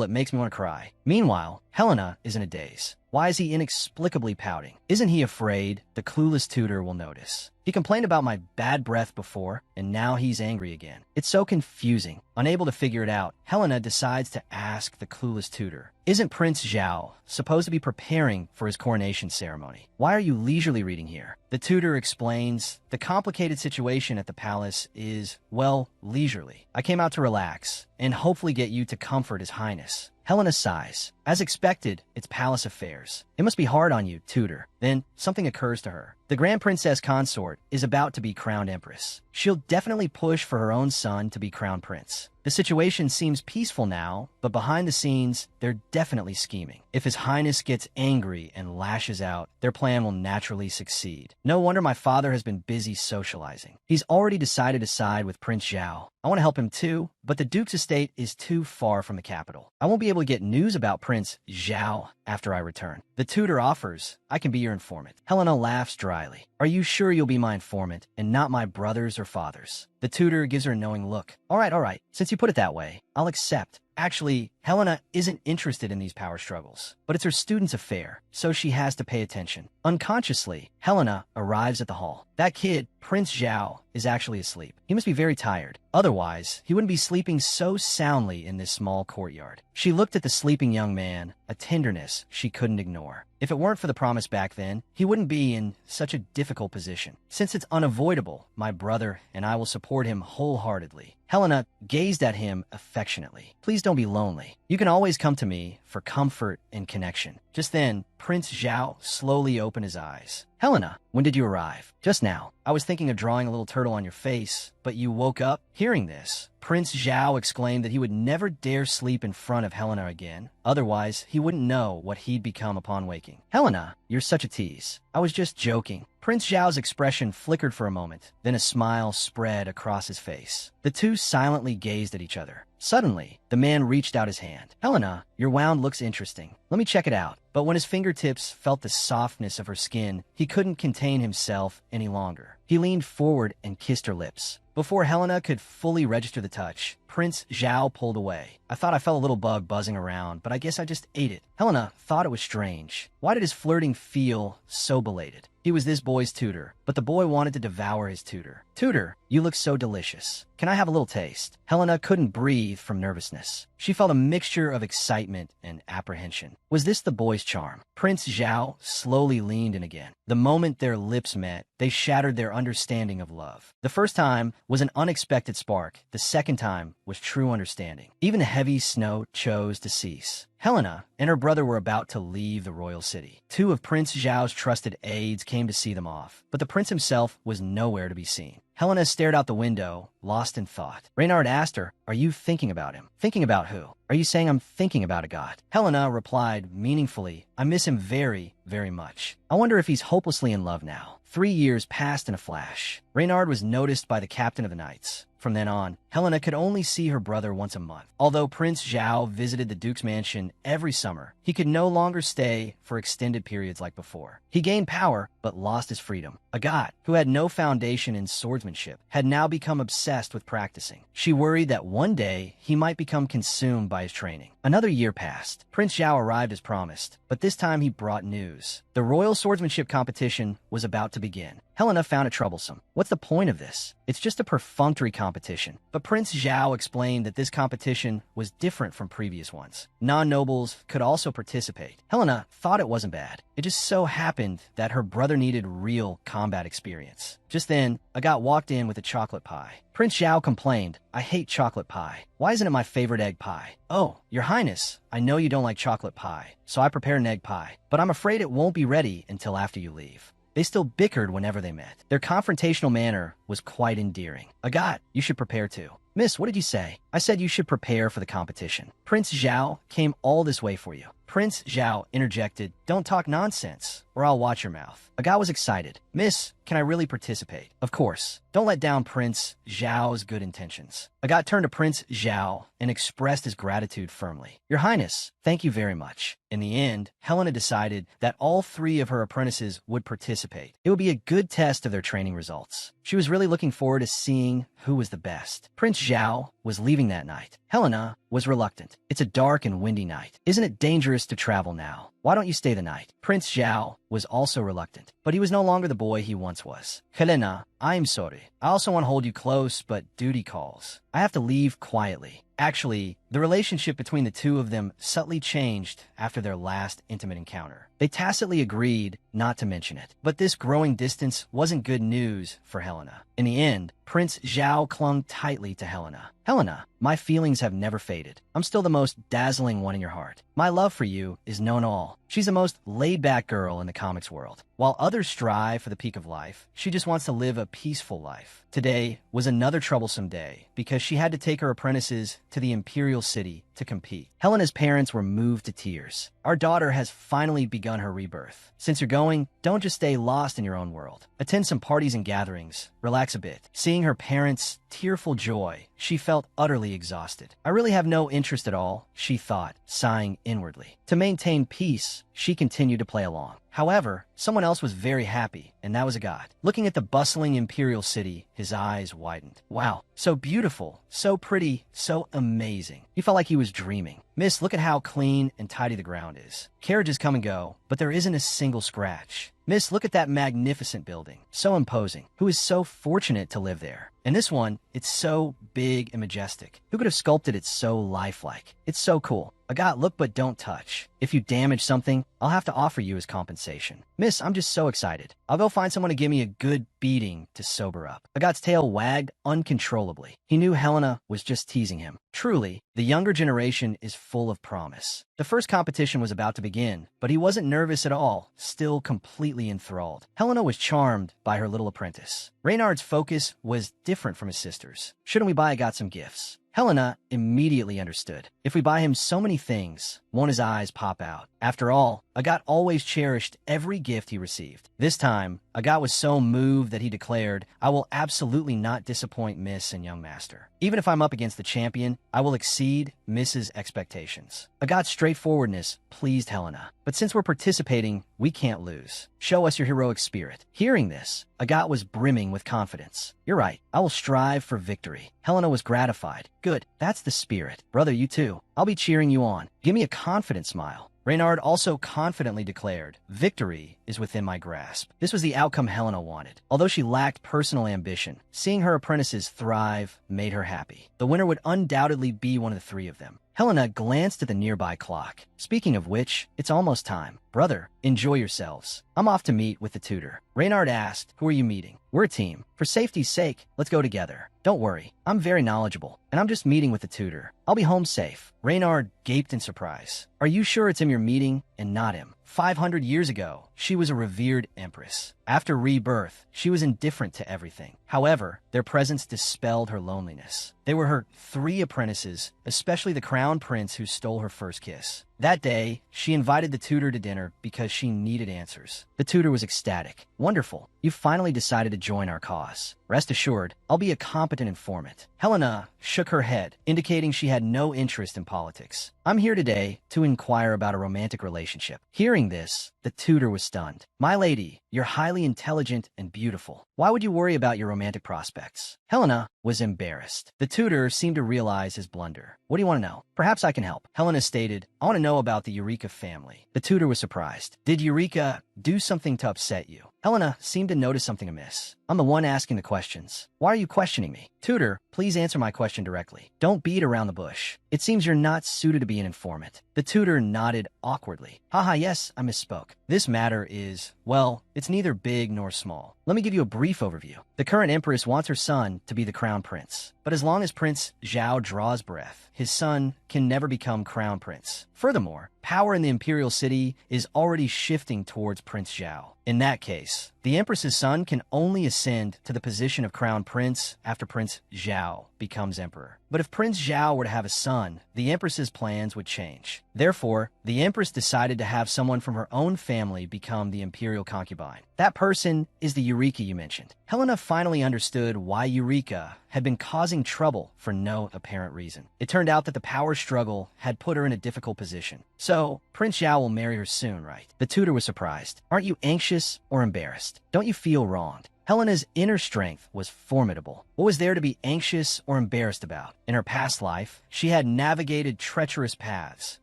it makes me want to cry. Meanwhile, Helena is in a daze. Why is he inexplicably pouting? Isn't he afraid the clueless tutor will notice? He complained about my bad breath before, and now he's angry again. It's so confusing. Unable to figure it out, Helena decides to ask the clueless tutor, isn't Prince Zhao supposed to be preparing for his coronation ceremony? Why are you leisurely reading here? The tutor explains, the complicated situation at the palace is, well, leisurely. I came out to relax and hopefully get you to comfort His Highness. Helena sighs. As expected, it's palace affairs. It must be hard on you, tutor. Then something occurs to her. The Grand Princess Consort is about to be crowned Empress. She'll definitely push for her own son to be crowned prince. The situation seems peaceful now, but behind the scenes, they're definitely scheming. If His Highness gets angry and lashes out, their plan will naturally succeed. No wonder my father has been busy socializing. He's already decided to side with Prince Zhao. I want to help him too, but the Duke's estate is too far from the capital. I won't be able to get news about Prince Zhao after I return. The tutor offers, I can be your informant. Helena laughs dryly. Are you sure you'll be my informant and not my brother's or father's? The tutor gives her a knowing look. All right. Since you put it that way, I'll accept. Actually, Helena isn't interested in these power struggles, but it's her student's affair, so she has to pay attention. Unconsciously, Helena arrives at the hall. That kid, Prince Zhao, is actually asleep. He must be very tired. Otherwise, he wouldn't be sleeping so soundly in this small courtyard. She looked at the sleeping young man, a tenderness she couldn't ignore. If it weren't for the promise back then, he wouldn't be in such a difficult position. Since it's unavoidable, my brother and I will support him wholeheartedly. Helena gazed at him affectionately. Please don't be lonely. You can always come to me for comfort and connection. Just then, Prince Zhao slowly opened his eyes. Helena, when did you arrive? Just now. I was thinking of drawing a little turtle on your face, but you woke up? Hearing this, Prince Zhao exclaimed that he would never dare sleep in front of Helena again. Otherwise, he wouldn't know what he'd become upon waking. Helena, you're such a tease. I was just joking. Prince Zhao's expression flickered for a moment, then a smile spread across his face. The two silently gazed at each other. Suddenly, the man reached out his hand. Helena, your wound looks interesting. Let me check it out. But when his fingertips felt the softness of her skin, he couldn't contain himself any longer. He leaned forward and kissed her lips. Before Helena could fully register the touch, Prince Zhao pulled away. I thought I felt a little bug buzzing around, but I guess I just ate it. Helena thought it was strange. Why did his flirting feel so belated? He was this boy's tutor, but the boy wanted to devour his tutor. Tutor, you look so delicious. Can I have a little taste? Helena couldn't breathe from nervousness. She felt a mixture of excitement and apprehension. Was this the boy's charm? Prince Zhao slowly leaned in again. The moment their lips met, they shattered their understanding of love. The first time was an unexpected spark. The second time was true understanding. Even the heavy snow chose to cease. Helena and her brother were about to leave the royal city. Two of Prince Zhao's trusted aides came to see them off, but the prince himself was nowhere to be seen. Helena stared out the window, lost in thought. Reynard asked her, "Are you thinking about him?" "Thinking about who?" "Are you saying I'm thinking about Agath?" Helena replied meaningfully, "I miss him very, very much. I wonder if he's hopelessly in love now." 3 years passed in a flash. Reynard was noticed by the captain of the knights. From then on, Helena could only see her brother once a month. Although Prince Zhao visited the Duke's mansion every summer, he could no longer stay for extended periods like before. He gained power, but lost his freedom. Agath, who had no foundation in swordsmanship, had now become obsessed with practicing. She worried that one day he might become consumed by his training. Another year passed. Prince Zhao arrived as promised, but this time he brought news. The royal swordsmanship competition was about to begin. Helena found it troublesome. What's the point of this? It's just a perfunctory competition. But Prince Zhao explained that this competition was different from previous ones. Non-nobles could also participate. Helena thought it wasn't bad. It just so happened that her brother needed real combat experience. Just then, Agath walked in with a chocolate pie. Prince Zhao complained, "I hate chocolate pie. Why isn't it my favorite egg pie?" "Oh, Your Highness, I know you don't like chocolate pie, so I prepared an egg pie, but I'm afraid it won't be ready until after you leave." They still bickered whenever they met. Their confrontational manner was quite endearing. "Agath, you should prepare too." "Miss, what did you say?" "I said you should prepare for the competition. Prince Zhao came all this way for you." Prince Zhao interjected, "Don't talk nonsense, or I'll watch your mouth." Agath was excited. "Miss, can I really participate?" "Of course. Don't let down Prince Zhao's good intentions." Agath turned to Prince Zhao and expressed his gratitude firmly. "Your Highness, thank you very much." In the end, Helena decided that all 3 of her apprentices would participate. It would be a good test of their training results. She was really looking forward to seeing who was the best. Prince Zhao was leaving that night. Helena was reluctant. "It's a dark and windy night. Isn't it dangerous to travel now? Why don't you stay the night?" Prince Zhao was also reluctant, but he was no longer the boy he once was. "Helena, I'm sorry. I also want to hold you close, but duty calls. I have to leave quietly." Actually, the relationship between the two of them subtly changed after their last intimate encounter. They tacitly agreed not to mention it. But this growing distance wasn't good news for Helena. In the end, Prince Zhao clung tightly to Helena. "Helena, my feelings have never faded. I'm still the most dazzling one in your heart. My love for you is known all." She's the most laid-back girl in the comics world. While others strive for the peak of life, she just wants to live a peaceful life. Today was another troublesome day because she had to take her apprentices to the Imperial City to compete. Helena's parents were moved to tears. "Our daughter has finally begun her rebirth. Since you're going, don't just stay lost in your own world. Attend some parties and gatherings. Relax a bit." Seeing her parents' tearful joy, she felt utterly exhausted. "I really have no interest at all," she thought, sighing inwardly. To maintain peace, she continued to play along. However, someone else was very happy, and that was Agath. Looking at the bustling Imperial City, his eyes widened. Wow, so beautiful, so pretty, so amazing. He felt like he was dreaming. "Miss, look at how clean and tidy the ground is. Carriages come and go, but there isn't a single scratch. Miss, look at that magnificent building. So imposing. Who is so fortunate to live there? And this one, it's so big and majestic. Who could have sculpted it so lifelike? It's so cool. Agath, look but don't touch. If you damage something, I'll have to offer you as compensation." "Miss, I'm just so excited. I'll go find someone to give me a good beating to sober up." Agath's tail wagged uncontrollably. He knew Helena was just teasing him. Truly, the younger generation is full of promise. The first competition was about to begin, but he wasn't nervous at all, still completely enthralled. Helena was charmed by her little apprentice. Reynard's focus was different from his sister's. "Shouldn't we buy Agath some gifts?" Helena immediately understood. If we buy him so many things, won't his eyes pop out? After all, Agath always cherished every gift he received. This time, Agath was so moved that he declared, "I will absolutely not disappoint Miss and young master. Even if I'm up against the champion, I will exceed Miss's expectations." Agath's straightforwardness pleased Helena. "But since we're participating, we can't lose. Show us your heroic spirit." Hearing this, Agath was brimming with confidence. "You're right. I will strive for victory." Helena was gratified. "Good. That's the spirit. Brother, you too. I'll be cheering you on. Give me a confident smile." Reynard also confidently declared, "Victory is within my grasp." This was the outcome Helena wanted. Although she lacked personal ambition, seeing her apprentices thrive made her happy. The winner would undoubtedly be one of the 3 of them. Helena glanced at the nearby clock. Speaking of which, it's almost time. Brother, enjoy yourselves. I'm off to meet with the tutor. Reynard asked, who are you meeting? We're a team. For safety's sake, let's go together. Don't worry, I'm very knowledgeable, and I'm just meeting with the tutor. I'll be home safe. Reynard gaped in surprise. Are you sure it's him you're meeting and not him? 500 years ago, she was a revered empress. After rebirth, she was indifferent to everything. However, their presence dispelled her loneliness. They were her 3 apprentices, especially the crown prince who stole her first kiss. That day, she invited the tutor to dinner because she needed answers. The tutor was ecstatic. Wonderful, you finally decided to join our cause. Rest assured, I'll be a competent informant. Helena shook her head, indicating she had no interest in politics. I'm here today to inquire about a romantic relationship. Hearing this, the tutor was stunned. My lady, you're highly intelligent and beautiful. Why would you worry about your romantic prospects? Helena was embarrassed. The tutor seemed to realize his blunder. What do you want to know? Perhaps I can help. Helena stated, I want to know about the Eureka family. The tutor was surprised. Did Eureka do something to upset you? Helena seemed to notice something amiss. I'm the one asking the questions. Why are you questioning me? Tutor, please answer my question directly. Don't beat around the bush. It seems you're not suited to be an informant. The tutor nodded awkwardly. Haha, yes, I misspoke. This matter is, well, it's neither big nor small. Let me give you a brief overview. The current empress wants her son to be the crown prince. But as long as Prince Zhao draws breath, his son can never become crown prince. Furthermore, power in the imperial city is already shifting towards Prince Zhao. In that case, the empress's son can only ascend to the position of crown prince after Prince Zhao becomes emperor. But if Prince Zhao were to have a son, the empress's plans would change. Therefore, the empress decided to have someone from her own family become the imperial concubine. That person is the Eureka you mentioned. Helena finally understood why Eureka had been causing trouble for no apparent reason. It turned out that the power struggle had put her in a difficult position. So, Prince Zhao will marry her soon, right? The tutor was surprised. Aren't you anxious or embarrassed? Don't you feel wronged? Helena's inner strength was formidable. What was there to be anxious or embarrassed about? In her past life, she had navigated treacherous paths,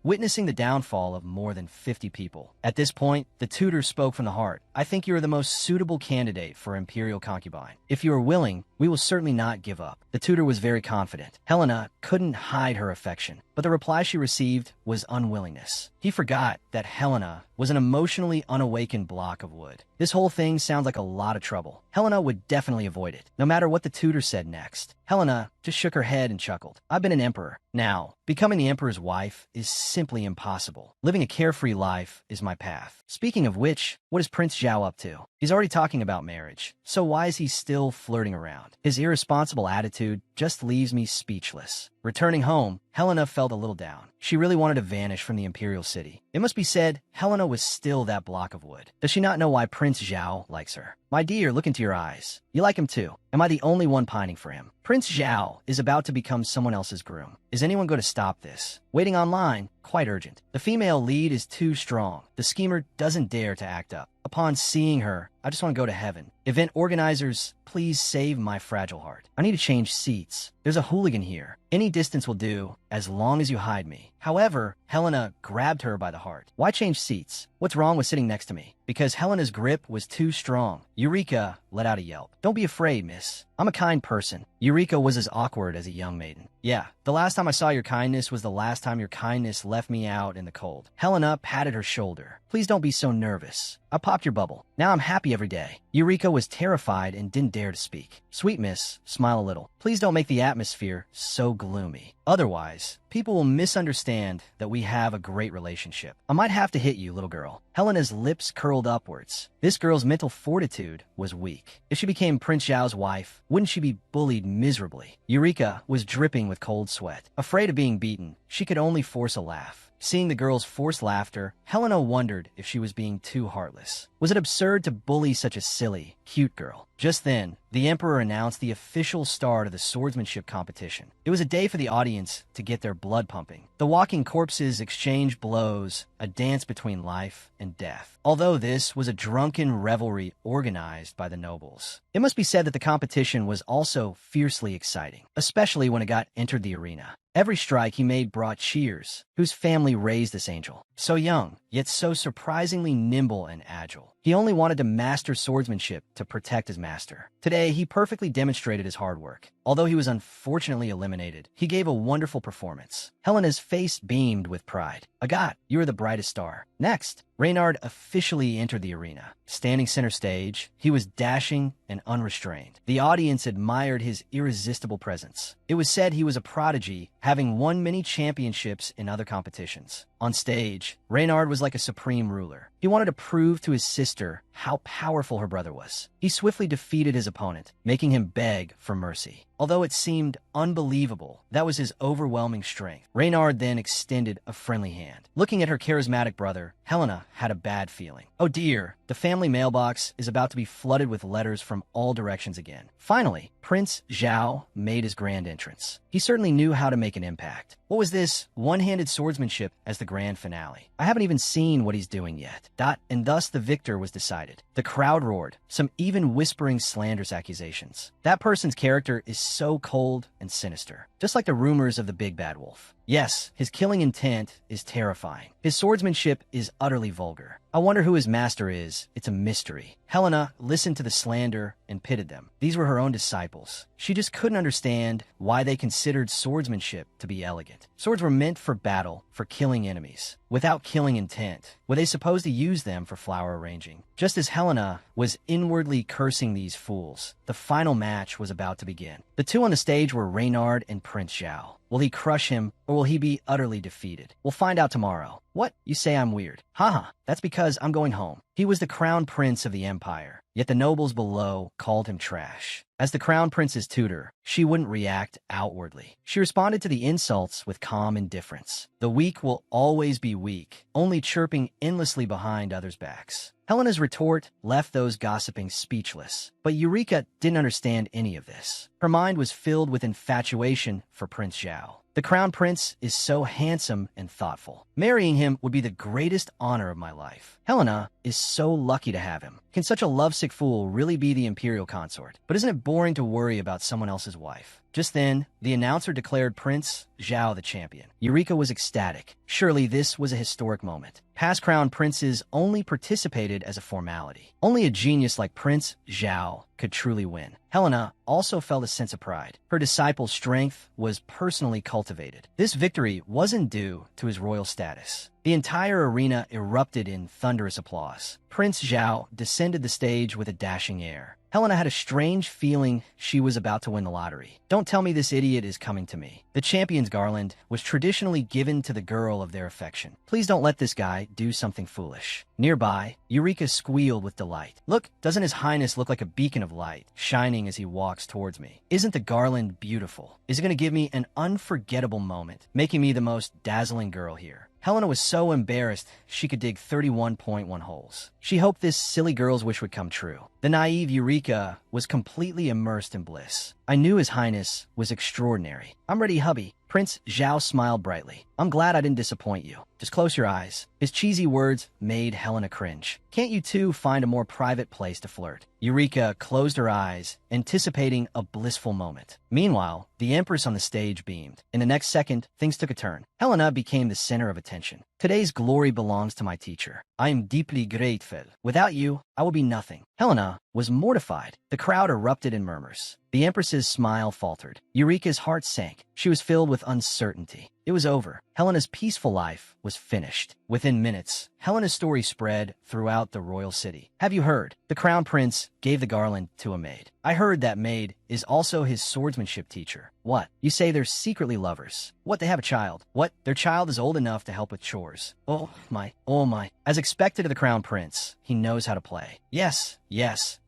witnessing the downfall of more than 50 people. At this point, the tutor spoke from the heart. I think you are the most suitable candidate for imperial concubine. If you are willing, we will certainly not give up. The tutor was very confident. Helena couldn't hide her affection, but the reply she received was unwillingness. He forgot that Helena was an emotionally unawakened block of wood. This whole thing sounds like a lot of trouble. Helena would definitely avoid it, no matter what the tutor said next. Helena just shook her head and chuckled. I've been an emperor. Now, becoming the emperor's wife is simply impossible. Living a carefree life is my path. Speaking of which, what is Prince Zhao up to? He's already talking about marriage, so why is he still flirting around? His irresponsible attitude just leaves me speechless. Returning home, Helena felt a little down. She really wanted to vanish from the imperial city. It must be said, Helena was still that block of wood. Does she not know why Prince Zhao likes her? My dear, look into your eyes. You like him too. Am I the only one pining for him? Prince Zhao is about to become someone else's groom. Is anyone going to stop this? Waiting online, quite urgent. The female lead is too strong. The schemer doesn't dare to act up. Upon seeing her, I just want to go to heaven. Event organizers, please save my fragile heart. I need to change seats. There's a hooligan here. Any distance will do, as long as you hide me. However, Helena grabbed her by the heart. Why change seats? What's wrong with sitting next to me? Because Helena's grip was too strong. Eureka let out a yelp. Don't be afraid, miss. I'm a kind person. Eureka was as awkward as a young maiden. Yeah, the last time I saw your kindness was the last time your kindness left me out in the cold. Helena patted her shoulder. Please don't be so nervous. I popped your bubble. Now I'm happy every day. Eureka was terrified and didn't dare to speak. Sweet miss, smile a little. Please don't make the atmosphere so gloomy. Otherwise, people will misunderstand that we have a great relationship. I might have to hit you, little girl. Helena's lips curled upwards. This girl's mental fortitude was weak. If she became Prince Zhao's wife, wouldn't she be bullied miserably? Eureka was dripping with cold sweat. Afraid of being beaten, she could only force a laugh. Seeing the girl's forced laughter, Helena wondered if she was being too heartless. Was it absurd to bully such a silly, cute girl? Just then, the Emperor announced the official start of the swordsmanship competition. It was a day for the audience to get their blood pumping. The walking corpses exchanged blows, a dance between life and death. Although this was a drunken revelry organized by the nobles. It must be said that the competition was also fiercely exciting, especially when Agath entered the arena. Every strike he made brought cheers. Whose family raised this angel? So young, yet so surprisingly nimble and agile. He only wanted to master swordsmanship to protect his master. Today, he perfectly demonstrated his hard work. Although he was unfortunately eliminated, he gave a wonderful performance. Helena's face beamed with pride. Agath, you are the brightest star. Next, Reynard officially entered the arena. Standing center stage, he was dashing and unrestrained. The audience admired his irresistible presence. It was said he was a prodigy, having won many championships in other competitions. On stage, Reynard was like a supreme ruler. He wanted to prove to his sister how powerful her brother was. He swiftly defeated his opponent, making him beg for mercy. Although it seemed unbelievable, that was his overwhelming strength. Reynard then extended a friendly hand. Looking at her charismatic brother, Helena had a bad feeling. Oh dear, the family mailbox is about to be flooded with letters from all directions again. Finally, Prince Zhao made his grand entrance. He certainly knew how to make an impact. What was this one-handed swordsmanship as the grand finale? I haven't even seen what he's doing yet. And thus the victor was decided. The crowd roared, some even whispering slanderous accusations. That person's character is so cold and sinister, just like the rumors of the big bad wolf. Yes, his killing intent is terrifying. His swordsmanship is utterly vulgar. I wonder who his master is. It's a mystery. Helena listened to the slander and pitted them. These were her own disciples. She just couldn't understand why they considered swordsmanship to be elegant. Swords were meant for battle, for killing enemies. Without killing intent, were they supposed to use them for flower arranging? Just as Helena was inwardly cursing these fools, the final match was about to begin. The two on the stage were Reynard and Prince Zhao. Will he crush him, or will he be utterly defeated? We'll find out tomorrow. What? You say I'm weird? Haha, that's because I'm going home. He was the crown prince of the empire, yet the nobles below called him trash. As the crown prince's tutor, she wouldn't react outwardly. She responded to the insults with calm indifference. The weak will always be weak, only chirping endlessly behind others' backs. Helena's retort left those gossiping speechless, but Eureka didn't understand any of this. Her mind was filled with infatuation for Prince Zhao. The crown prince is so handsome and thoughtful. Marrying him would be the greatest honor of my life. Helena is so lucky to have him. Can such a lovesick fool really be the imperial consort? But isn't it boring to worry about someone else's wife? Just then, the announcer declared Prince Zhao the champion. Eureka was ecstatic. Surely this was a historic moment. Past crown princes only participated as a formality. Only a genius like Prince Zhao could truly win. Helena also felt a sense of pride. Her disciple's strength was personally cultivated. This victory wasn't due to his royal status. The entire arena erupted in thunderous applause. Prince Zhao descended the stage with a dashing air. Helena had a strange feeling she was about to win the lottery. Don't tell me this idiot is coming to me. The champion's garland was traditionally given to the girl of their affection. Please don't let this guy do something foolish. Nearby, Eureka squealed with delight. Look, doesn't His Highness look like a beacon of light, shining as he walks towards me? Isn't the garland beautiful? Is it going to give me an unforgettable moment, making me the most dazzling girl here? Helena was so embarrassed she could dig 31.1 holes. She hoped this silly girl's wish would come true. The naive Eureka was completely immersed in bliss. I knew His Highness was extraordinary. I'm ready, hubby. Prince Zhao smiled brightly. I'm glad I didn't disappoint you. Just close your eyes. His cheesy words made Helena cringe. Can't you two find a more private place to flirt? Eureka closed her eyes, anticipating a blissful moment. Meanwhile, the Empress on the stage beamed. In the next second, things took a turn. Helena became the center of attention. Today's glory belongs to my teacher. I am deeply grateful. Without you, I will be nothing. Helena was mortified. The crowd erupted in murmurs. The Empress's smile faltered. Eureka's heart sank. She was filled with uncertainty. It was over. Helena's peaceful life was finished. Within minutes, Helena's story spread throughout the royal city. Have you heard? The crown prince gave the garland to a maid. I heard that maid is also his swordsmanship teacher. What? You say they're secretly lovers. What, they have a child? What? Their child is old enough to help with chores. Oh my, oh my. As expected of the crown prince, he knows how to play. Yes,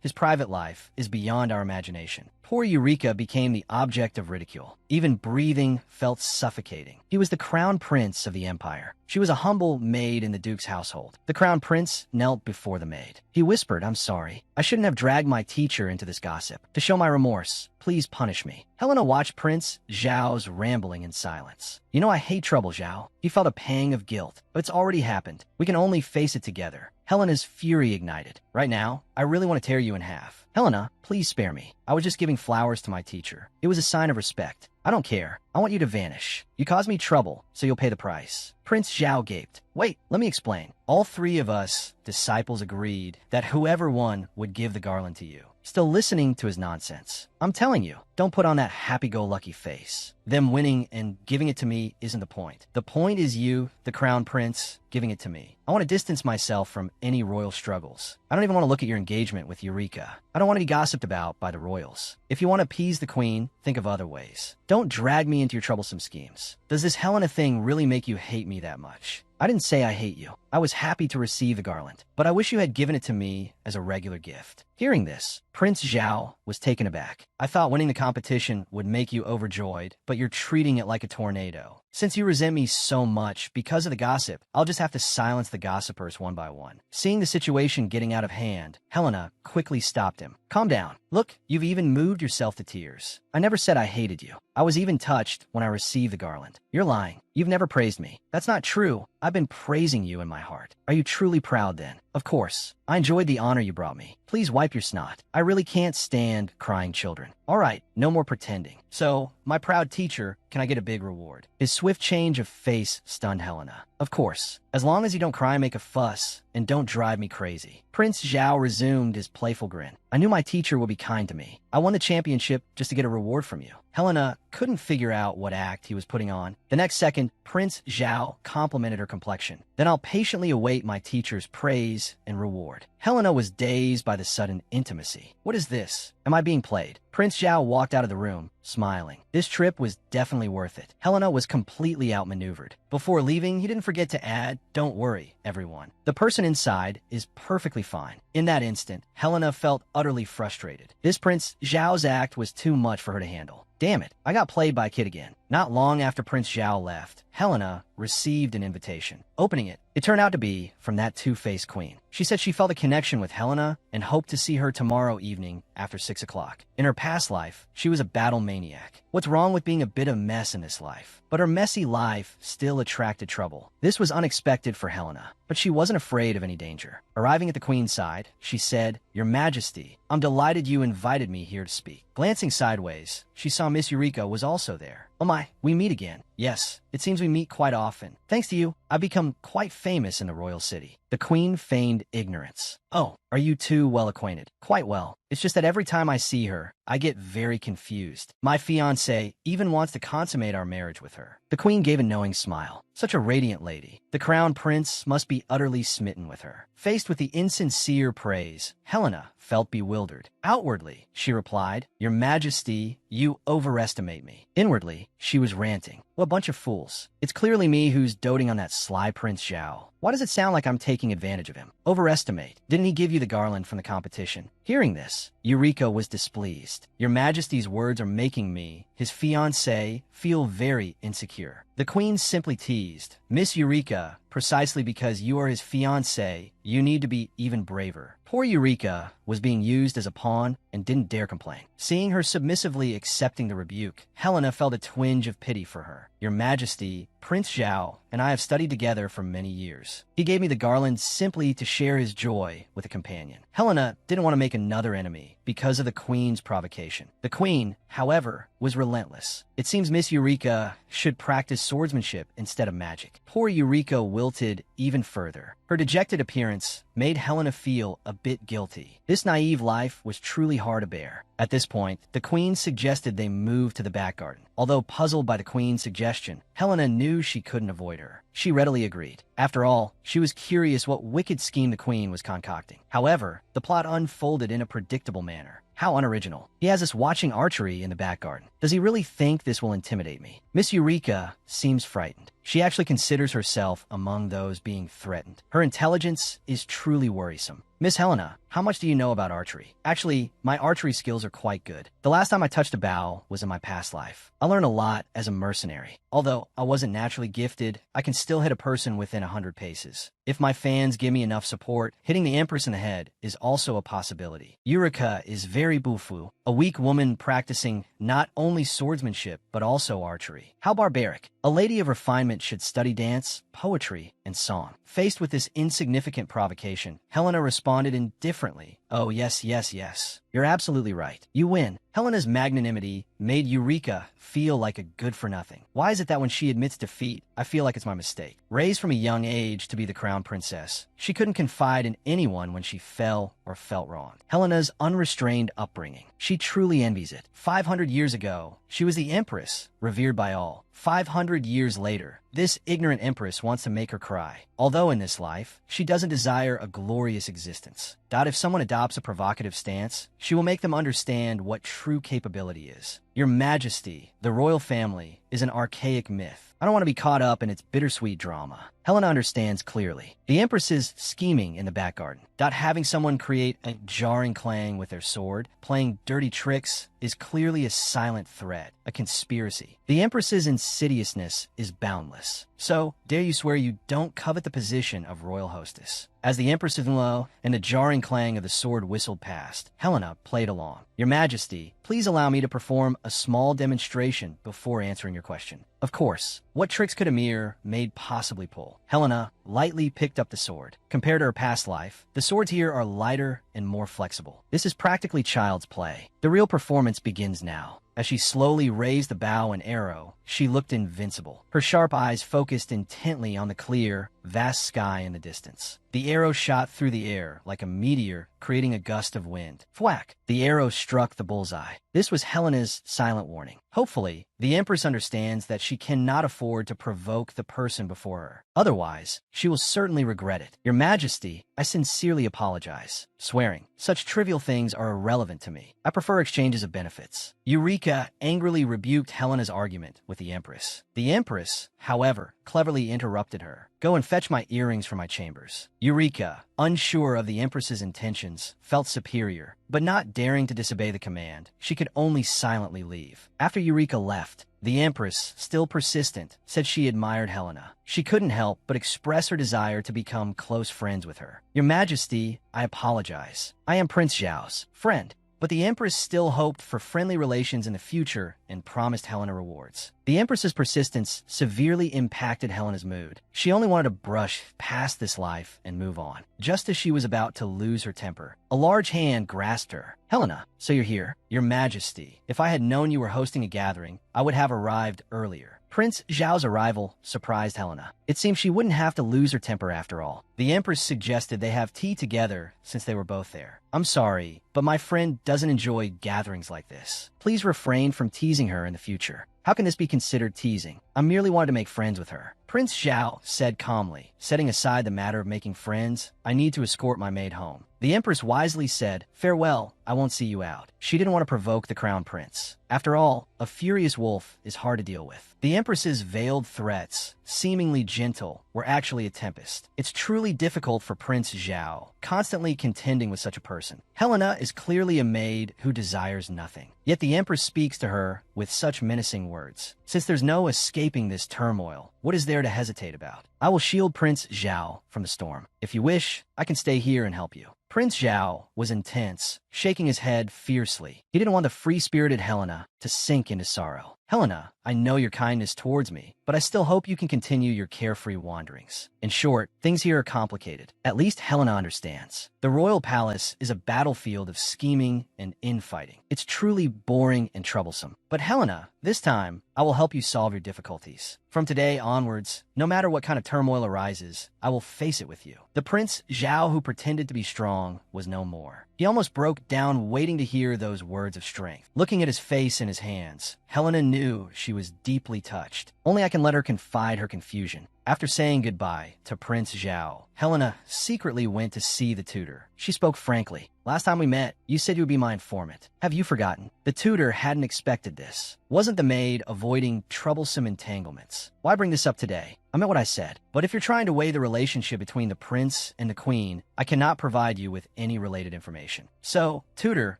his private life is beyond our imagination. Poor Eureka became the object of ridicule. Even breathing felt suffocating. He was the crown prince of the empire. She was a humble maid in the duke's household. The crown prince knelt before the maid. He whispered, I'm sorry. I shouldn't have dragged my teacher into this gossip. To show my remorse, please punish me. Helena watched Prince Zhao's rambling in silence. You know I hate trouble, Zhao. He felt a pang of guilt, but it's already happened. We can only face it together. Helena's fury ignited. Right now, I really want to tear you in half. Helena, please spare me. I was just giving flowers to my teacher. It was a sign of respect. I don't care. I want you to vanish. You caused me trouble, so you'll pay the price. Prince Zhao gaped. Wait, let me explain. All three of us, disciples, agreed that whoever won would give the garland to you. Still listening to his nonsense. I'm telling you, don't put on that happy-go-lucky face. Them winning and giving it to me isn't the point. The point is you, the crown prince, giving it to me. I want to distance myself from any royal struggles. I don't even want to look at your engagement with Eureka. I don't want to be gossiped about by the royals. If you want to appease the queen, think of other ways. Don't drag me into your troublesome schemes. Does this Helena thing really make you hate me that much? I didn't say I hate you. I was happy to receive the garland, but I wish you had given it to me as a regular gift. Hearing this, Prince Zhao was taken aback. I thought winning the competition would make you overjoyed, but you're treating it like a tornado. Since you resent me so much because of the gossip, I'll just have to silence the gossipers one by one. Seeing the situation getting out of hand, Helena quickly stopped him. Calm down. Look, you've even moved yourself to tears. I never said I hated you. I was even touched when I received the garland. You're lying. You've never praised me. That's not true. I've been praising you in my heart. Are you truly proud then? Of course. I enjoyed the honor you brought me. Please wipe your snot. I really can't stand crying children. All right, no more pretending. So, my proud teacher, can I get a big reward? His swift change of face stunned Helena. Of course. As long as you don't cry and make a fuss, and don't drive me crazy. Prince Zhao resumed his playful grin. I knew my teacher would be kind to me. I won the championship just to get a reward from you. Helena couldn't figure out what act he was putting on. The next second, Prince Zhao complimented her complexion. Then I'll patiently await my teacher's praise and reward. Helena was dazed by the sudden intimacy. What is this? Am I being played? Prince Zhao walked out of the room, smiling. This trip was definitely worth it. Helena was completely outmaneuvered. Before leaving, he didn't forget to add, don't worry, everyone. The person inside is perfectly fine. In that instant, Helena felt utterly frustrated. This Prince Zhao's act was too much for her to handle. Damn it, I got played by a kid again. Not long after Prince Zhao left, Helena received an invitation. Opening it, it turned out to be from that two-faced queen. She said she felt a connection with Helena and hoped to see her tomorrow evening after 6 o'clock. In her past life, she was a battle maniac. What's wrong with being a bit of mess in this life? But her messy life still attracted trouble. This was unexpected for Helena, but she wasn't afraid of any danger. Arriving at the queen's side, she said, Your Majesty, I'm delighted you invited me here to speak. Glancing sideways, she saw Miss Eureka was also there. Oh my, we meet again. Yes, it seems we meet quite often. Thanks to you, I've become quite famous in the royal city. The queen feigned ignorance. Oh, are you two well acquainted? Quite well. It's just that every time I see her, I get very confused. My fiancé even wants to consummate our marriage with her. The queen gave a knowing smile. Such a radiant lady. The crown prince must be utterly smitten with her. Faced with the insincere praise, Helena felt bewildered. Outwardly, she replied, Your Majesty, you overestimate me. Inwardly, she was ranting. What a bunch of fools. It's clearly me who's doting on that sly Prince Zhao. Why does it sound like I'm taking advantage of him? Overestimate. Didn't he give you the garland from the competition? Hearing this, Eureka was displeased. Your Majesty's words are making me, his fiancé, feel very insecure. The queen simply teased, Miss Eureka, precisely because you are his fiancé, you need to be even braver. Poor Eureka was being used as a pawn and didn't dare complain. Seeing her submissively accepting the rebuke, Helena felt a twinge of pity for her. Your Majesty, Prince Zhao and I have studied together for many years. He gave me the garland simply to share his joy with a companion. Helena didn't want to make another enemy because of the queen's provocation. The queen, however, was relentless. It seems Miss Eureka should practice swordsmanship instead of magic. Poor Eureka wilted even further. Her dejected appearance made Helena feel a bit guilty. This naive life was truly hard to bear. At this point, the queen suggested they move to the back garden. Although puzzled by the queen's suggestion, Helena knew she couldn't avoid her. She readily agreed. After all, she was curious what wicked scheme the queen was concocting. However, the plot unfolded in a predictable manner. How unoriginal. He has us watching archery in the back garden. Does he really think this will intimidate me? Miss Eureka seems frightened. She actually considers herself among those being threatened. Her intelligence is truly worrisome. Miss Helena, how much do you know about archery? Actually, my archery skills are quite good. The last time I touched a bow was in my past life. I learned a lot as a mercenary. Although I wasn't naturally gifted, I can still hit a person within 100 paces. If my fans give me enough support, hitting the Empress in the head is also a possibility. Eureka is very bufu, a weak woman practicing not only swordsmanship, but also archery. How barbaric. A lady of refinement should study dance, poetry, and song. Faced with this insignificant provocation, Helena responded indifferently, Oh, yes, yes, yes. You're absolutely right. You win. Helena's magnanimity made Eureka feel like a good-for-nothing. Why is it that when she admits defeat, I feel like it's my mistake? Raised from a young age to be the crown princess, she couldn't confide in anyone when she fell or felt wrong. Helena's unrestrained upbringing, she truly envies it. 500 years ago, she was the empress, revered by all. 500 years later, this ignorant empress wants to make her cry. Although in this life, she doesn't desire a glorious existence. If someone adopts a provocative stance, she will make them understand what true capability is. Your Majesty, the royal family, is an archaic myth. I don't want to be caught up in its bittersweet drama. Helena understands clearly. The Empress is scheming in the back garden. Having someone create a jarring clang with their sword, playing dirty tricks, is clearly a silent threat, a conspiracy. The Empress's insidiousness is boundless. So, dare you swear you don't covet the position of royal hostess? As the Empress-in-law and the jarring clang of the sword whistled past, Helena played along. Your Majesty, please allow me to perform a small demonstration before answering your question. Of course. What tricks could a mere maid possibly pull? Helena lightly picked up the sword. Compared to her past life, the swords here are lighter and more flexible. This is practically child's play. The real performance begins now. As she slowly raised the bow and arrow, she looked invincible. Her sharp eyes focused intently on the clear, vast sky in the distance. The arrow shot through the air like a meteor, creating a gust of wind. Thwack! The arrow struck the bullseye. This was Helena's silent warning. Hopefully, the Empress understands that she cannot afford to provoke the person before her. Otherwise, she will certainly regret it. Your Majesty, I sincerely apologize. Swearing. Such trivial things are irrelevant to me. I prefer exchanges of benefits. Eureka angrily rebuked Helena's argument with the Empress. The Empress, however, cleverly interrupted her. Go and fetch my earrings from my chambers. Eureka, unsure of the Empress's intentions, felt superior, but not daring to disobey the command. She could only silently leave. After Eureka left, the Empress, still persistent, said she admired Helena. She couldn't help but express her desire to become close friends with her. Your Majesty, I apologize. I am Prince Zhao's friend. But the Empress still hoped for friendly relations in the future and promised Helena rewards. The Empress's persistence severely impacted Helena's mood. She only wanted to brush past this life and move on. Just as she was about to lose her temper, a large hand grasped her. Helena, so you're here? Your Majesty, if I had known you were hosting a gathering, I would have arrived earlier. Prince Zhao's arrival surprised Helena. It seemed she wouldn't have to lose her temper after all. The Empress suggested they have tea together since they were both there. I'm sorry, but my friend doesn't enjoy gatherings like this. Please refrain from teasing her in the future. How can this be considered teasing? I merely wanted to make friends with her. Prince Zhao said calmly, setting aside the matter of making friends, I need to escort my maid home. The Empress wisely said, farewell, I won't see you out. She didn't want to provoke the crown prince. After all, a furious wolf is hard to deal with. The Empress's veiled threats, seemingly gentle, were actually a tempest. It's truly difficult for Prince Zhao, constantly contending with such a person. Helena is clearly a maid who desires nothing. Yet the Empress speaks to her with such menacing words. Since there's no escaping this turmoil, what is there to hesitate about? I will shield Prince Zhao from the storm. If you wish, I can stay here and help you. Prince Zhao was intense, shaking his head fiercely. He didn't want the free-spirited Helena to sink into sorrow. Helena, I know your kindness towards me, but I still hope you can continue your carefree wanderings. In short, things here are complicated. At least Helena understands. The royal palace is a battlefield of scheming and infighting. It's truly boring and troublesome. But Helena, this time, I will help you solve your difficulties. From today onwards, no matter what kind of turmoil arises, I will face it with you. The Prince Zhao who pretended to be strong was no more. He almost broke down waiting to hear those words of strength. Looking at his face and his hands, Helena knew she was deeply touched. Only I can let her confide her confusion. After saying goodbye to Prince Zhao, Helena secretly went to see the tutor. She spoke frankly. Last time we met, you said you would be my informant. Have you forgotten? The tutor hadn't expected this. Wasn't the maid avoiding troublesome entanglements? Why bring this up today? I meant what I said. But if you're trying to weigh the relationship between the prince and the queen, I cannot provide you with any related information. So, tutor,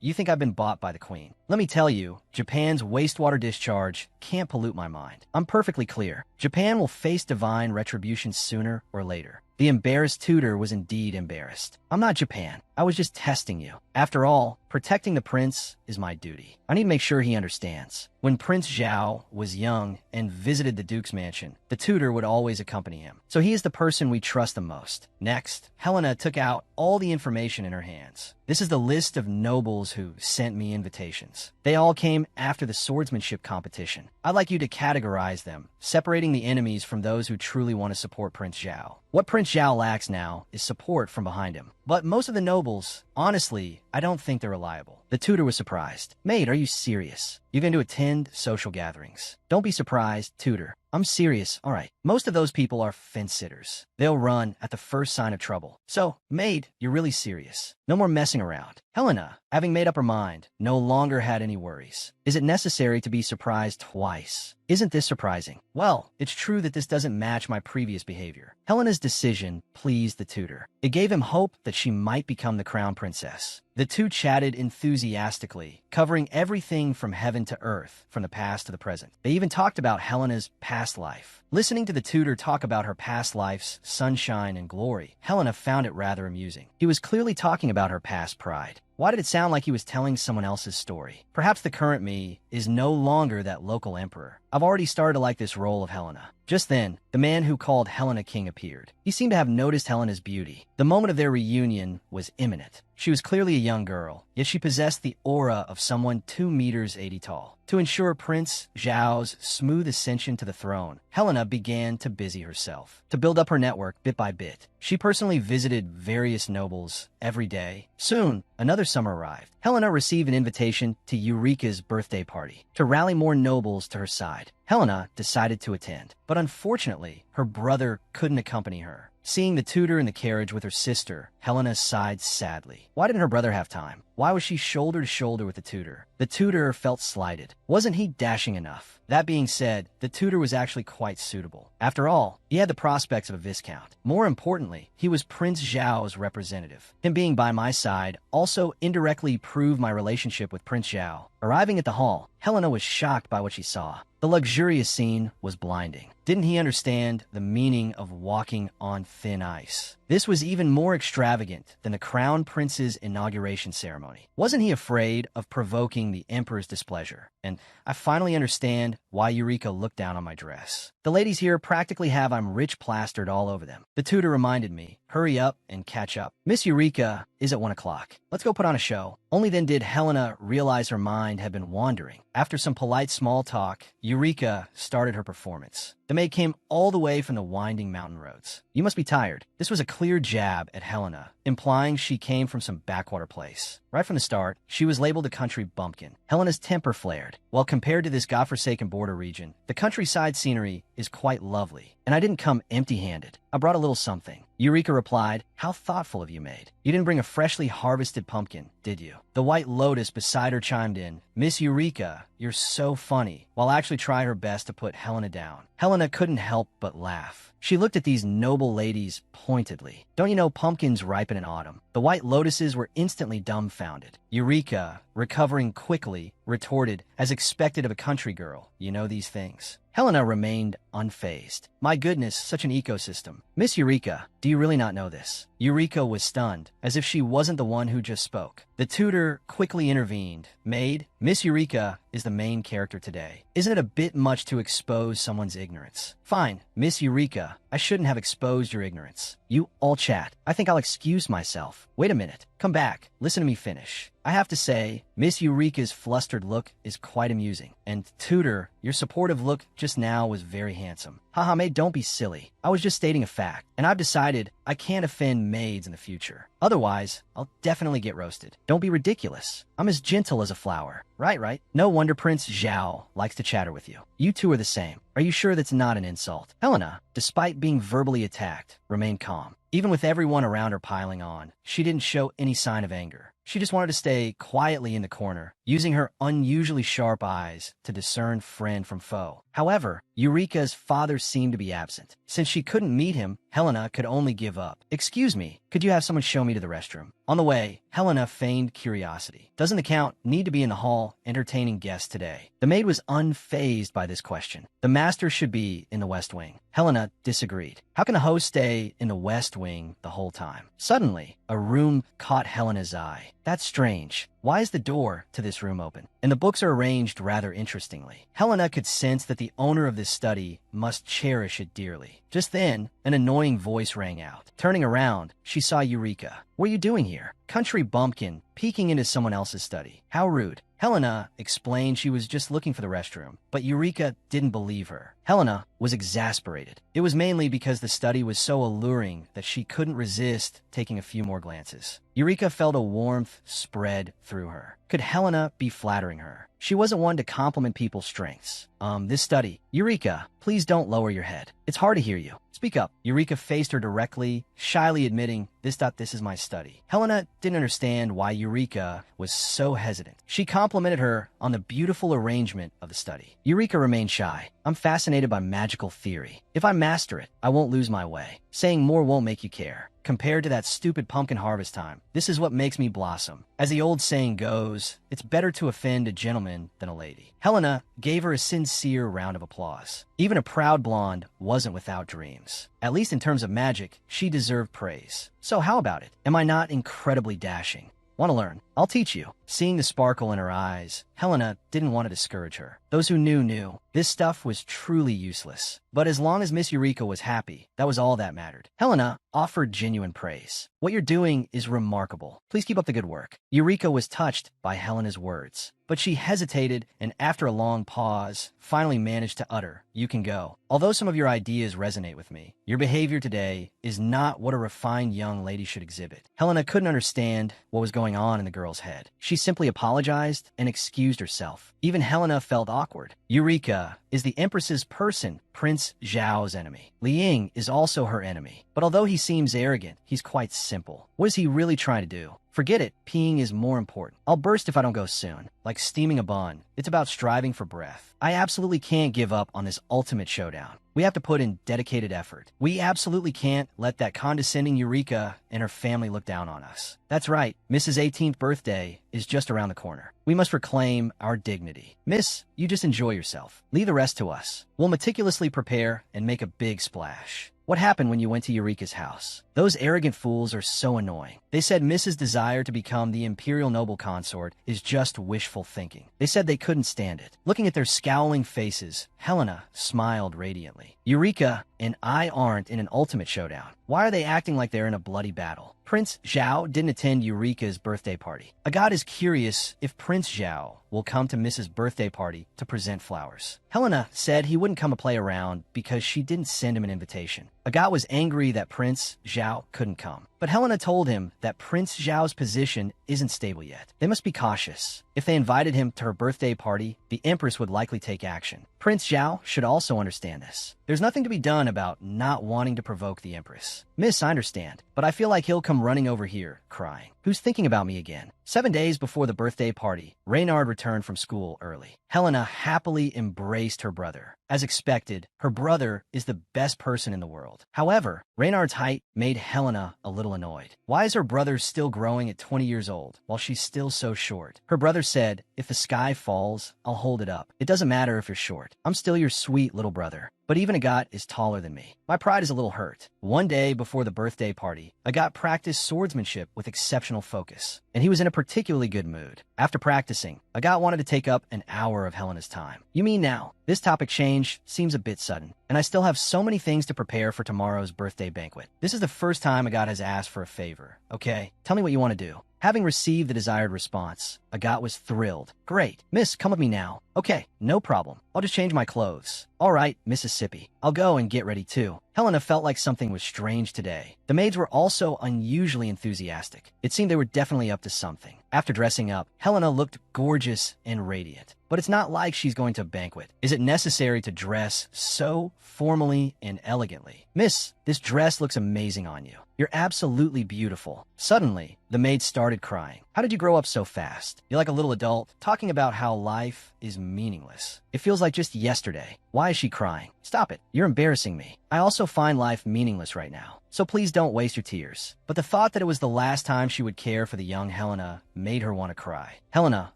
you think I've been bought by the queen. Let me tell you, Japan's wastewater discharge can't pollute my mind. I'm perfectly clear. Japan will face divine retribution sooner or later. The embarrassed tutor was indeed embarrassed. I'm not Japan. I was just testing you. After all, protecting the prince is my duty. I need to make sure he understands. When Prince Zhao was young and visited the Duke's mansion, the tutor would always accompany him. So he is the person we trust the most. Next, Helena took out all the information in her hands. This is the list of nobles who sent me invitations. They all came after the swordsmanship competition. I'd like you to categorize them, separating the enemies from those who truly want to support Prince Zhao. What Prince Zhao lacks now is support from behind him. But most of the nobles, honestly, I don't think they're reliable. The tutor was surprised. Maid, are you serious? You're going to attend social gatherings. Don't be surprised, tutor. I'm serious. All right. Most of those people are fence-sitters. They'll run at the first sign of trouble. So, maid, you're really serious. No more messing around. Helena, having made up her mind, no longer had any worries. Is it necessary to be surprised twice? Isn't this surprising? Well, it's true that this doesn't match my previous behavior. Helena's decision pleased the tutor. It gave him hope that she might become the crown princess. The two chatted enthusiastically, covering everything from heaven to earth, from the past to the present. They even talked about Helena's past life. Listening to the tutor talk about her past life's sunshine and glory, Helena found it rather amusing. He was clearly talking about her past pride. Why did it sound like he was telling someone else's story? Perhaps the current me is no longer that local emperor. I've already started to like this role of Helena. Just then, the man who called Helena king appeared. He seemed to have noticed Helena's beauty. The moment of their reunion was imminent. She was clearly a young girl, yet she possessed the aura of someone 2 meters 80 tall. To ensure Prince Zhao's smooth ascension to the throne, Helena began to busy herself, to build up her network bit by bit. She personally visited various nobles every day. Soon, another summer arrived. Helena received an invitation to Eureka's birthday party to rally more nobles to her side. Helena decided to attend, but unfortunately, her brother couldn't accompany her. Seeing the tutor in the carriage with her sister, Helena sighed sadly. Why didn't her brother have time? Why was she shoulder to shoulder with the tutor? The tutor felt slighted. Wasn't he dashing enough? That being said, the tutor was actually quite suitable. After all, he had the prospects of a viscount. More importantly, he was Prince Zhao's representative. Him being by my side also indirectly proved my relationship with Prince Zhao. Arriving at the hall, Helena was shocked by what she saw. The luxurious scene was blinding. Didn't he understand the meaning of walking on thin ice? This was even more extravagant than the crown prince's inauguration ceremony. Wasn't he afraid of provoking the emperor's displeasure? And I finally understand why Eureka looked down on my dress. The ladies here practically have I'm rich plastered all over them. The tutor reminded me, hurry up and catch up. Miss Eureka is at 1 o'clock. Let's go put on a show. Only then did Helena realize her mind had been wandering. After some polite small talk, Eureka started her performance. The maid came all the way from the winding mountain roads. You must be tired. This was a clear jab at Helena, implying she came from some backwater place. Right from the start, she was labeled a country bumpkin. Helena's temper flared. While compared to this godforsaken border region, the countryside scenery is quite lovely. And I didn't come empty-handed. I brought a little something. Eureka replied, how thoughtful of you, maid. You didn't bring a freshly harvested pumpkin, did you? The white lotus beside her chimed in, Miss Eureka, you're so funny, while actually trying her best to put Helena down. Helena couldn't help but laugh. She looked at these noble ladies pointedly. Don't you know pumpkins ripen in autumn? The white lotuses were instantly dumbfounded. Eureka, recovering quickly, retorted, as expected of a country girl, you know these things. Helena remained unfazed. My goodness, such an ecosystem. Miss Eureka, do you really not know this? Eureka was stunned, as if she wasn't the one who just spoke. The tutor quickly intervened. Maid, Miss Eureka is the main character today. Isn't it a bit much to expose someone's ignorance? Fine, Miss Eureka, I shouldn't have exposed your ignorance. You all chat. I think I'll excuse myself. Wait a minute. Come back. Listen to me finish. I have to say, Miss Eureka's flustered look is quite amusing. And tutor, your supportive look just now was very handsome. Haha, maid, don't be silly. I was just stating a fact, and I've decided I can't offend maids in the future. Otherwise, I'll definitely get roasted. Don't be ridiculous. I'm as gentle as a flower. Right. No wonder Prince Zhao likes to chatter with you. You two are the same. Are you sure that's not an insult? Helena, despite being verbally attacked, remained calm. Even with everyone around her piling on, she didn't show any sign of anger. She just wanted to stay quietly in the corner, using her unusually sharp eyes to discern friend from foe. However, Eureka's father seemed to be absent. Since she couldn't meet him, Helena could only give up. "Excuse me, could you have someone show me to the restroom?" On the way, Helena feigned curiosity. "Doesn't the Count need to be in the hall entertaining guests today?" The maid was unfazed by this question. "The master should be in the West Wing." Helena disagreed. "How can the host stay in the West Wing the whole time?" Suddenly, a room caught Helena's eye. "That's strange. Why is the door to this room open?" And the books are arranged rather interestingly. Helena could sense that the owner of this study must cherish it dearly. Just then, an annoying voice rang out. Turning around, she saw Eureka. "What are you doing here?" Country bumpkin, peeking into someone else's study. "How rude." Helena explained she was just looking for the restroom, but Eureka didn't believe her. Helena was exasperated. It was mainly because the study was so alluring that she couldn't resist taking a few more glances. Eureka felt a warmth spread through her. Could Helena be flattering her? She wasn't one to compliment people's strengths. This study. Eureka, please don't lower your head. It's hard to hear you. Speak up." Eureka faced her directly, shyly admitting, This is my study." Helena didn't understand why Eureka was so hesitant. She complimented her on the beautiful arrangement of the study. Eureka remained shy. "I'm fascinated by magical theory. If I master it, I won't lose my way. Saying more won't make you care. Compared to that stupid pumpkin harvest time, this is what makes me blossom. As the old saying goes, it's better to offend a gentleman than a lady." Helena gave her a sincere round of applause. Even a proud blonde wasn't without dreams. At least in terms of magic, she deserved praise. "So how about it? Am I not incredibly dashing? Want to learn? I'll teach you." Seeing the sparkle in her eyes, Helena didn't want to discourage her. Those who knew. This stuff was truly useless. But as long as Miss Eureka was happy, that was all that mattered. Helena offered genuine praise. "What you're doing is remarkable. Please keep up the good work." Eureka was touched by Helena's words. But she hesitated and after a long pause, finally managed to utter, "You can go. Although some of your ideas resonate with me, your behavior today is not what a refined young lady should exhibit." Helena couldn't understand what was going on in the girl's head. She simply apologized and excused herself. Even Helena felt awkward. Eureka is the Empress's person, Prince Zhao's enemy. Liang is also her enemy. But although he seems arrogant, he's quite simple. What is he really trying to do? Forget it, peeing is more important. I'll burst if I don't go soon. Like steaming a bun. It's about striving for breath. I absolutely can't give up on this ultimate showdown. We have to put in dedicated effort. We absolutely can't let that condescending Eureka and her family look down on us. That's right, Mrs. 18th birthday is just around the corner. We must reclaim our dignity. Miss, you just enjoy yourself. Leave the rest to us. We'll meticulously prepare and make a big splash. What happened when you went to Eureka's house? Those arrogant fools are so annoying. They said Mrs. desire to become the imperial noble consort is just wishful thinking. They said they couldn't stand it. Looking at their scowling faces, Helena smiled radiantly. Eureka and I aren't in an ultimate showdown. Why are they acting like they're in a bloody battle? Prince Zhao didn't attend Eureka's birthday party. Agath is curious if Prince Zhao will come to Mrs. birthday party to present flowers. Helena said he wouldn't come to play around because she didn't send him an invitation. Agath was angry that Prince Zhao couldn't come. But Helena told him that Prince Zhao's position isn't stable yet. They must be cautious. If they invited him to her birthday party, the Empress would likely take action. Prince Zhao should also understand this. There's nothing to be done about not wanting to provoke the Empress. Miss, I understand, but I feel like he'll come running over here, crying. Who's thinking about me again? 7 days before the birthday party, Reynard returned from school early. Helena happily embraced her brother. As expected, her brother is the best person in the world. However, Reynard's height made Helena a little annoyed. Why is her brother still growing at 20 years old, while she's still so short? Her brother said, if the sky falls, I'll hold it up. It doesn't matter if you're short. I'm still your sweet little brother. But even Agath is taller than me. My pride is a little hurt. One day before the birthday party, Agath practiced swordsmanship with exceptional focus, and he was in a particularly good mood. After practicing, Agath wanted to take up an hour of Helena's time. You mean now? This topic change seems a bit sudden, and I still have so many things to prepare for tomorrow's birthday banquet. This is the first time Agath has asked for a favor, okay? Tell me what you want to do. Having received the desired response, Agath was thrilled. Great. Miss, come with me now. Okay, no problem. I'll just change my clothes. All right, Mississippi. I'll go and get ready too. Helena felt like something was strange today. The maids were also unusually enthusiastic. It seemed they were definitely up to something. After dressing up, Helena looked gorgeous and radiant. but it's not like she's going to a banquet. Is it necessary to dress so formally and elegantly? Miss, this dress looks amazing on you. You're absolutely beautiful. Suddenly, the maid started crying. How did you grow up so fast? You're like a little adult, talking about how life is meaningless. It feels like just yesterday. Why is she crying? Stop it. You're embarrassing me. I also find life meaningless right now. So please don't waste your tears. But the thought that it was the last time she would care for the young Helena made her want to cry. Helena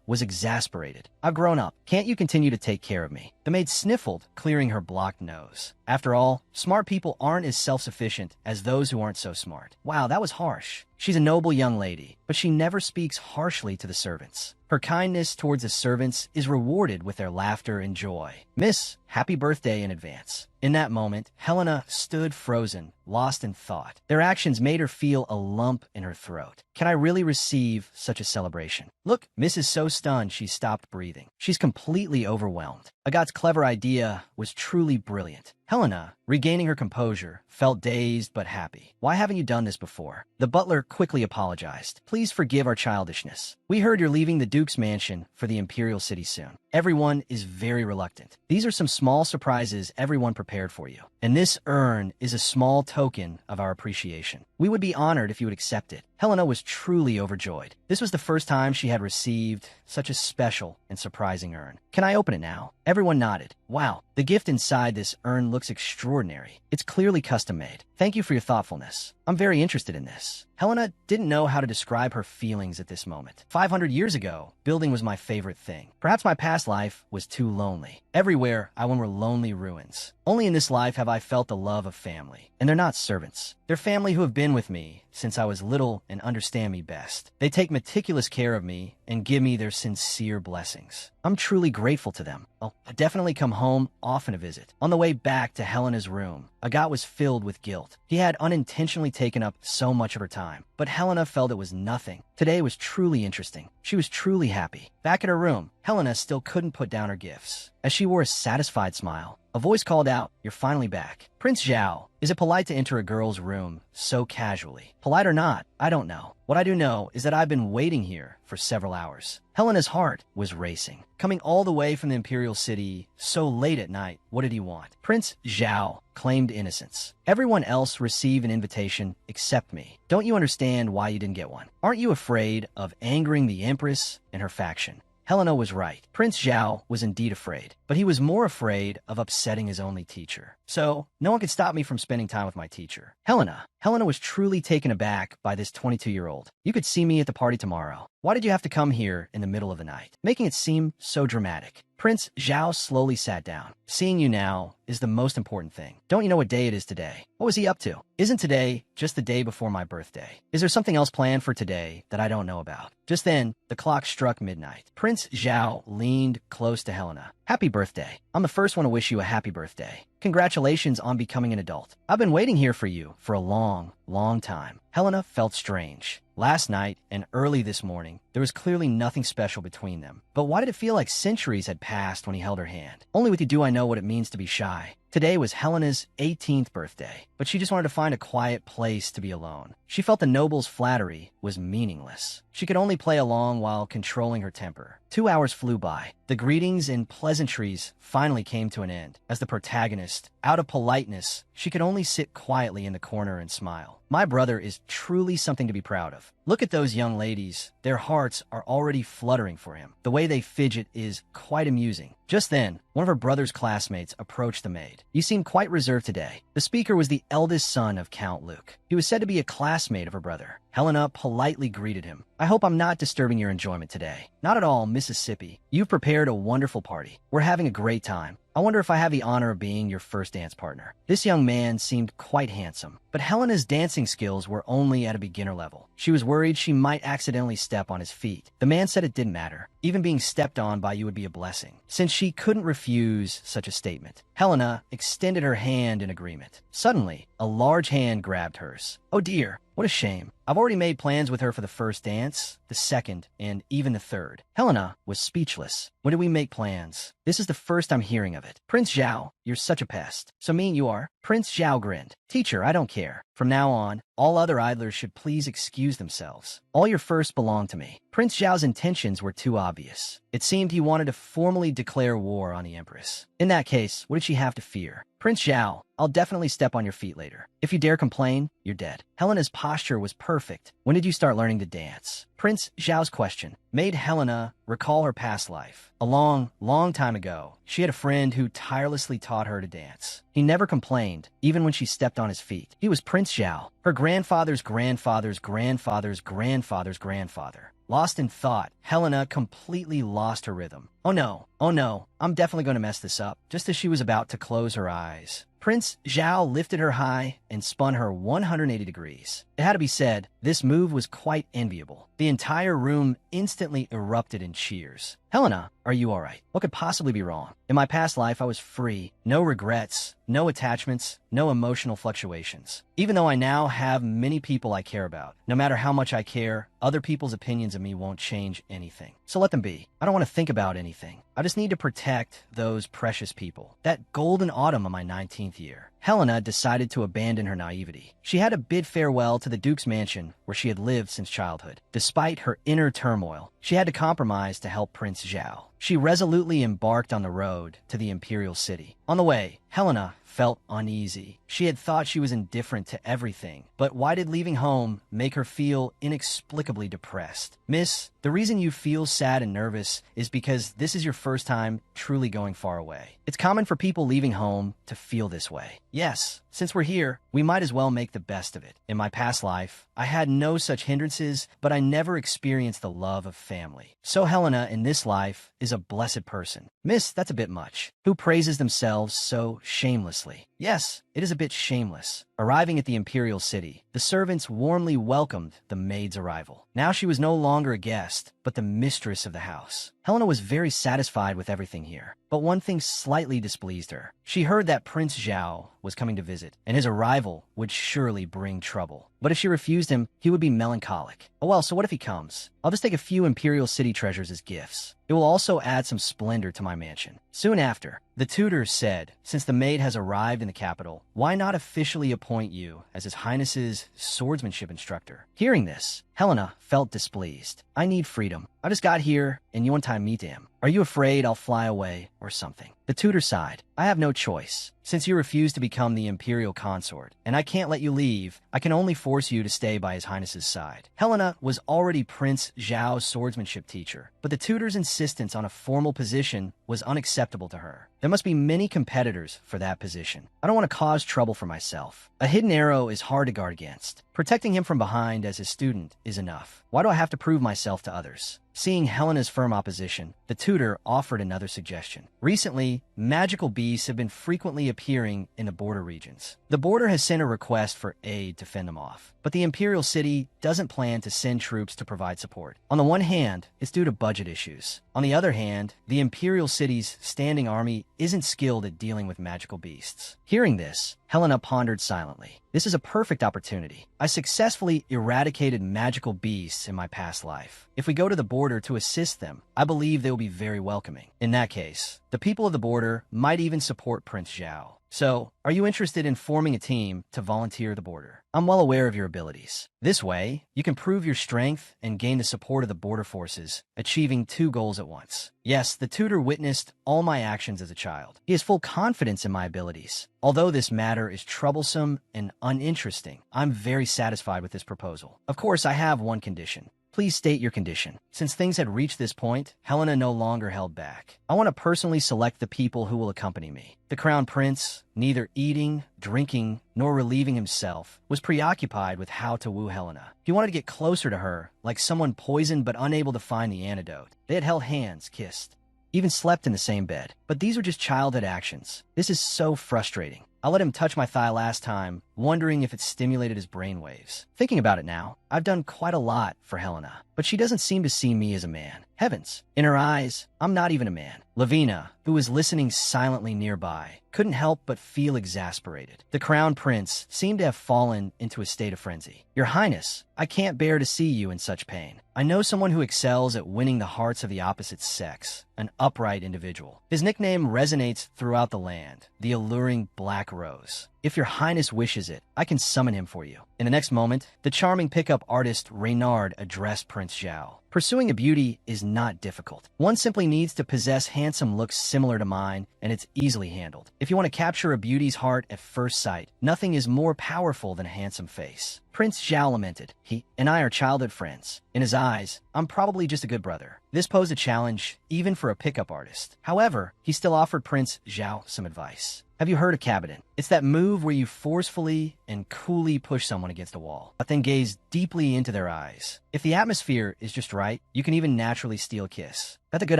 was exasperated. I've grown up. Can't you continue to take care of me? The maid sniffled, clearing her blocked nose. After all, smart people aren't as self-sufficient as those who aren't so smart. Wow, that was harsh. She's a noble young lady, but she never speaks harshly to the servants. Her kindness towards the servants is rewarded with their laughter and joy. Miss, happy birthday in advance. In that moment, Helena stood frozen, lost in thought. Their actions made her feel a lump in her throat. Can I really receive such a celebration? Look, Miss is so stunned she stopped breathing. She's completely overwhelmed. Agath's clever idea was truly brilliant. Helena, regaining her composure, felt dazed but happy. Why haven't you done this before? The butler quickly apologized. Please forgive our childishness. We heard you're leaving the Duke's mansion for the Imperial City soon. Everyone is very reluctant. These are some small surprises everyone prepared for you. And this urn is a small token of our appreciation. We would be honored if you would accept it. Helena was truly overjoyed. This was the first time she had received such a special and surprising urn. Can I open it now? Everyone nodded. Wow, the gift inside this urn looks extraordinary. It's clearly custom-made. Thank you for your thoughtfulness. I'm very interested in this. Helena didn't know how to describe her feelings at this moment. 500 years ago, building was my favorite thing. Perhaps my past life was too lonely. Everywhere I went were lonely ruins. Only in this life have I felt the love of family. And they're not servants. They're family who have been with me since I was little and understand me best. They take meticulous care of me and give me their sincere blessings. I'm truly grateful to them. I'll definitely come home often to visit. On the way back to Helena's room, Agath was filled with guilt. He had unintentionally taken up so much of her time, but Helena felt it was nothing. Today was truly interesting. She was truly happy. Back at her room, Helena still couldn't put down her gifts. As she wore a satisfied smile, a voice called out, "You're finally back." Prince Zhao, is it polite to enter a girl's room so casually? Polite or not, I don't know. What I do know is that I've been waiting here for several hours. Helena's heart was racing. Coming all the way from the Imperial City so late at night, what did he want? Prince Zhao claimed innocence. Everyone else received an invitation except me. Don't you understand why you didn't get one? Aren't you afraid of angering the Empress and her faction? Helena was right. Prince Zhao was indeed afraid, but he was more afraid of upsetting his only teacher. So, no one could stop me from spending time with my teacher. Helena was truly taken aback by this 22-year-old. You could see me at the party tomorrow. Why did you have to come here in the middle of the night? Making it seem so dramatic. Prince Zhao slowly sat down. Seeing you now is the most important thing. Don't you know what day it is today? What was he up to? Isn't today just the day before my birthday? Is there something else planned for today that I don't know about? Just then, the clock struck midnight. Prince Zhao leaned close to Helena. Happy birthday. I'm the first one to wish you a happy birthday. Congratulations on becoming an adult. I've been waiting here for you for a long, long time. Helena felt strange. Last night and early this morning, there was clearly nothing special between them. But why did it feel like centuries had passed when he held her hand? Only with you do I know what it means to be shy. Today was Helena's 18th birthday, but she just wanted to find a quiet place to be alone. She felt the noble's flattery was meaningless. She could only play along while controlling her temper. 2 hours flew by. The greetings and pleasantries finally came to an end. As the protagonist, out of politeness, she could only sit quietly in the corner and smile. My brother is truly something to be proud of. Look at those young ladies. Their hearts are already fluttering for him. The way they fidget is quite amusing. Just then, one of her brother's classmates approached the maid. You seem quite reserved today. The speaker was the eldest son of Count Luke. He was said to be a classmate of her brother. Helena politely greeted him. I hope I'm not disturbing your enjoyment today. Not at all, Mississippi. You've prepared a wonderful party. We're having a great time. I wonder if I have the honor of being your first dance partner. This young man seemed quite handsome, but Helena's dancing skills were only at a beginner level. She was worried she might accidentally step on his feet. The man said it didn't matter. Even being stepped on by you would be a blessing. Since she couldn't refuse such a statement, Helena extended her hand in agreement. Suddenly, a large hand grabbed hers. Oh dear, what a shame. I've already made plans with her for the first dance, the second, and even the third. Helena was speechless. When did we make plans? This is the first I'm hearing of it. Prince Zhao, you're such a pest. So mean you are. Prince Zhao grinned. Teacher, I don't care. From now on, all other idlers should please excuse themselves. All your firsts belong to me. Prince Zhao's intentions were too obvious. It seemed he wanted to formally declare war on the Empress. In that case, what did she have to fear? Prince Zhao, I'll definitely step on your feet later. If you dare complain, you're dead. Helena's posture was perfect. When did you start learning to dance? Prince Zhao's question made Helena recall her past life. A long, long time ago, she had a friend who tirelessly taught her to dance. He never complained, even when she stepped on his feet. He was Prince Zhao, her grandfather's grandfather's grandfather's grandfather's grandfather. Lost in thought, Helena completely lost her rhythm. Oh no, I'm definitely going to mess this up, just as she was about to close her eyes. Prince Zhao lifted her high and spun her 180 degrees. It had to be said, this move was quite enviable. The entire room instantly erupted in cheers. Helena, are you all right? What could possibly be wrong? In my past life, I was free. No regrets, no attachments, no emotional fluctuations. Even though I now have many people I care about, no matter how much I care, other people's opinions of me won't change anything. So let them be. I don't want to think about anything. I just need to protect those precious people. That golden autumn of my 19th year. Helena decided to abandon her naivety. She had to bid farewell to the Duke's mansion where she had lived since childhood. Despite her inner turmoil, she had to compromise to help Prince Zhao. She resolutely embarked on the road to the imperial city. On the way, Helena felt uneasy. She had thought she was indifferent to everything, but why did leaving home make her feel inexplicably depressed? Miss, the reason you feel sad and nervous is because this is your first time truly going far away. It's common for people leaving home to feel this way. Yes, since we're here, we might as well make the best of it. In my past life, I had no such hindrances, but I never experienced the love of family. So Helena, in this life, is a blessed person. Miss, that's a bit much. Who praises themselves so shamelessly? Yes, it is a bit shameless. Arriving at the imperial city, the servants warmly welcomed the maid's arrival. Now she was no longer a guest, but the mistress of the house. Helena was very satisfied with everything here, but one thing slightly displeased her. She heard that Prince Zhao was coming to visit, and his arrival would surely bring trouble. But if she refused him, he would be melancholic. Oh well, so what if he comes? I'll just take a few imperial city treasures as gifts. It will also add some splendor to my mansion. Soon after, the tutor said, since the maid has arrived in the capital, why not officially appoint you as His Highness's swordsmanship instructor? Hearing this, Helena felt displeased. I need freedom. I just got here, and you want time to meet him. Are you afraid I'll fly away or something? The tutor sighed. I have no choice. Since you refuse to become the imperial consort, and I can't let you leave, I can only force you to stay by His Highness's side. Helena was already Prince Zhao's swordsmanship teacher, but the tutor's insistence on a formal position was unacceptable to her. There must be many competitors for that position. I don't want to cause trouble for myself. A hidden arrow is hard to guard against. Protecting him from behind as his student is enough. Why do I have to prove myself to others? Seeing Helena's firm opposition, the tutor offered another suggestion. Recently, magical beasts have been frequently appearing in the border regions. The border has sent a request for aid to fend them off, but the Imperial City doesn't plan to send troops to provide support. On the one hand, it's due to budget issues. On the other hand, the Imperial City's standing army isn't skilled at dealing with magical beasts. Hearing this, Helena pondered silently. This is a perfect opportunity. I successfully eradicated magical beasts in my past life. If we go to the border to assist them, I believe they will be very welcoming. In that case, the people of the border might even support Prince Zhao. So, are you interested in forming a team to volunteer the border? I'm well aware of your abilities. This way, you can prove your strength and gain the support of the border forces, achieving two goals at once. Yes, the tutor witnessed all my actions as a child. He has full confidence in my abilities. Although this matter is troublesome and uninteresting, I'm very satisfied with this proposal. Of course, I have one condition. Please state your condition. Since things had reached this point, Helena no longer held back. I want to personally select the people who will accompany me. The crown prince, neither eating, drinking, nor relieving himself, was preoccupied with how to woo Helena. He wanted to get closer to her, like someone poisoned but unable to find the antidote. They had held hands, kissed, even slept in the same bed. But these were just childhood actions. This is so frustrating. I let him touch my thigh last time wondering if it stimulated his brainwaves. Thinking about it now, I've done quite a lot for Helena, but she doesn't seem to see me as a man. Heavens, in her eyes, I'm not even a man. Lavina, who was listening silently nearby, couldn't help but feel exasperated. The crown prince seemed to have fallen into a state of frenzy. Your Highness, I can't bear to see you in such pain. I know someone who excels at winning the hearts of the opposite sex, an upright individual. His nickname resonates throughout the land, the alluring Black Rose. If your Highness wishes it, I can summon him for you. In the next moment, the charming pickup artist Reynard addressed Prince Zhao. Pursuing a beauty is not difficult. One simply needs to possess handsome looks similar to mine, and it's easily handled. If you want to capture a beauty's heart at first sight, nothing is more powerful than a handsome face. Prince Zhao lamented. He and I are childhood friends. In his eyes, I'm probably just a good brother. This posed a challenge, even for a pickup artist. However, he still offered Prince Zhao some advice. Have you heard of cabinet? It's that move where you forcefully and coolly push someone against a wall, but then gaze deeply into their eyes. If the atmosphere is just right, you can even naturally steal a kiss. That's a good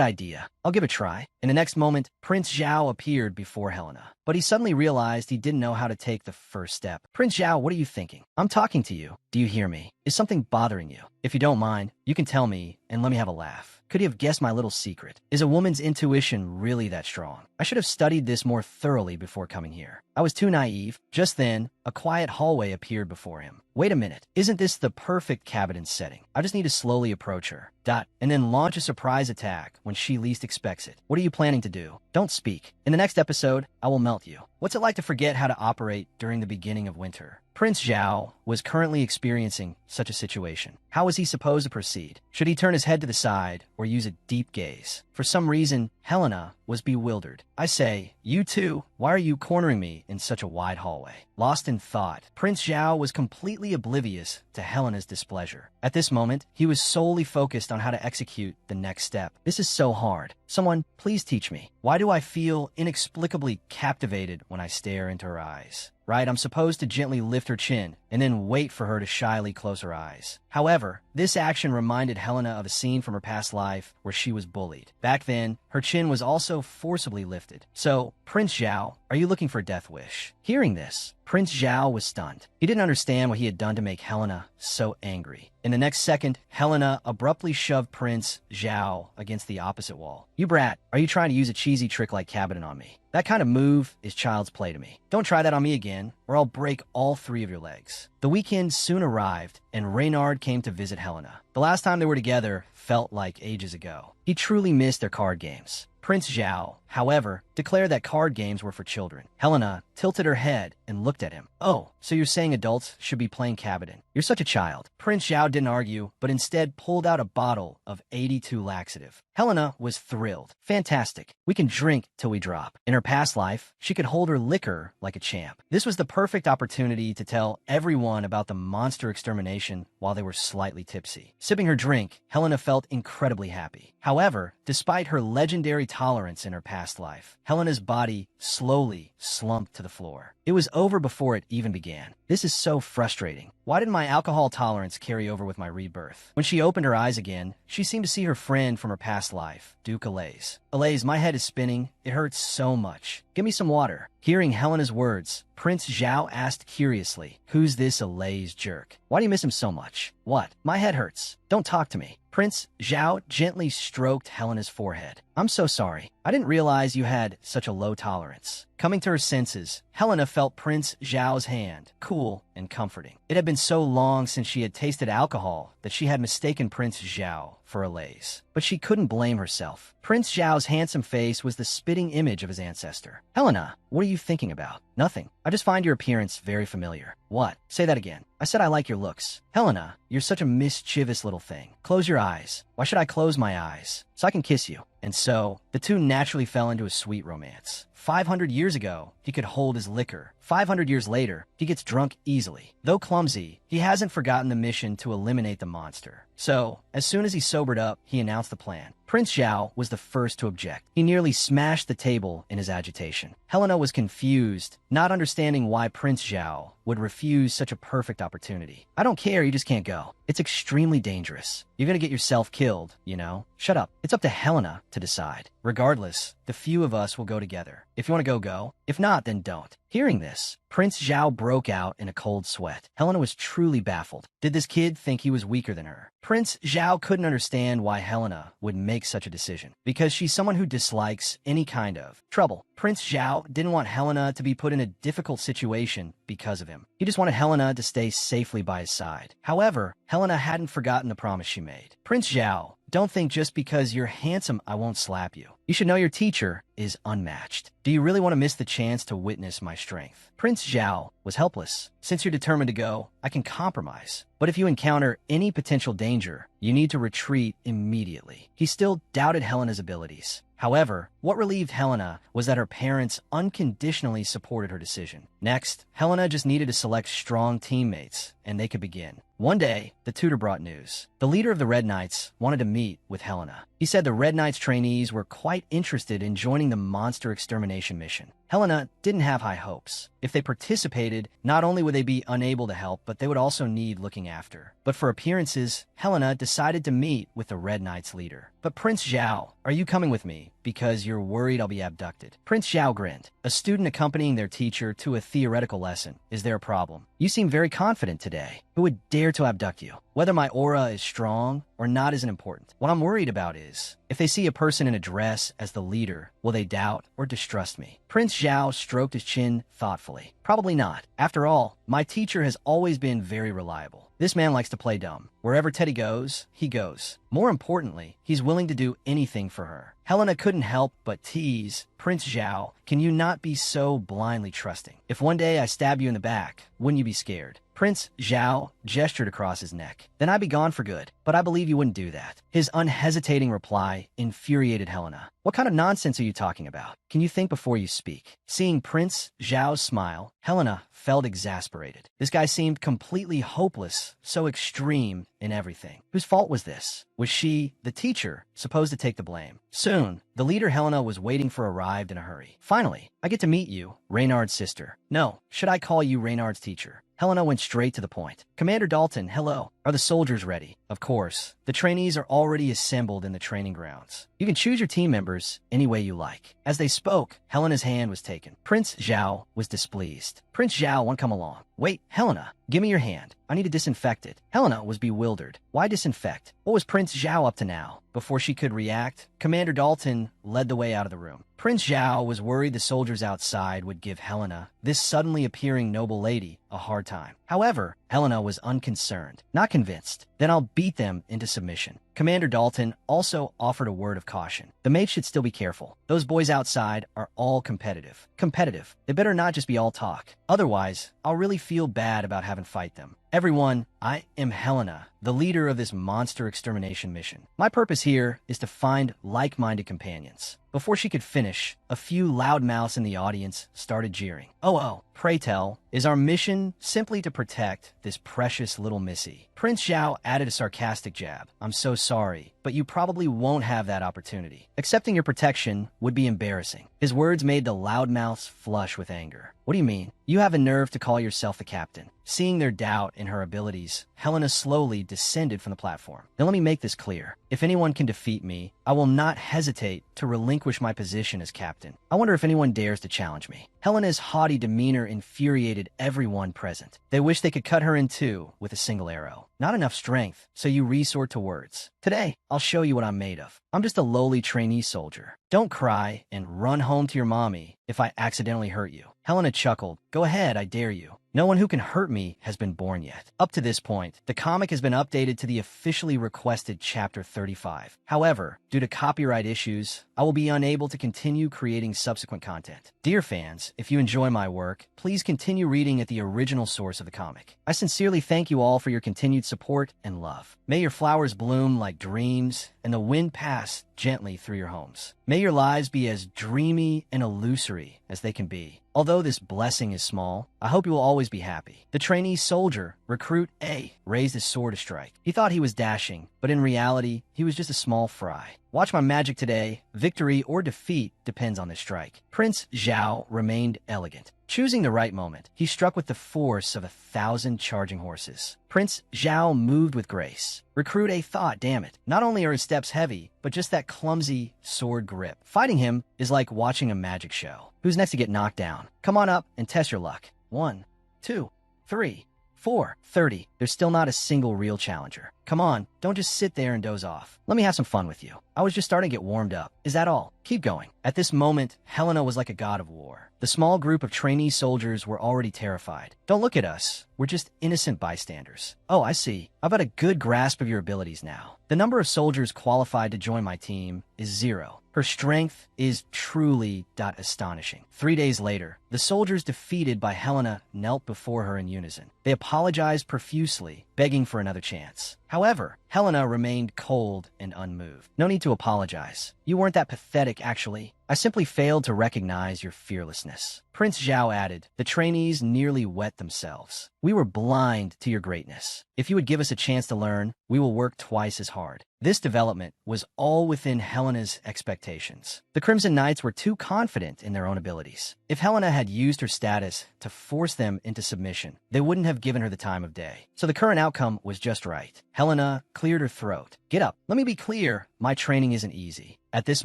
idea. I'll give it a try. In the next moment, Prince Zhao appeared before Helena, but he suddenly realized he didn't know how to take the first step. Prince Zhao, what are you thinking? I'm talking to you. Do you hear me? Is something bothering you? If you don't mind, you can tell me and let me have a laugh. Could you have guessed my little secret? Is a woman's intuition really that strong? I should have studied this more thoroughly before coming here. I was too naive. Just then, a quiet hallway appeared before him. Wait a minute. Isn't this the perfect cabinet setting? I just need to slowly approach her. And then launch a surprise attack when she least expects it. What are you planning to do? Don't speak. In the next episode, I will melt you. What's it like to forget how to operate during the beginning of winter? Prince Zhao was currently experiencing such a situation. How was he supposed to proceed? Should he turn his head to the side or use a deep gaze? For some reason, Helena was bewildered. I say, you two, why are you cornering me in such a wide hallway? Lost in thought, Prince Zhao was completely oblivious to Helena's displeasure. At this moment, he was solely focused on how to execute the next step. This is so hard. Someone, please teach me. Why do I feel inexplicably captivated when I stare into her eyes? Right, I'm supposed to gently lift her chin and then wait for her to shyly close her eyes. However, this action reminded Helena of a scene from her past life where she was bullied. Back then, her chin was also forcibly lifted. So, Prince Zhao, are you looking for a death wish? Hearing this, Prince Zhao was stunned. He didn't understand what he had done to make Helena so angry. In the next second, Helena abruptly shoved Prince Zhao against the opposite wall. You brat, are you trying to use a cheesy trick like cabinet on me? That kind of move is child's play to me. Don't try that on me again, or I'll break all 3 of your legs. The weekend soon arrived, and Reynard came to visit Helena. The last time they were together felt like ages ago. He truly missed their card games. Prince Zhao, however, declared that card games were for children. Helena tilted her head and looked at him. Oh, so you're saying adults should be playing cabinet? You're such a child. Prince Zhao didn't argue, but instead pulled out a bottle of 82 laxative. Helena was thrilled. Fantastic. We can drink till we drop. In her past life, she could hold her liquor like a champ. This was the perfect opportunity to tell everyone about the monster extermination while they were slightly tipsy. Sipping her drink, Helena felt incredibly happy. However, despite her legendary tolerance in her past life, Helena's body slowly slumped to the floor. It was over before it even began. This is so frustrating. Why did my alcohol tolerance carry over with my rebirth? When she opened her eyes again, she seemed to see her friend from her past life, Duke Alaise. Alaise, my head is spinning. It hurts so much. Give me some water. Hearing Helena's words, Prince Zhao asked curiously, who's this Alaise jerk? Why do you miss him so much? What? My head hurts. Don't talk to me. Prince Zhao gently stroked Helena's forehead. I'm so sorry. I didn't realize you had such a low tolerance. Coming to her senses, Helena felt Prince Zhao's hand, cool and comforting. It had been so long since she had tasted alcohol that she had mistaken Prince Zhao for Alaise. But she couldn't blame herself. Prince Zhao's handsome face was the spitting image of his ancestor. Helena, what are you thinking about? Nothing. I just find your appearance very familiar. What? Say that again. I said I like your looks. Helena, you're such a mischievous little thing. Close your eyes. Why should I close my eyes? So I can kiss you. And so, the two naturally fell into a sweet romance. 500 years ago, he could hold his liquor. 500 years later, he gets drunk easily. Though clumsy, he hasn't forgotten the mission to eliminate the monster. So, as soon as he sobered up, he announced the plan. Prince Zhao was the first to object. He nearly smashed the table in his agitation. Helena was confused, not understanding why Prince Zhao would refuse such a perfect opportunity. I don't care, you just can't go. It's extremely dangerous. You're gonna get yourself killed, you know? Shut up. It's up to Helena to decide. Regardless, the few of us will go together. If you want to go, go. If not, then don't. Hearing this, Prince Zhao broke out in a cold sweat. Helena was truly baffled. Did this kid think he was weaker than her? Prince Zhao couldn't understand why Helena would make such a decision, because she's someone who dislikes any kind of trouble. Prince Zhao didn't want Helena to be put in a difficult situation because of him. He just wanted Helena to stay safely by his side. However, Helena hadn't forgotten the promise she made. Prince Zhao, don't think just because you're handsome I won't slap you. You should know your teacher is unmatched. Do you really want to miss the chance to witness my strength? Prince Zhao was helpless. Since you're determined to go, I can compromise. But if you encounter any potential danger, you need to retreat immediately. He still doubted Helena's abilities. However, what relieved Helena was that her parents unconditionally supported her decision. Next, Helena just needed to select strong teammates, and they could begin. One day, the tutor brought news. The leader of the Red Knights wanted to meet with Helena. He said the Red Knights trainees were quite interested in joining the monster extermination mission. Helena didn't have high hopes. If they participated, not only would they be unable to help, but they would also need looking after. But for appearances, Helena decided to meet with the Red Knights leader. But Prince Zhao, are you coming with me? Because you're worried I'll be abducted. Prince Zhao grinned. A student accompanying their teacher to a theoretical lesson. Is there a problem? You seem very confident today. Who would dare to abduct you? Whether my aura is strong or not isn't important. What I'm worried about is, if they see a person in a dress as the leader, will they doubt or distrust me? Prince Zhao stroked his chin thoughtfully. Probably not. After all, my teacher has always been very reliable. This man likes to play dumb. Wherever Teddy goes, he goes. More importantly, he's willing to do anything for her. Helena couldn't help but tease, Prince Zhao, can you not be so blindly trusting? If one day I stab you in the back, wouldn't you be scared? Prince Zhao gestured across his neck. Then I'd be gone for good, but I believe you wouldn't do that. His unhesitating reply infuriated Helena. What kind of nonsense are you talking about? Can you think before you speak? Seeing Prince Zhao's smile, Helena felt exasperated. This guy seemed completely hopeless, so extreme in everything. Whose fault was this? Was she, the teacher, supposed to take the blame? Soon, the leader Helena was waiting for arrived in a hurry. Finally, I get to meet you, Reynard's sister. No, should I call you Reynard's teacher? Helena went straight to the point. Commander Dalton, hello. Are the soldiers ready? Of course. The trainees are already assembled in the training grounds. You can choose your team members any way you like. As they spoke, Helena's hand was taken. Prince Zhao was displeased. Prince Zhao won't come along. Wait, Helena, give me your hand. I need to disinfect it. Helena was bewildered. Why disinfect? What was Prince Zhao up to now? Before she could react, Commander Dalton led the way out of the room. Prince Zhao was worried the soldiers outside would give Helena, this suddenly appearing noble lady, a hard time. However, Helena was unconcerned, not convinced. Then I'll beat them into submission. Commander Dalton also offered a word of caution. The mates should still be careful. Those boys outside are all competitive. Competitive. They better not just be all talk. Otherwise, I'll really feel bad about having to fight them. Everyone, I am Helena, the leader of this monster extermination mission. My purpose here is to find like-minded companions. Before she could finish, a few loudmouths in the audience started jeering. Oh, pray tell, is our mission simply to protect this precious little missy? Prince Zhao added a sarcastic jab. I'm so sorry, but you probably won't have that opportunity. Accepting your protection would be embarrassing. His words made the loudmouths flush with anger. What do you mean? You have a nerve to call yourself the captain. Seeing their doubt in her abilities, Helena slowly descended from the platform. Now let me make this clear. If anyone can defeat me, I will not hesitate to relinquish my position as captain. I wonder if anyone dares to challenge me. Helena's haughty demeanor infuriated everyone present. They wished they could cut her in two with a single arrow. Not enough strength, so you resort to words. Today, I'll show you what I'm made of. I'm just a lowly trainee soldier. Don't cry and run home to your mommy if I accidentally hurt you. Helena chuckled. Go ahead, I dare you. No one who can hurt me has been born yet. Up to this point, the comic has been updated to the officially requested Chapter 35. However, due to copyright issues, I will be unable to continue creating subsequent content. Dear fans, if you enjoy my work, please continue reading at the original source of the comic. I sincerely thank you all for your continued support and love. May your flowers bloom like dreams and the wind pass gently through your homes. May your lives be as dreamy and illusory as they can be. Although this blessing is small, I hope you will always be happy. The trainee soldier, Recruit A, raised his sword to strike. He thought he was dashing, but in reality, he was just a small fry. Watch my magic today. Victory or defeat depends on this strike. Prince Zhao remained elegant. Choosing the right moment, he struck with the force of 1,000 charging horses. Prince Zhao moved with grace. Recruit A thought, damn it, not only are his steps heavy, but just that clumsy sword grip. Fighting him is like watching a magic show. Who's next to get knocked down? Come on up and test your luck. 1, 2, 3, 4, 30. There's still not a single real challenger. Come on, don't just sit there and doze off. Let me have some fun with you. I was just starting to get warmed up. Is that all? Keep going. At this moment, Helena was like a god of war. The small group of trainee soldiers were already terrified. Don't look at us. We're just innocent bystanders. Oh, I see. I've got a good grasp of your abilities now. The number of soldiers qualified to join my team is 0. Her strength is truly astonishing. 3 days later, the soldiers defeated by Helena knelt before her in unison. They apologized profusely, begging for another chance. However, Helena remained cold and unmoved. No need to apologize. You weren't that pathetic, actually. I simply failed to recognize your fearlessness. Prince Zhao added. The trainees nearly wet themselves. We were blind to your greatness. If you would give us a chance to learn, we will work twice as hard. This development was all within Helena's expectations. The Crimson Knights were too confident in their own abilities. If Helena had used her status to force them into submission, they wouldn't have given her the time of day. So the current outcome was just right. Helena cleared her throat. Get up. Let me be clear. My training isn't easy. At this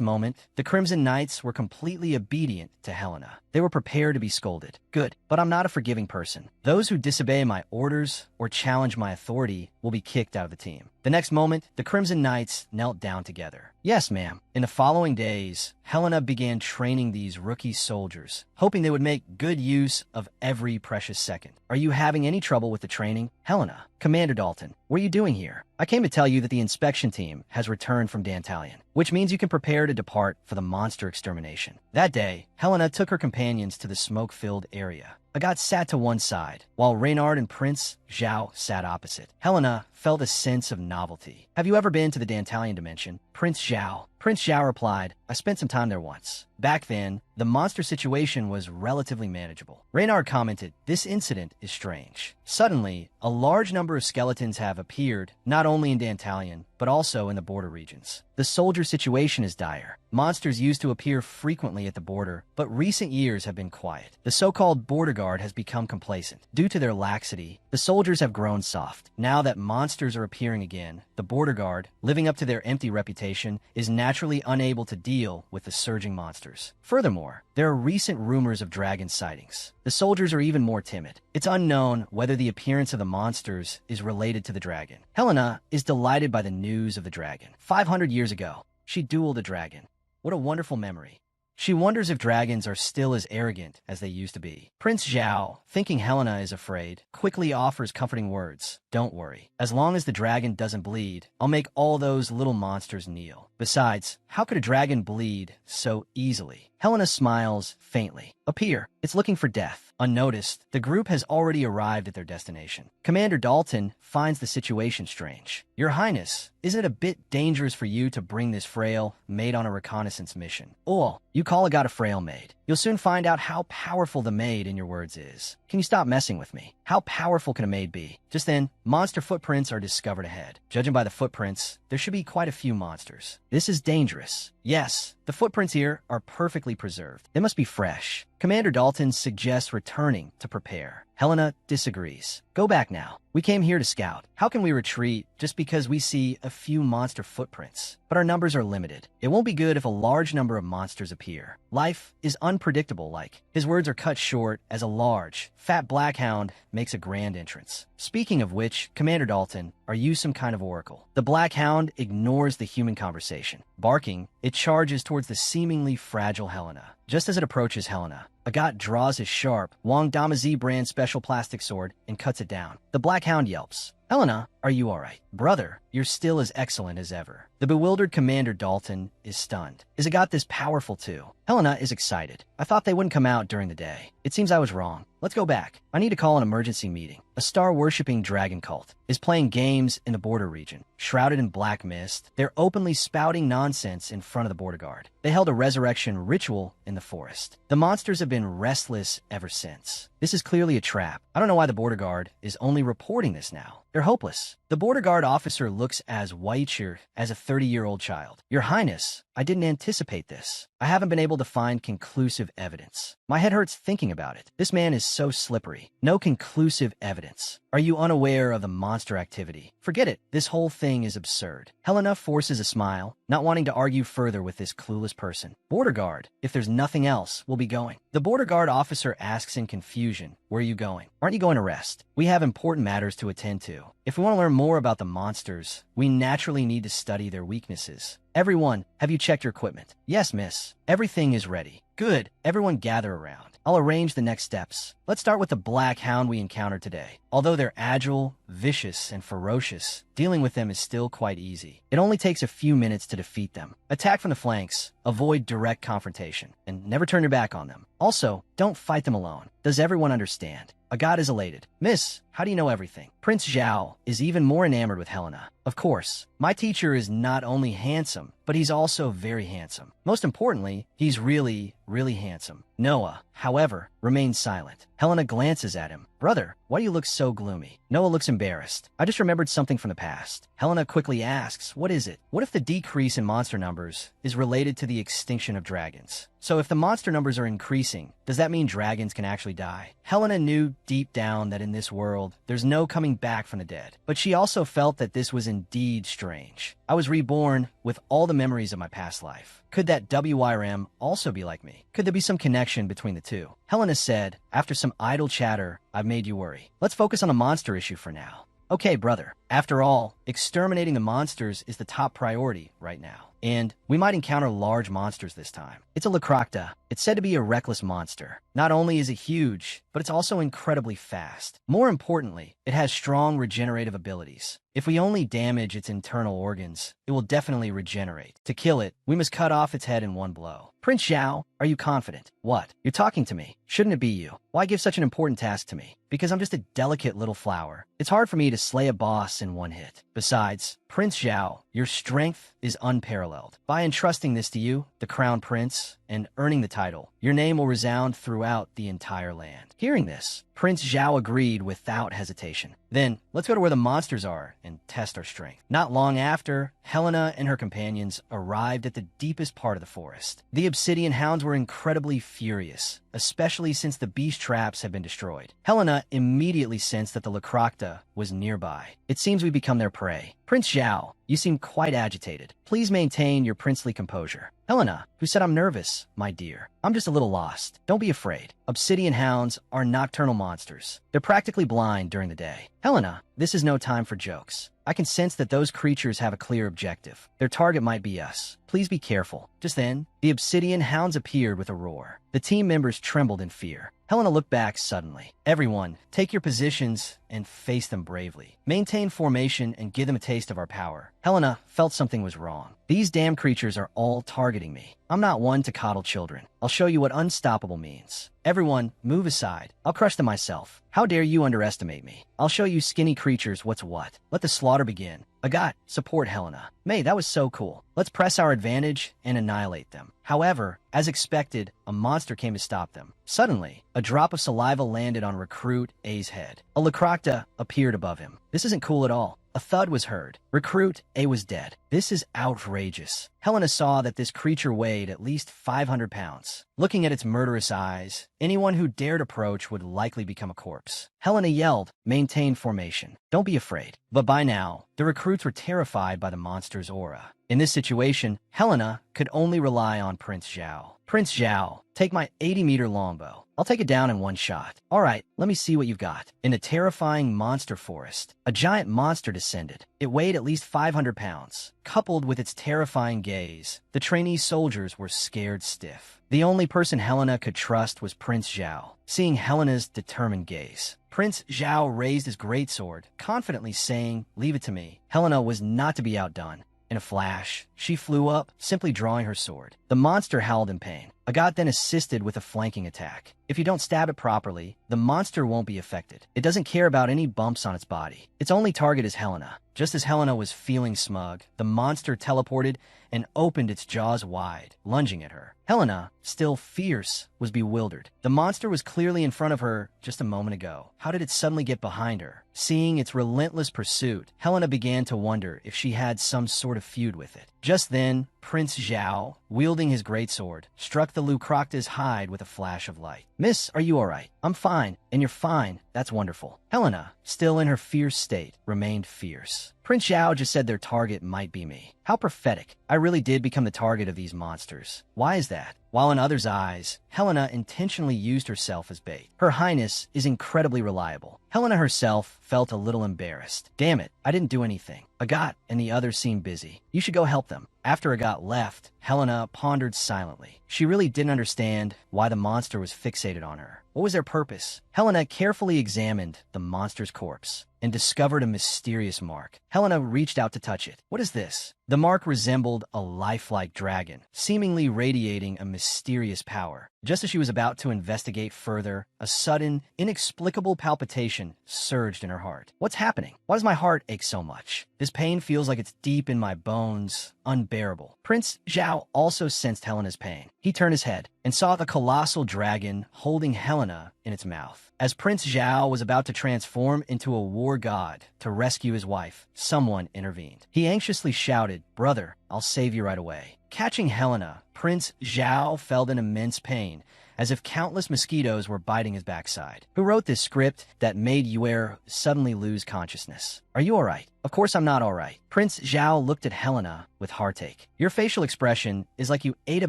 moment, the Crimson Knights were completely obedient to Helena. They were prepared to be scolded. Good, but I'm not a forgiving person. Those who disobey my orders or challenge my authority will be kicked out of the team. The next moment, the Crimson Knights knelt down together. Yes, ma'am. In the following days, Helena began training these rookie soldiers, hoping they would make good use of every precious second. Are you having any trouble with the training? Helena, Commander Dalton, what are you doing here? I came to tell you that the inspection team has returned from Dantalion, which means you can prepare to depart for the monster extermination. That day, Helena took her companions to the smoke-filled area. Agath sat to one side, while Reynard and Prince Zhao sat opposite. Helena felt a sense of novelty. Have you ever been to the Dantalion dimension? Prince Zhao replied, I spent some time there once. Back then, the monster situation was relatively manageable. Reynard commented, this incident is strange. Suddenly, a large number of skeletons have appeared, not only in Dantalion, but also in the border regions. The soldier situation is dire. Monsters used to appear frequently at the border, but recent years have been quiet. The so-called border guard has become complacent. Due to their laxity, the soldiers have grown soft. Now that monsters are appearing again, the border guard, living up to their empty reputation, is naturally unable to deal with the surging monsters. Furthermore, there are recent rumors of dragon sightings. The soldiers are even more timid. It's unknown whether the appearance of the monsters is related to the dragon. Helena is delighted by the news of the dragon. 500 years ago, she dueled a dragon. What a wonderful memory. She wonders if dragons are still as arrogant as they used to be. Prince Zhao, thinking Helena is afraid, quickly offers comforting words. Don't worry. As long as the dragon doesn't bleed, I'll make all those little monsters kneel. Besides, how could a dragon bleed so easily? Helena smiles faintly. Appear. It's looking for death. Unnoticed, the group has already arrived at their destination. Commander Dalton finds the situation strange. Your Highness, isn't it a bit dangerous for you to bring this frail maid on a reconnaissance mission? Oh, you call Agath a frail maid. You'll soon find out how powerful the maid, in your words, is. Can you stop messing with me? How powerful can a maid be? Just then, monster footprints are discovered ahead. Judging by the footprints, there should be quite a few monsters. This is dangerous. Yes, the footprints here are perfectly preserved. They must be fresh. Commander Dalton suggests returning to prepare. Helena disagrees. Go back now. We came here to scout. How can we retreat just because we see a few monster footprints? But our numbers are limited. It won't be good if a large number of monsters appear. Life is unpredictable like. His words are cut short as a large, fat black hound makes a grand entrance. Speaking of which, Commander Dalton, are you some kind of oracle? The black hound ignores the human conversation. Barking, it charges towards the seemingly fragile Helena. Just as it approaches Helena, Agath draws his sharp, Wong Damazi brand special plastic sword and cuts it down. The black hound yelps. Helena, are you all right? Brother, you're still as excellent as ever. The bewildered Commander Dalton is stunned. Is Agath this powerful too? Helena is excited. I thought they wouldn't come out during the day. It seems I was wrong. Let's go back. I need to call an emergency meeting. A star-worshipping dragon cult is playing games in the border region. Shrouded in black mist, they're openly spouting nonsense in front of the border guard. They held a resurrection ritual in the forest. The monsters have been restless ever since. This is clearly a trap. I don't know why the border guard is only reporting this now. They're hopeless. The border guard officer looks as white-shirt as a 30-year-old child. Your Highness, I didn't anticipate this. I haven't been able to find conclusive evidence. My head hurts thinking about it. This man is so slippery. No conclusive evidence. Are you unaware of the monster activity? Forget it. This whole thing is absurd. Helena forces a smile, not wanting to argue further with this clueless person. Border guard, if there's nothing else, we'll be going. The border guard officer asks in confusion, where are you going? Aren't you going to rest? We have important matters to attend to. If we want to learn more about the monsters, we naturally need to study their weaknesses. Everyone, have you checked your equipment? Yes, miss. Everything is ready. Good. Everyone gather around. I'll arrange the next steps. Let's start with the black hound we encountered today. Although they're agile, vicious, and ferocious, dealing with them is still quite easy. It only takes a few minutes to defeat them. Attack from the flanks, avoid direct confrontation, and never turn your back on them. Also, don't fight them alone. Does everyone understand? Agath is elated. Miss, how do you know everything? Prince Zhao is even more enamored with Helena. Of course, my teacher is not only handsome, but he's also very handsome. Most importantly, he's really handsome. Noah, however, remains silent. Helena glances at him. Brother, why do you look so gloomy? Noah looks embarrassed. I just remembered something from the past. Helena quickly asks, what is it? What if the decrease in monster numbers is related to the extinction of dragons? So if the monster numbers are increasing, does that mean dragons can actually die? Helena knew deep down that in this world, there's no coming back from the dead. But she also felt that this was indeed strange. I was reborn with all the memories of my past life. Could that WYRM also be like me? Could there be some connection between the two? Helena said, after some idle chatter, I've made you worry. Let's focus on the monster issue for now. Okay, brother. After all, exterminating the monsters is the top priority right now. And we might encounter large monsters this time. It's a Lacroa. It's said to be a reckless monster. Not only is it huge, but it's also incredibly fast. More importantly, it has strong regenerative abilities. If we only damage its internal organs, it will definitely regenerate. To kill it, we must cut off its head in one blow. Prince Zhao, are you confident? What? You're talking to me. Shouldn't it be you? Why give such an important task to me? Because I'm just a delicate little flower. It's hard for me to slay a boss in one hit. Besides, Prince Zhao, your strength is unparalleled. By entrusting this to you, the crown prince, and earning the title, your name will resound throughout the entire land. Hearing this, Prince Zhao agreed without hesitation. Then, let's go to where the monsters are and test our strength. Not long after, Helena and her companions arrived at the deepest part of the forest. The obsidian hounds were incredibly furious, especially since the beast traps had been destroyed. Helena immediately sensed that the Lacroa was nearby. It seems we become their prey. Prince Zhao, you seem quite agitated. Please maintain your princely composure. Helena, who said I'm nervous, my dear. I'm just a little lost. Don't be afraid. Obsidian hounds are nocturnal monsters. They're practically blind during the day. Helena, this is no time for jokes. I can sense that those creatures have a clear objective. Their target might be us. Please be careful. Just then, the obsidian hounds appeared with a roar. The team members trembled in fear. Helena looked back suddenly. Everyone, take your positions and face them bravely. Maintain formation and give them a taste of our power. Helena felt something was wrong. These damn creatures are all targeting me. I'm not one to coddle children. I'll show you what unstoppable means. Everyone, move aside. I'll crush them myself. How dare you underestimate me? I'll show you skinny creatures what's what. Let the slaughter begin. Agath, support Helena. May, that was so cool. Let's press our advantage and annihilate them. However, as expected, a monster came to stop them. Suddenly, a drop of saliva landed on Recruit A's head. A Lacroa appeared above him. This isn't cool at all. A thud was heard. Recruit A was dead. This is outrageous. Helena saw that this creature weighed at least 500 pounds. Looking at its murderous eyes, anyone who dared approach would likely become a corpse. Helena yelled, maintain formation. Don't be afraid. But by now, the recruits were terrified by the monster's aura. In this situation, Helena could only rely on Prince Zhao. Prince Zhao, take my 80-meter longbow. I'll take it down in one shot. All right, let me see what you've got. In a terrifying monster forest, a giant monster descended. It weighed at least 500 pounds. Coupled with its terrifying gaze, the trainee soldiers were scared stiff. The only person Helena could trust was Prince Zhao. Seeing Helena's determined gaze, Prince Zhao raised his greatsword, confidently saying, leave it to me. Helena was not to be outdone. In a flash, she flew up, simply drawing her sword. The monster howled in pain. Agath then assisted with a flanking attack. If you don't stab it properly, the monster won't be affected. It doesn't care about any bumps on its body. Its only target is Helena. Just as Helena was feeling smug, the monster teleported and opened its jaws wide, lunging at her. Helena, still fierce, was bewildered. The monster was clearly in front of her just a moment ago. How did it suddenly get behind her? Seeing its relentless pursuit, Helena began to wonder if she had some sort of feud with it. Just then, Prince Zhao, wielding his greatsword, struck the Lucrocta's hide with a flash of light. "Miss, are you all right?" "I'm fine, and you're fine. That's wonderful." Helena, still in her fierce state, remained fierce. Prince Zhao just said their target might be me. How prophetic. I really did become the target of these monsters. Why is that? While in others' eyes, Helena intentionally used herself as bait. Her Highness is incredibly reliable. Helena herself felt a little embarrassed. Damn it, I didn't do anything. Agath and the others seemed busy. You should go help them. After Agath left, Helena pondered silently. She really didn't understand why the monster was fixated on her. What was their purpose? Helena carefully examined the monster's corpse and discovered a mysterious mark. Helena reached out to touch it. What is this? The mark resembled a lifelike dragon, seemingly radiating a mysterious power. Just as she was about to investigate further, a sudden, inexplicable palpitation surged in her heart. What's happening? Why does my heart ache so much? This pain feels like it's deep in my bones, unbearable. Prince Zhao also sensed Helena's pain. He turned his head and saw the colossal dragon holding Helena in its mouth. As Prince Zhao was about to transform into a war god to rescue his wife, someone intervened. He anxiously shouted, "Brother, I'll save you right away." Catching Helena, Prince Zhao felt an immense pain, as if countless mosquitoes were biting his backside. Who wrote this script that made Yue suddenly lose consciousness? Are you all right? Of course I'm not all right. Prince Zhao looked at Helena with heartache. Your facial expression is like you ate a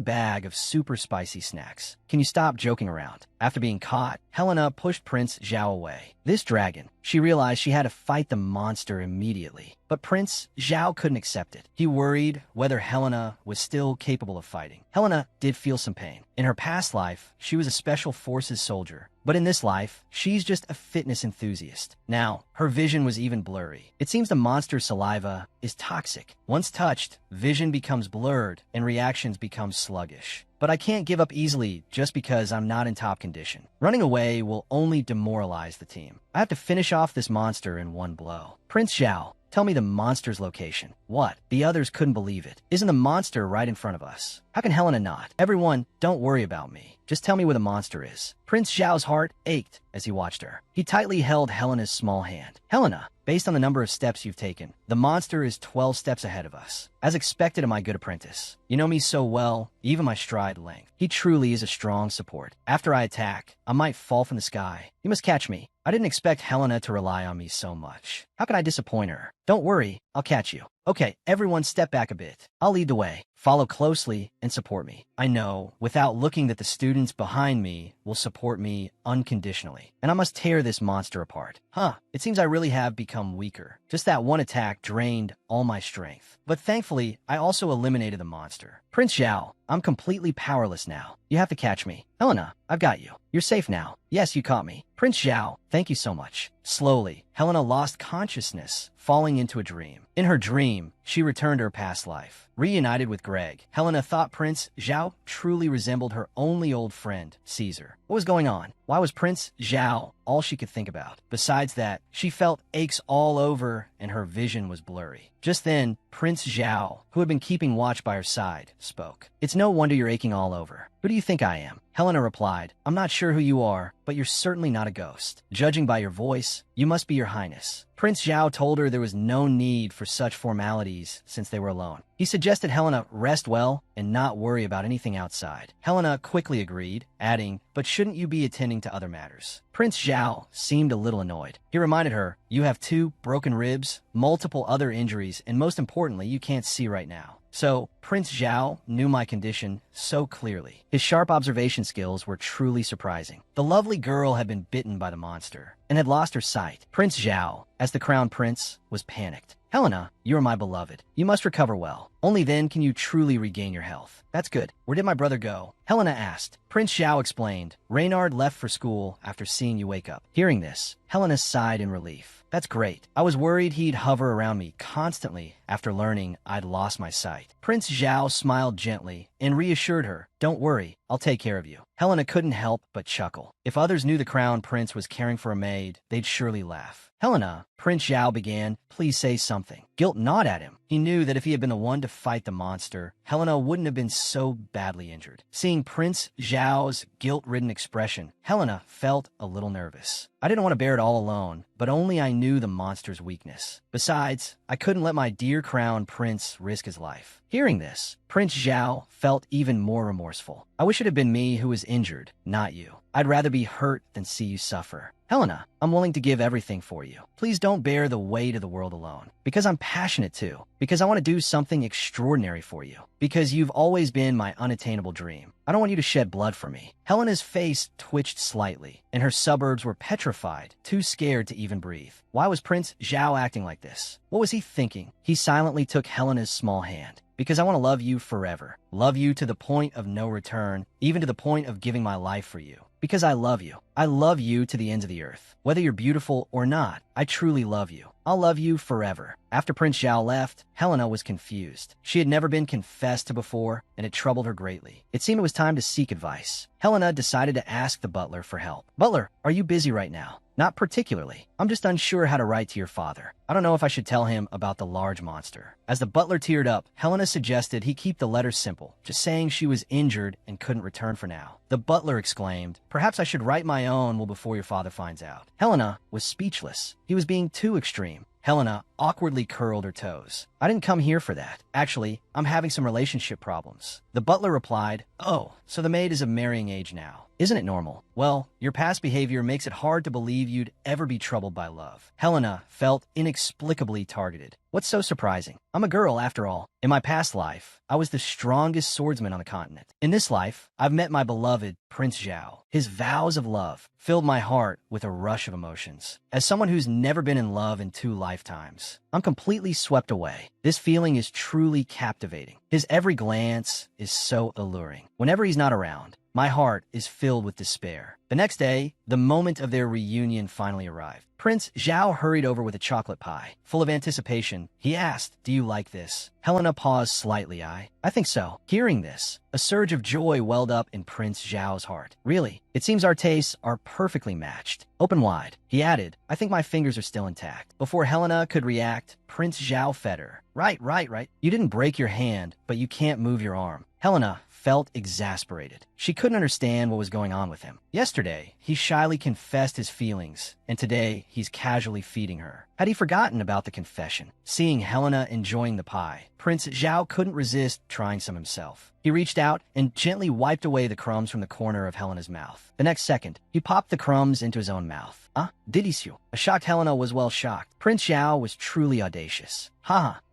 bag of super spicy snacks. Can you stop joking around? After being caught, Helena pushed Prince Zhao away. This dragon, she realized she had to fight the monster immediately. But Prince Zhao couldn't accept it. He worried whether Helena was still capable of fighting. Helena did feel some pain. In her past life, she was a special forces soldier. But in this life, she's just a fitness enthusiast. Now, her vision was even blurry. It seems the monster's saliva is toxic. Once touched, vision becomes blurred and reactions become sluggish. But I can't give up easily just because I'm not in top condition. Running away will only demoralize the team. I have to finish off this monster in one blow. Prince Zhao, tell me the monster's location. What? The others couldn't believe it. Isn't the monster right in front of us? How can Helena not? Everyone, don't worry about me. Just tell me where the monster is. Prince Zhao's heart ached as he watched her. He tightly held Helena's small hand. Helena, based on the number of steps you've taken, the monster is 12 steps ahead of us. As expected of my good apprentice. You know me so well, even my stride length. He truly is a strong support. After I attack, I might fall from the sky. You must catch me. I didn't expect Helena to rely on me so much. How can I disappoint her? Don't worry, I'll catch you. Okay, everyone step back a bit. I'll lead the way. Follow closely and support me. I know, without looking, that the students behind me will support me unconditionally. And I must tear this monster apart. It seems I really have become weaker. Just that one attack drained all my strength. But thankfully, I also eliminated the monster. Prince Zhao, I'm completely powerless now. You have to catch me. Helena, I've got you. You're safe now. Yes, you caught me. Prince Zhao, thank you so much. Slowly, Helena lost consciousness, falling into a dream. In her dream, she returned to her past life. Reunited with Greg, Helena thought Prince Zhao truly resembled her only old friend, Caesar. What was going on? Why was Prince Zhao all she could think about? Besides that, she felt aches all over and her vision was blurry. Just then, Prince Zhao, who had been keeping watch by her side, spoke. It's no wonder you're aching all over. Who do you think I am? Helena replied, I'm not sure who you are, but you're certainly not a ghost. Judging by your voice, you must be your highness. Prince Zhao told her there was no need for such formalities since they were alone. He suggested Helena rest well and not worry about anything outside. Helena quickly agreed, adding, but shouldn't you be attending to other matters? Prince Zhao seemed a little annoyed. He reminded her, you have 2 broken ribs, multiple other injuries, and most importantly, you can't see right now. So, Prince Zhao knew my condition so clearly. His sharp observation skills were truly surprising. The lovely girl had been bitten by the monster and had lost her sight. Prince Zhao, as the crown prince, was panicked. Helena, you are my beloved. You must recover well. Only then can you truly regain your health. That's good. Where did my brother go? Helena asked. Prince Zhao explained. Reynard left for school after seeing you wake up. Hearing this, Helena sighed in relief. That's great. I was worried he'd hover around me constantly after learning I'd lost my sight. Prince Zhao smiled gently and reassured her, don't worry, I'll take care of you. Helena couldn't help but chuckle. If others knew the crown prince was caring for a maid, they'd surely laugh. Helena, Prince Zhao began, "Please say something." Guilt gnawed at him. He knew that if he had been the one to fight the monster, Helena wouldn't have been so badly injured. Seeing Prince Zhao's guilt-ridden expression, Helena felt a little nervous. I didn't want to bear it all alone, but only I knew the monster's weakness. Besides, I couldn't let my dear crown prince risk his life. Hearing this, Prince Zhao felt even more remorseful. I wish it had been me who was injured, not you. I'd rather be hurt than see you suffer. Helena, I'm willing to give everything for you. Please don't bear the weight of the world alone. Because I'm passionate too. Because I want to do something extraordinary for you. Because you've always been my unattainable dream. I don't want you to shed blood for me. Helena's face twitched slightly, and her suburbs were petrified, too scared to even breathe. Why was Prince Zhao acting like this? What was he thinking? He silently took Helena's small hand. Because I want to love you forever. Love you to the point of no return, even to the point of giving my life for you. Because I love you. I love you to the ends of the earth. Whether you're beautiful or not, I truly love you. I'll love you forever. After Prince Zhao left, Helena was confused. She had never been confessed to before, and it troubled her greatly. It seemed it was time to seek advice. Helena decided to ask the butler for help. "Butler, are you busy right now?" "Not particularly. I'm just unsure how to write to your father. I don't know if I should tell him about the large monster." As the butler teared up, Helena suggested he keep the letter simple, just saying she was injured and couldn't return for now. The butler exclaimed, "Perhaps I should write my own before your father finds out." Helena was speechless. He was being too extreme. Helena awkwardly curled her toes. "I didn't come here for that. Actually, I'm having some relationship problems." The butler replied, "Oh, so the maid is of marrying age now. Isn't it normal? Well, your past behavior makes it hard to believe you'd ever be troubled by love." Helena felt inexplicably targeted. What's so surprising? I'm a girl, after all. In my past life, I was the strongest swordsman on the continent. In this life, I've met my beloved Prince Zhao. His vows of love filled my heart with a rush of emotions. As someone who's never been in love in 2 lifetimes, I'm completely swept away. This feeling is truly captivating. His every glance is so alluring. Whenever he's not around, my heart is filled with despair. The next day, the moment of their reunion finally arrived. Prince Zhao hurried over with a chocolate pie. Full of anticipation, he asked, "Do you like this?" Helena paused slightly. I think so." Hearing this, a surge of joy welled up in Prince Zhao's heart. "Really? It seems our tastes are perfectly matched." Open wide, he added, "I think my fingers are still intact." Before Helena could react, Prince Zhao fed her. Right. You didn't break your hand, but you can't move your arm." Helena felt exasperated. She couldn't understand what was going on with him. Yesterday, he shyly confessed his feelings, and today he's casually feeding her. Had he forgotten about the confession? Seeing Helena enjoying the pie, Prince Zhao couldn't resist trying some himself. He reached out and gently wiped away the crumbs from the corner of Helena's mouth. The next second, he popped the crumbs into his own mouth. Délicieux. A shocked Helena was well shocked. Prince Zhao was truly audacious.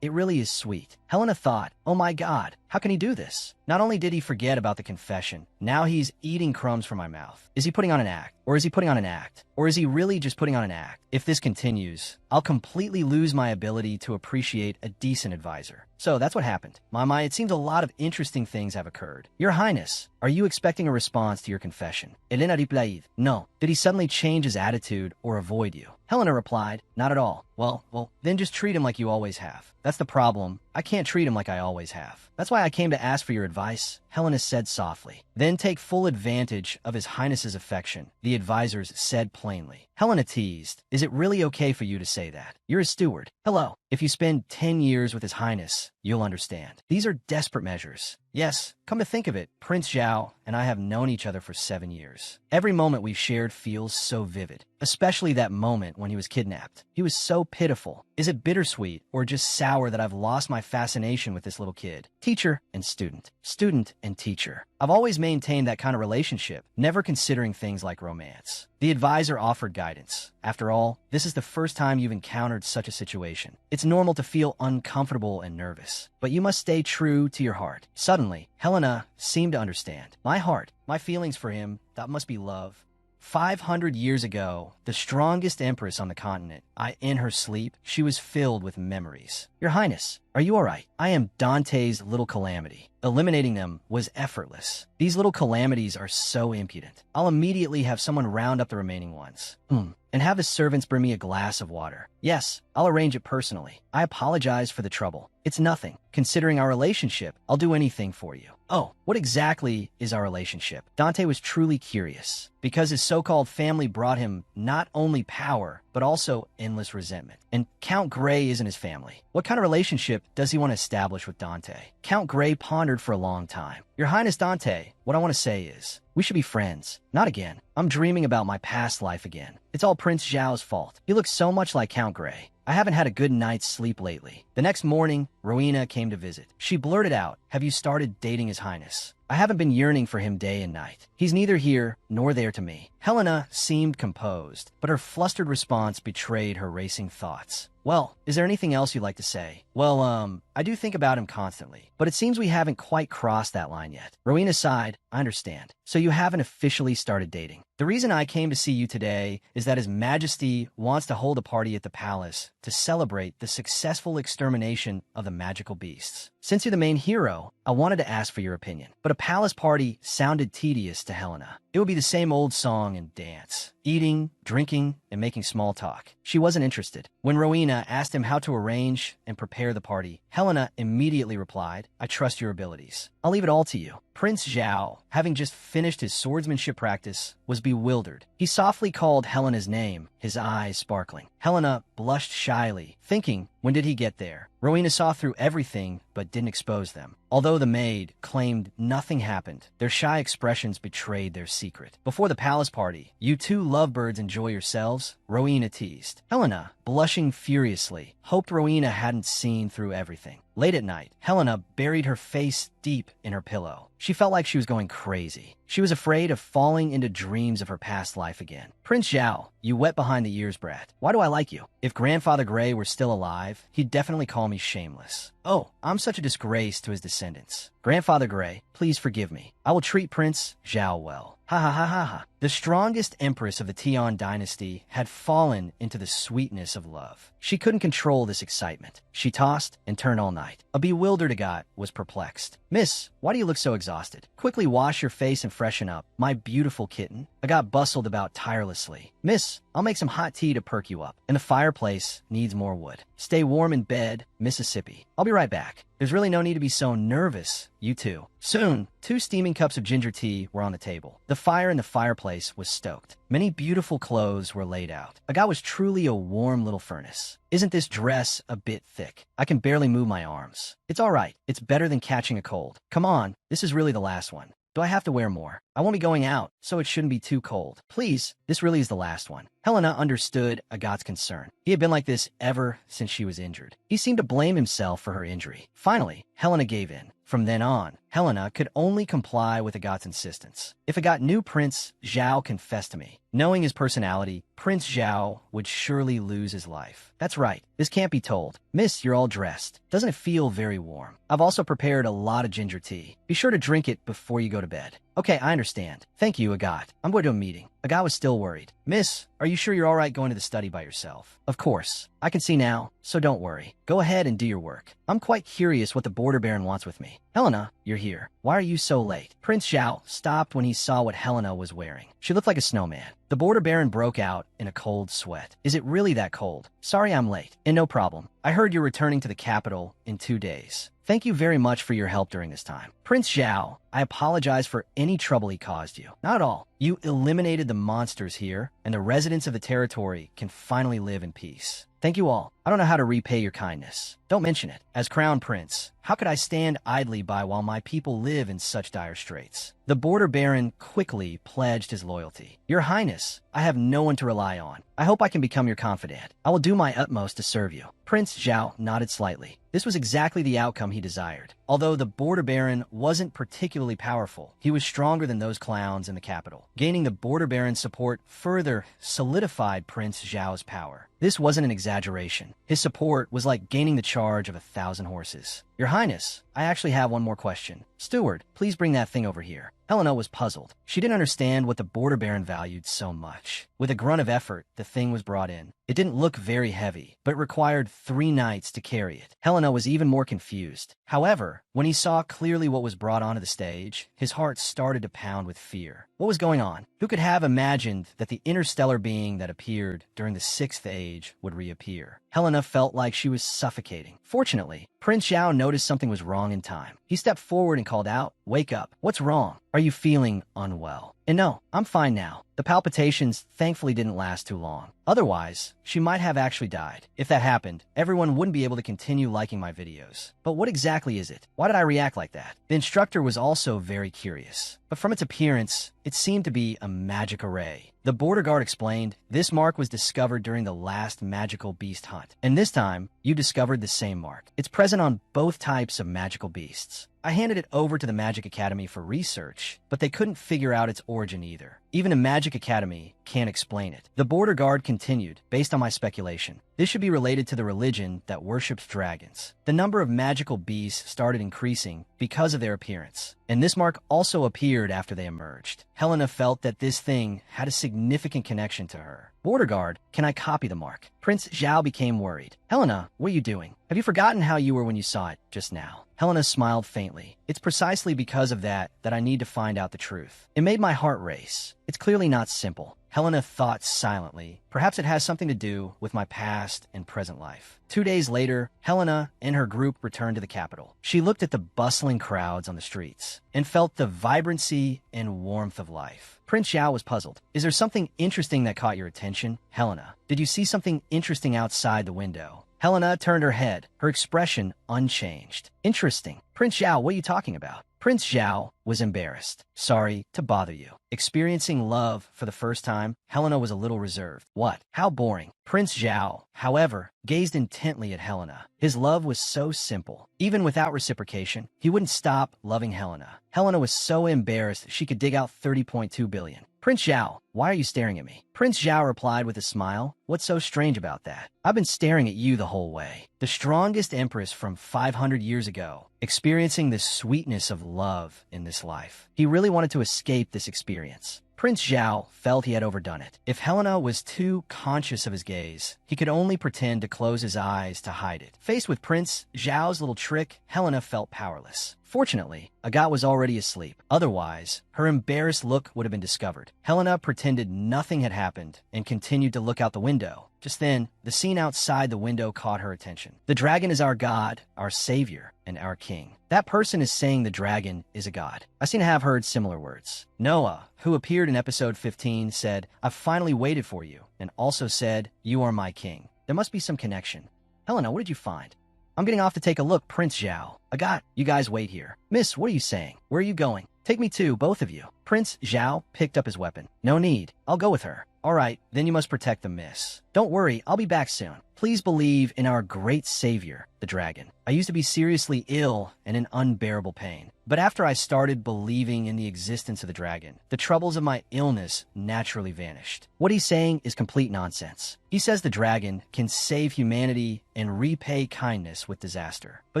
It really is sweet. Helena thought, oh my god, how can he do this? Not only did he forget about the confession, now he's eating crumbs from my mouth. Is he putting on an act? Or is he putting on an act? Or is he really just putting on an act? If this continues, I'll completely lose my ability to appreciate a decent advisor. So that's what happened. Mama, it seems a lot of interesting things have occurred. Your Highness, are you expecting a response to your confession? Helena replied, no. Did he suddenly change his attitude or avoid you? Helena replied, not at all. Well, then just treat him like you always have. That's the problem. I can't treat him like I always have. That's why I came to ask for your advice, Helena said softly. Then take full advantage of His Highness's affection, the advisors said plainly. Helena teased, is it really okay for you to say that? You're a steward. Hello. If you spend 10 years with His Highness, you'll understand. These are desperate measures. Yes, come to think of it, Prince Zhao and I have known each other for 7 years. Every moment we've shared feels so vivid, especially that moment when he was kidnapped. He was so pitiful. Is it bittersweet or just sour that I've lost my fascination with this little kid? Teacher and student, student and teacher. I've always maintained that kind of relationship, never considering things like romance. The advisor offered guidance. After all, this is the first time you've encountered such a situation. It's normal to feel uncomfortable and nervous, but you must stay true to your heart. Suddenly, Helena seemed to understand. My heart, my feelings for him, that must be love. 500 years ago, the strongest empress on the continent, in her sleep, she was filled with memories. Your Highness, are you all right? I am Dante's little calamity. Eliminating them was effortless. These little calamities are so impudent. I'll immediately have someone round up the remaining ones. And have the servants bring me a glass of water. Yes, I'll arrange it personally. I apologize for the trouble. It's nothing. Considering our relationship, I'll do anything for you. Oh, what exactly is our relationship? Dante was truly curious, because his so-called family brought him not only power, but also endless resentment. And Count Grey isn't his family. What kind of relationship does he want to establish with Dante? Count Grey pondered for a long time. Your Highness Dante, what I want to say is, we should be friends. Not again. I'm dreaming about my past life again. It's all Prince Zhao's fault. He looks so much like Count Grey. I haven't had a good night's sleep lately. The next morning, Rowena came to visit. She blurted out, have you started dating His Highness? I haven't been yearning for him day and night. He's neither here nor there to me. Helena seemed composed, but her flustered response betrayed her racing thoughts. Well, is there anything else you'd like to say? Well, I do think about him constantly, but it seems we haven't quite crossed that line yet. Rowena sighed, I understand. So you haven't officially started dating. The reason I came to see you today is that His Majesty wants to hold a party at the palace to celebrate the successful extermination of the magical beasts. Since you're the main hero, I wanted to ask for your opinion. But a palace party sounded tedious to Helena. It would be the same old song and dance, eating, drinking, and making small talk. She wasn't interested. When Rowena asked him how to arrange and prepare the party, Helena immediately replied, I trust your abilities. I'll leave it all to you. Prince Zhao, having just finished his swordsmanship practice, was bewildered. He softly called Helena's name, his eyes sparkling. Helena blushed shyly, thinking, when did he get there? Rowena saw through everything, but didn't expose them. Although the maid claimed nothing happened, their shy expressions betrayed their secret. Before the palace party, you two lovebirds enjoy yourselves, Rowena teased. Helena, blushing furiously, hoped Rowena hadn't seen through everything. Late at night, Helena buried her face deep in her pillow. She felt like she was going crazy. She was afraid of falling into dreams of her past life again. Prince Zhao, you wet behind the ears, brat. Why do I like you? If Grandfather Grey were still alive, he'd definitely call me shameless. Oh, I'm such a disgrace to his descendants. Grandfather Grey, please forgive me. I will treat Prince Zhao well. Ha ha ha ha ha. The strongest empress of the Tian dynasty had fallen into the sweetness of love. She couldn't control this excitement. She tossed and turned all night. A bewildered Agath was perplexed. Miss, why do you look so exhausted? Quickly wash your face and freshen up, my beautiful kitten. Agath bustled about tirelessly. Miss, I'll make some hot tea to perk you up, and the fireplace needs more wood. Stay warm in bed, Mississippi. I'll be right back. There's really no need to be so nervous, you two. Soon, 2 steaming cups of ginger tea were on the table. The fire in the fireplace was stoked. Many beautiful clothes were laid out. Agath was truly a warm little furnace. Isn't this dress a bit thick? I can barely move my arms. It's all right. It's better than catching a cold. Come on, this is really the last one. Do I have to wear more? I won't be going out, so it shouldn't be too cold. Please, this really is the last one. Helena understood Agath's concern. He had been like this ever since she was injured. He seemed to blame himself for her injury. Finally, Helena gave in. From then on, Helena could only comply with Agath's insistence. If Agath knew Prince Zhao confessed to me, knowing his personality, Prince Zhao would surely lose his life. That's right. This can't be told. Miss, you're all dressed. Doesn't it feel very warm? I've also prepared a lot of ginger tea. Be sure to drink it before you go to bed. Okay, I understand. Thank you, Agath. I'm going to a meeting. Agath was still worried. Miss, are you sure you're all right going to the study by yourself? Of course. I can see now, so don't worry. Go ahead and do your work. I'm quite curious what the Border Baron wants with me. Helena, you're here. Why are you so late? Prince Zhao stopped when he saw what Helena was wearing. She looked like a snowman. The Border Baron broke out in a cold sweat. Is it really that cold? Sorry I'm late. And no problem. I heard you're returning to the capital in 2 days. Thank you very much for your help during this time. Prince Zhao, I apologize for any trouble he caused you. Not at all. You eliminated the monsters here, and the residents of the territory can finally live in peace. Thank you all. I don't know how to repay your kindness. Don't mention it. As Crown Prince, how could I stand idly by while my people live in such dire straits? The Border Baron quickly pledged his loyalty. Your Highness, I have no one to rely on. I hope I can become your confidant. I will do my utmost to serve you. Prince Zhao nodded slightly. This was exactly the outcome he desired. Although the Border Baron wasn't particularly powerful, he was stronger than those clowns in the capital. Gaining the Border Baron's support further solidified Prince Zhao's power. This wasn't an exaggeration. His support was like gaining the charge of 1,000 horses. Your Highness, I actually have one more question. Steward, please bring that thing over here. Helena was puzzled. She didn't understand what the Border Baron valued so much. With a grunt of effort, the thing was brought in. It didn't look very heavy, but it required 3 knights to carry it. Helena was even more confused. However, when he saw clearly what was brought onto the stage, his heart started to pound with fear. What was going on? Who could have imagined that the interstellar being that appeared during the 6th age would reappear? Helena felt like she was suffocating. Fortunately, Prince Zhao noticed something was wrong in time. He stepped forward and called out, "Wake up. What's wrong? Are you feeling unwell?" And no, I'm fine now. The palpitations thankfully didn't last too long. Otherwise, she might have actually died. If that happened, everyone wouldn't be able to continue liking my videos. But what exactly is it? Why did I react like that? The instructor was also very curious. But from its appearance, it seemed to be a magic array. The border guard explained, this mark was discovered during the last magical beast hunt. And this time, you discovered the same mark. It's present on both types of magical beasts. I handed it over to the Magic Academy for research, but they couldn't figure out its origin either. Even a Magic Academy can't explain it. The border guard continued, based on my speculation. This should be related to the religion that worships dragons. The number of magical beasts started increasing because of their appearance, and this mark also appeared after they emerged. Helena felt that this thing had a significant connection to her. Border guard, can I copy the mark? Prince Zhao became worried. Helena, what are you doing? Have you forgotten how you were when you saw it just now? Helena smiled faintly. It's precisely because of that I need to find out the truth. It made my heart race. It's clearly not simple. Helena thought silently. Perhaps it has something to do with my past and present life. 2 days later, Helena and her group returned to the capital. She looked at the bustling crowds on the streets and felt the vibrancy and warmth of life. Prince Xiao was puzzled. Is there something interesting that caught your attention? Helena, did you see something interesting outside the window? Helena turned her head, her expression unchanged. Interesting. Prince Xiao, what are you talking about? Prince Zhao was embarrassed. Sorry to bother you. Experiencing love for the first time, Helena was a little reserved. What? How boring. Prince Zhao, however, gazed intently at Helena. His love was so simple. Even without reciprocation, he wouldn't stop loving Helena. Helena was so embarrassed she could dig out 30.2 billion. Prince Zhao, why are you staring at me? Prince Zhao replied with a smile. What's so strange about that? I've been staring at you the whole way. The strongest empress from 500 years ago, experiencing the sweetness of love in this life. He really wanted to escape this experience. Prince Zhao felt he had overdone it. If Helena was too conscious of his gaze, he could only pretend to close his eyes to hide it. Faced with Prince Zhao's little trick, Helena felt powerless. Fortunately, Agath was already asleep. Otherwise, her embarrassed look would have been discovered. Helena pretended nothing had happened and continued to look out the window. Just then, the scene outside the window caught her attention. The dragon is our god, our savior, and our king. That person is saying the dragon is a god. I seem to have heard similar words. Noah, who appeared in episode 15, said, I've finally waited for you, and also said, you are my king. There must be some connection. Helena, what did you find? I'm getting off to take a look, Prince Zhao. Agath, you guys wait here. Miss, what are you saying? Where are you going? Take me too, both of you. Prince Zhao picked up his weapon. No need. I'll go with her. All right, then you must protect the miss. Don't worry, I'll be back soon. Please believe in our great savior, the dragon. I used to be seriously ill and in unbearable pain. But after I started believing in the existence of the dragon, the troubles of my illness naturally vanished. What he's saying is complete nonsense. He says the dragon can save humanity and repay kindness with disaster. But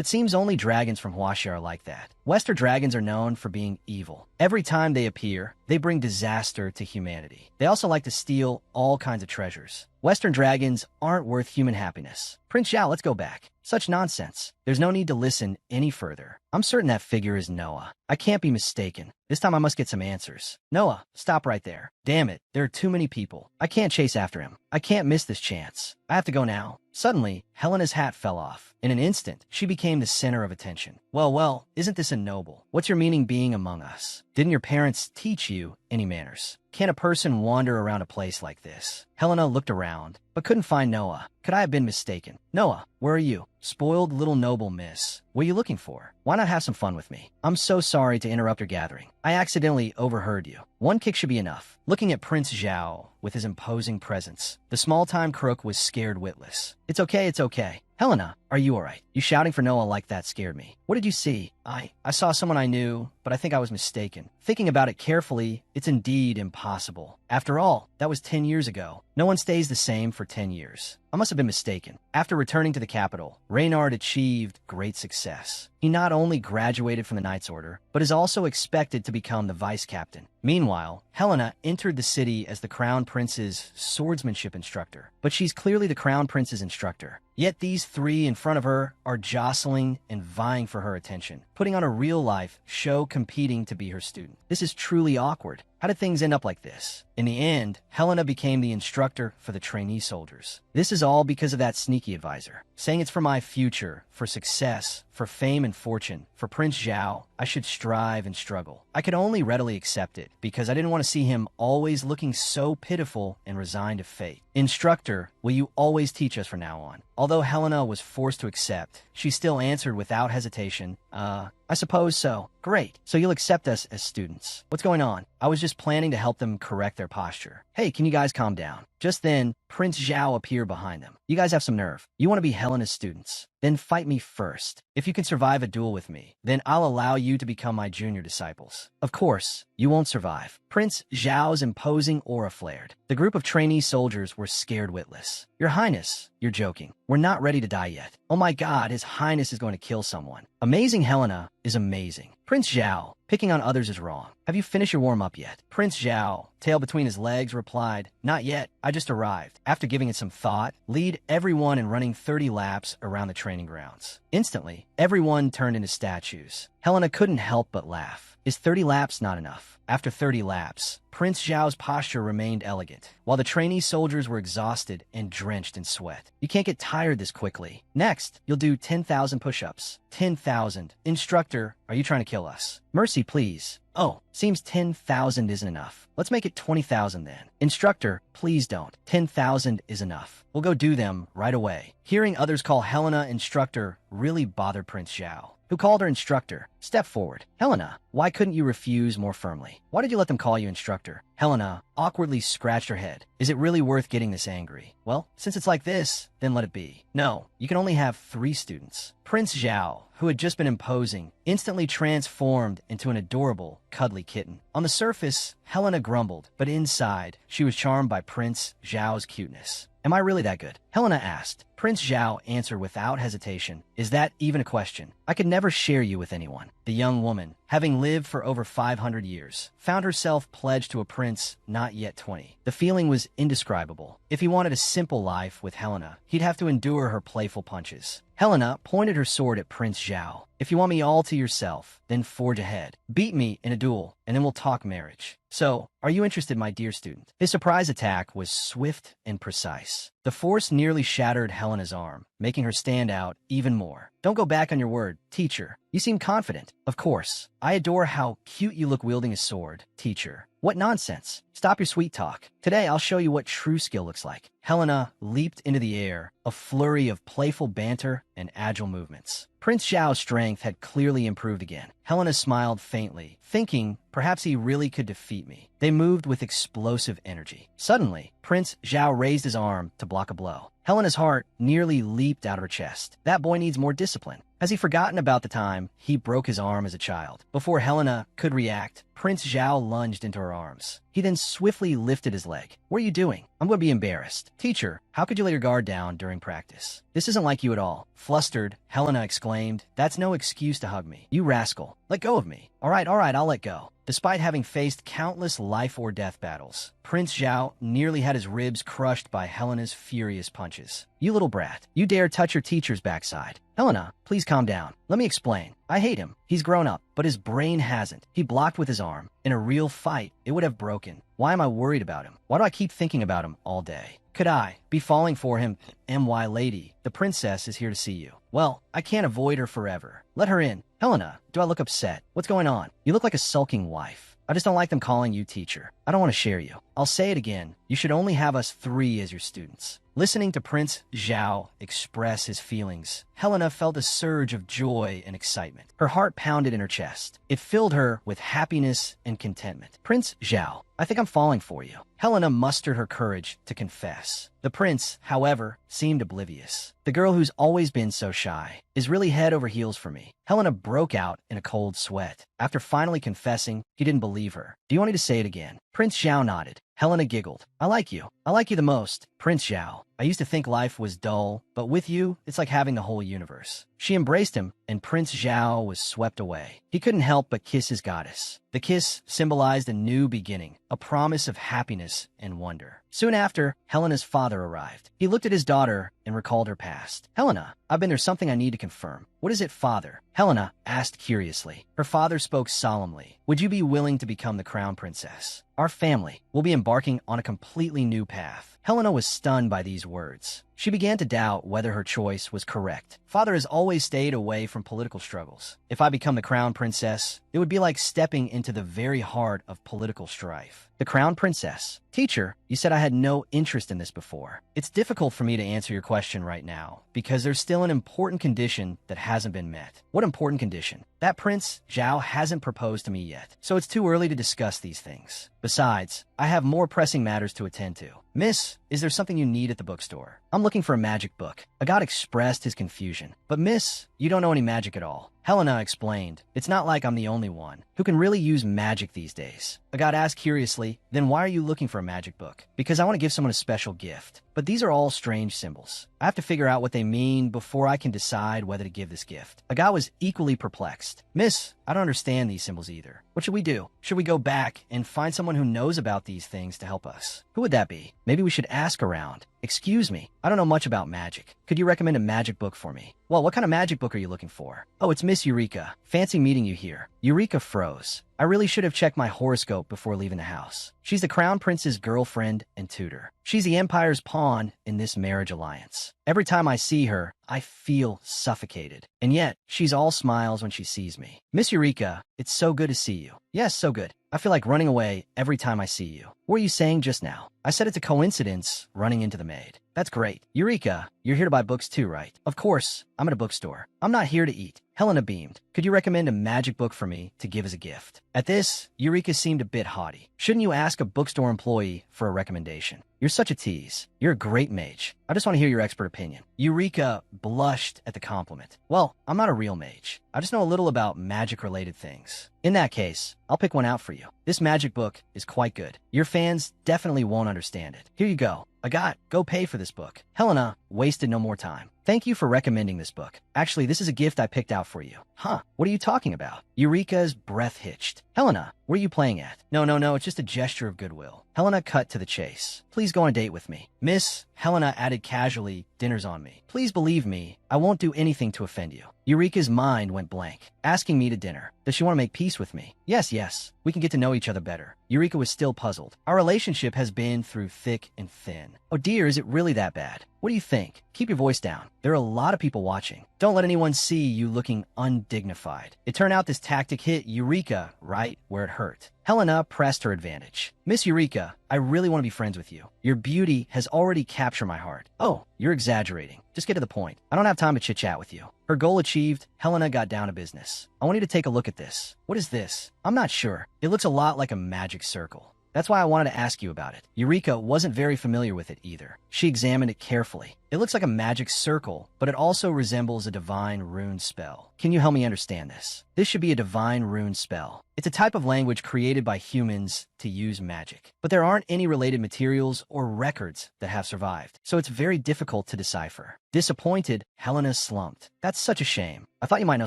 it seems only dragons from Huaxia are like that. Western dragons are known for being evil. Every time they appear, they bring disaster to humanity. They also like to steal all kinds of treasures. Western dragons aren't worth human happiness. Prince Zhao, let's go back. Such nonsense. There's no need to listen any further. I'm certain that figure is Noah. I can't be mistaken. This time I must get some answers. Noah, stop right there. Damn it, there are too many people. I can't chase after him. I can't miss this chance. I have to go now. Suddenly, Helena's hat fell off. In an instant, she became the center of attention. Well, isn't this a noble? What's your meaning being among us? Didn't your parents teach you any manners? Can a person wander around a place like this? Helena looked around, but couldn't find Noah. Could I have been mistaken? Noah, where are you? Spoiled little noble miss. What are you looking for? Why not have some fun with me? I'm so sorry to interrupt your gathering. I accidentally overheard you. One kick should be enough. Looking at Prince Zhao with his imposing presence, the small-time crook was scared witless. It's okay, it's okay. Helena, are you all right? You shouting for Noah like that scared me. What did you see? I saw someone I knew, but I think I was mistaken. Thinking about it carefully, it's indeed impossible. After all, that was 10 years ago. No one stays the same for 10 years. I must have been mistaken. After returning to the capital, Reynard achieved great success. He not only graduated from the Knight's Order, but is also expected to become the vice captain. Meanwhile, Helena entered the city as the Crown Prince's swordsmanship instructor, but she's clearly the Crown Prince's instructor. Yet these three in front of her are jostling and vying for her attention, putting on a real-life show competing to be her student. This is truly awkward. How did things end up like this? In the end, Helena became the instructor for the trainee soldiers. This is all because of that sneaky advisor, saying it's for my future, for success, for fame and fortune, for Prince Zhao, I should strive and struggle. I could only readily accept it, because I didn't want to see him always looking so pitiful and resigned to fate. Instructor, will you always teach us from now on? Although Helena was forced to accept, she still answered without hesitation, I suppose so. Great. So you'll accept us as students. What's going on? I was just planning to help them correct their posture. Hey, can you guys calm down? Just then, Prince Zhao appeared behind them. You guys have some nerve. You want to be Helena's students? Then fight me first. If you can survive a duel with me, then I'll allow you to become my junior disciples. Of course, you won't survive. Prince Zhao's imposing aura flared. The group of trainee soldiers were scared witless. Your Highness, you're joking. We're not ready to die yet. Oh my God, His Highness is going to kill someone. Amazing Helena is amazing. Prince Zhao, picking on others is wrong. Have you finished your warm-up yet? Prince Zhao, tail between his legs, replied, Not yet. I just arrived. After giving it some thought, lead everyone in running 30 laps around the training grounds. Instantly, everyone turned into statues. Helena couldn't help but laugh. Is 30 laps not enough? After 30 laps, Prince Zhao's posture remained elegant, while the trainee soldiers were exhausted and drenched in sweat. You can't get tired this quickly. Next, you'll do 10,000 push-ups. 10,000. Instructor, are you trying to kill us? Mercy, please. Oh, seems 10,000 isn't enough. Let's make it 20,000 then. Instructor, please don't. 10,000 is enough. We'll go do them right away. Hearing others call Helena instructor really bothered Prince Zhao, who called her instructor. Step forward. Helena, why couldn't you refuse more firmly? Why did you let them call you instructor? Helena awkwardly scratched her head. Is it really worth getting this angry? Well, since it's like this, then let it be. No, you can only have 3 students. Prince Zhao, who had just been imposing, instantly transformed into an adorable, cuddly kitten. On the surface, Helena grumbled, but inside, she was charmed by Prince Zhao's cuteness. Am I really that good? Helena asked. Prince Zhao answered without hesitation. Is that even a question? I could never share you with anyone. The young woman, having lived for over 500 years, found herself pledged to a prince not yet 20. The feeling was indescribable. If he wanted a simple life with Helena, he'd have to endure her playful punches. Helena pointed her sword at Prince Zhao. If you want me all to yourself, then forge ahead. Beat me in a duel, and then we'll talk marriage. So, are you interested, my dear student? His surprise attack was swift and precise. The force nearly shattered Helena's arm, making her stand out even more. Don't go back on your word, teacher. You seem confident. Of course. I adore how cute you look wielding a sword, teacher. What nonsense. Stop your sweet talk. Today I'll show you what true skill looks like. Helena leaped into the air, a flurry of playful banter and agile movements. Prince Zhao's strength had clearly improved again. Helena smiled faintly, thinking perhaps he really could defeat me. They moved with explosive energy. Suddenly, Prince Zhao raised his arm to block a blow. Helena's heart nearly leaped out of her chest. That boy needs more discipline. Has he forgotten about the time he broke his arm as a child? Before Helena could react, Prince Zhao lunged into her arms. He then swiftly lifted his leg. What are you doing? I'm going to be embarrassed. Teacher, how could you let your guard down during practice? This isn't like you at all. Flustered, Helena exclaimed, That's no excuse to hug me. You rascal. Let go of me. All right, I'll let go. Despite having faced countless life-or-death battles, Prince Zhao nearly had his ribs crushed by Helena's furious punches. You little brat. You dare touch your teacher's backside. Helena, please calm down. Let me explain. I hate him. He's grown up, but his brain hasn't. He blocked with his arm. In a real fight, it would have broken. Why am I worried about him? Why do I keep thinking about him all day? Could I be falling for him? My lady, the princess is here to see you. Well, I can't avoid her forever. Let her in. Helena, do I look upset? What's going on? You look like a sulking wife. I just don't like them calling you teacher. I don't want to share you. I'll say it again. You should only have us 3 as your students. Listening to Prince Zhao express his feelings, Helena felt a surge of joy and excitement. Her heart pounded in her chest. It filled her with happiness and contentment. Prince Zhao, I think I'm falling for you. Helena mustered her courage to confess. The prince, however, seemed oblivious. The girl who's always been so shy is really head over heels for me. Helena broke out in a cold sweat. After finally confessing, he didn't believe her. Do you want me to say it again? Prince Zhao nodded. Helena giggled. I like you. I like you the most, Prince Zhao. I used to think life was dull, but with you, it's like having the whole universe. She embraced him, and Prince Zhao was swept away. He couldn't help but kiss his goddess. The kiss symbolized a new beginning, a promise of happiness and wonder. Soon after, Helena's father arrived. He looked at his daughter and recalled her past. Helena, I've been there's something I need to confirm. What is it, father? Helena asked curiously. Her father spoke solemnly. Would you be willing to become the crown princess? Our family will be embarking on a completely new path. Helena was stunned by these words. She began to doubt whether her choice was correct. Father has always stayed away from political struggles. If I become the crown princess, it would be like stepping into the very heart of political strife. The crown princess. Teacher, you said I had no interest in this before. It's difficult for me to answer your question right now because there's still an important condition that hasn't been met. What important condition? That Prince Zhao hasn't proposed to me yet, so it's too early to discuss these things. Besides, I have more pressing matters to attend to. Miss, is there something you need at the bookstore? I'm looking for a magic book. Agath expressed his confusion. But miss, you don't know any magic at all. Helena explained, it's not like I'm the only one who can really use magic these days. Agath asked curiously, then why are you looking for a magic book? Because I want to give someone a special gift. But these are all strange symbols. I have to figure out what they mean before I can decide whether to give this gift. Agath was equally perplexed. Miss, I don't understand these symbols either. What should we do? Should we go back and find someone who knows about these things to help us? Who would that be? Maybe we should ask around. Excuse me, I don't know much about magic. Could you recommend a magic book for me? Well, what kind of magic book are you looking for? Oh, it's Miss Eureka. Fancy meeting you here. Eureka froze. I really should have checked my horoscope before leaving the house. She's the crown prince's girlfriend and tutor. She's the empire's pawn in this marriage alliance. Every time I see her, I feel suffocated. And yet, she's all smiles when she sees me. Miss Eureka, it's so good to see you. Yes, so good. I feel like running away every time I see you. What were you saying just now? I said it's a coincidence running into the maid. That's great. Eureka, you're here to buy books too, right? Of course, I'm at a bookstore. I'm not here to eat. Helena beamed. Could you recommend a magic book for me to give as a gift? At this, Eureka seemed a bit haughty. Shouldn't you ask a bookstore employee for a recommendation? You're such a tease. You're a great mage. I just want to hear your expert opinion. Eureka blushed at the compliment. Well, I'm not a real mage. I just know a little about magic-related things. In that case, I'll pick one out for you. This magic book is quite good. Your fans definitely won't understand it. Here you go. Agath, go pay for this book. Helena wasted no more time. Thank you for recommending this book. Actually, this is a gift I picked out for you. Huh, what are you talking about? Eureka's breath hitched. Helena, where are you playing at? No, it's just a gesture of goodwill. Helena cut to the chase. Please go on a date with me. Miss, Helena added casually, dinner's on me. Please believe me, I won't do anything to offend you. Eureka's mind went blank. Asking me to dinner. Does she want to make peace with me? Yes. We can get to know each other better. Eureka was still puzzled. Our relationship has been through thick and thin. Oh dear, is it really that bad? What do you think? Keep your voice down. There are a lot of people watching. Don't let anyone see you looking undignified. It turned out this tactic hit Eureka right where it hurt. Helena pressed her advantage. Miss Eureka, I really want to be friends with you. Your beauty has already captured my heart. Oh, you're exaggerating. Just get to the point. I don't have time to chit-chat with you. Her goal achieved, Helena got down to business. I want you to take a look at this. What is this? I'm not sure. It looks a lot like a magic circle. That's why I wanted to ask you about it. Eureka wasn't very familiar with it either. She examined it carefully. It looks like a magic circle, but it also resembles a divine rune spell. Can you help me understand this? This should be a divine rune spell. It's a type of language created by humans to use magic. But there aren't any related materials or records that have survived, so it's very difficult to decipher. Disappointed, Helena slumped. That's such a shame. I thought you might know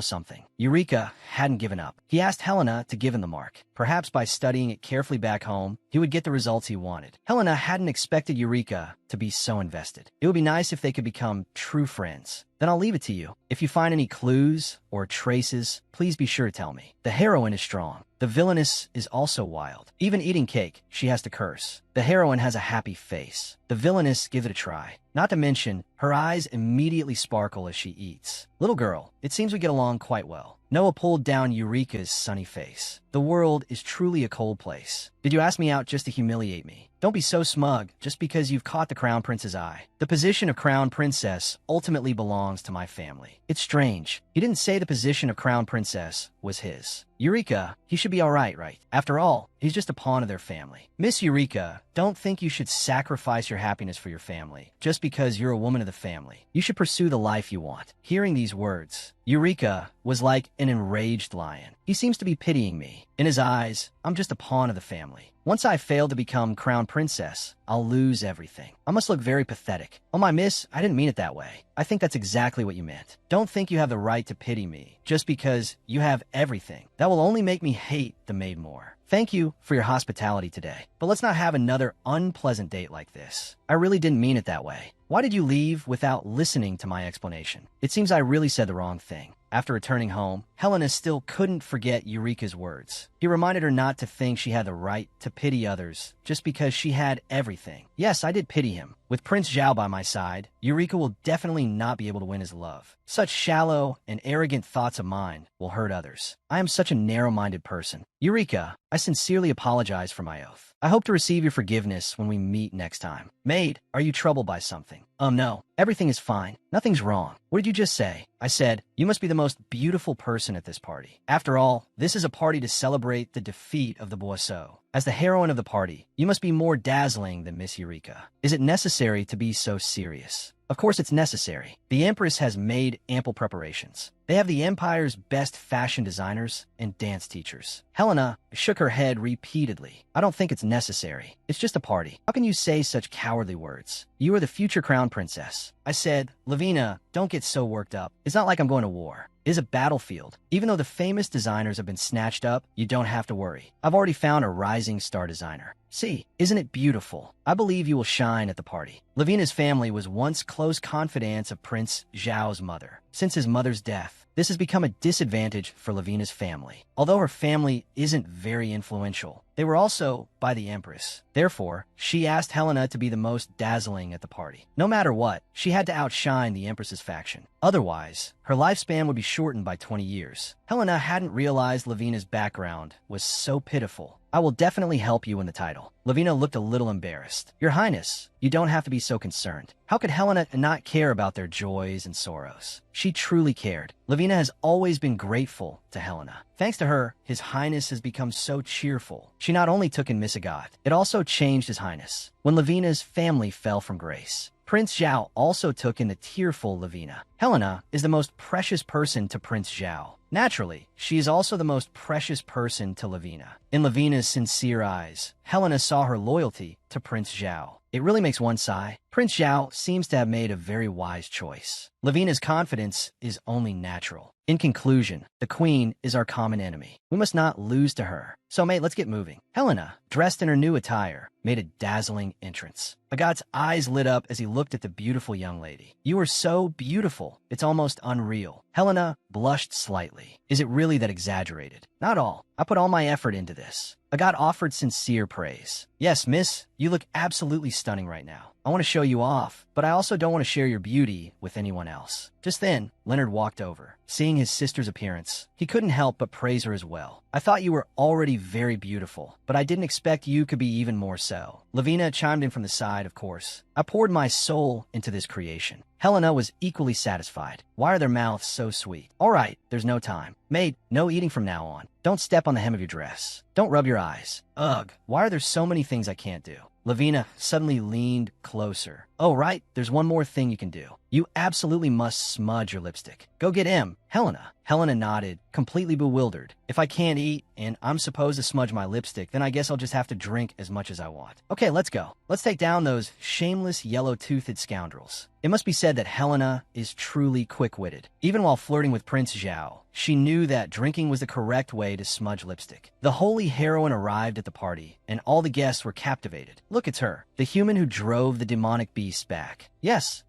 something. Eureka hadn't given up. He asked Helena to give him the mark. Perhaps by studying it carefully back home, he would get the results he wanted. Helena hadn't expected Eureka to be so invested. It would be nice if they could become true friends. Then I'll leave it to you. If you find any clues or traces, please be sure to tell me. The heroine is strong. The villainess is also wild. Even eating cake, she has to curse. The heroine has a happy face. The villainess gives it a try. Not to mention, her eyes immediately sparkle as she eats. Little girl, it seems we get along quite well. Noah pulled down Eureka's sunny face. The world is truly a cold place. Did you ask me out just to humiliate me? Don't be so smug just because you've caught the crown prince's eye. The position of crown princess ultimately belongs to my family. It's strange. He didn't say the position of crown princess was his. Eureka, he should be all right? After all, he's just a pawn of their family. Miss Eureka, don't think you should sacrifice your happiness for your family just because you're a woman of the family. You should pursue the life you want. Hearing these words, Eureka was like an enraged lion. He seems to be pitying me. In his eyes, I'm just a pawn of the family. Once I fail to become crown princess, I'll lose everything. I must look very pathetic. Oh my miss, I didn't mean it that way. I think that's exactly what you meant. Don't think you have the right to pity me just because you have everything. That will only make me hate the maid more. Thank you for your hospitality today, but let's not have another unpleasant date like this. I really didn't mean it that way. Why did you leave without listening to my explanation? It seems I really said the wrong thing. After returning home, Helena still couldn't forget Eureka's words. He reminded her not to think she had the right to pity others just because she had everything. Yes, I did pity him. With Prince Zhao by my side, Eureka will definitely not be able to win his love. Such shallow and arrogant thoughts of mine will hurt others. I am such a narrow-minded person. Eureka, I sincerely apologize for my oath. I hope to receive your forgiveness when we meet next time. Maid, are you troubled by something? No. Everything is fine. Nothing's wrong. What did you just say? I said, you must be the most beautiful person at this party. After all, this is a party to celebrate the defeat of the Boisseau. As the heroine of the party, you must be more dazzling than Miss Eureka. Is it necessary to be so serious? Of course it's necessary. The Empress has made ample preparations. They have the Empire's best fashion designers and dance teachers. Helena shook her head repeatedly. I don't think it's necessary. It's just a party. How can you say such cowardly words? You are the future crown princess. I said, Lavina, don't get so worked up. It's not like I'm going to war. It is a battlefield. Even though the famous designers have been snatched up, you don't have to worry. I've already found a rising star designer. See, isn't it beautiful? I believe you will shine at the party. Lavina's family was once close confidants of Prince Zhao's mother. Since his mother's death, this has become a disadvantage for Lavina's family. Although her family isn't very influential, they were also by the Empress. Therefore, she asked Helena to be the most dazzling at the party. No matter what, she had to outshine the Empress's faction. Otherwise, her lifespan would be shortened by 20 years. Helena hadn't realized Lavina's background was so pitiful. I will definitely help you win the title. Lavina looked a little embarrassed. Your Highness, you don't have to be so concerned. How could Helena not care about their joys and sorrows? She truly cared. Lavina has always been grateful to Helena. Thanks to her, His Highness has become so cheerful. She not only took in Miss Agath, it also changed His Highness. When Lavina's family fell from grace, Prince Zhao also took in the tearful Lavina. Helena is the most precious person to Prince Zhao. Naturally, she is also the most precious person to Lavina. In Lavina's sincere eyes, Helena saw her loyalty to Prince Zhao. It really makes one sigh. Prince Zhao seems to have made a very wise choice. Lavina's confidence is only natural. In conclusion, the queen is our common enemy. We must not lose to her. So mate, let's get moving. Helena, dressed in her new attire, made a dazzling entrance. Agath's eyes lit up as he looked at the beautiful young lady. You are so beautiful. It's almost unreal. Helena blushed slightly. Is it really that exaggerated? Not all. I put all my effort into this. Agath offered sincere praise. Yes, miss, you look absolutely stunning right now. I want to show you off, but I also don't want to share your beauty with anyone else. Just then, Leonard walked over. Seeing his sister's appearance, he couldn't help but praise her as well. I thought you were already very beautiful, but I didn't expect you could be even more so. Lavina chimed in from the side, of course. I poured my soul into this creation. Helena was equally satisfied. Why are their mouths so sweet? All right, there's no time. Maid, no eating from now on. Don't step on the hem of your dress. Don't rub your eyes. Ugh, why are there so many things I can't do? Lavina suddenly leaned closer. Oh, right, there's one more thing you can do. You absolutely must smudge your lipstick. Go get him. Helena. Helena nodded, completely bewildered. If I can't eat and I'm supposed to smudge my lipstick, then I guess I'll just have to drink as much as I want. Okay, let's go. Let's take down those shameless yellow-toothed scoundrels. It must be said that Helena is truly quick-witted. Even while flirting with Prince Zhao, she knew that drinking was the correct way to smudge lipstick. The holy heroine arrived at the party, and all the guests were captivated. Look, it's her, the human who drove the demonic beasts back. Yes,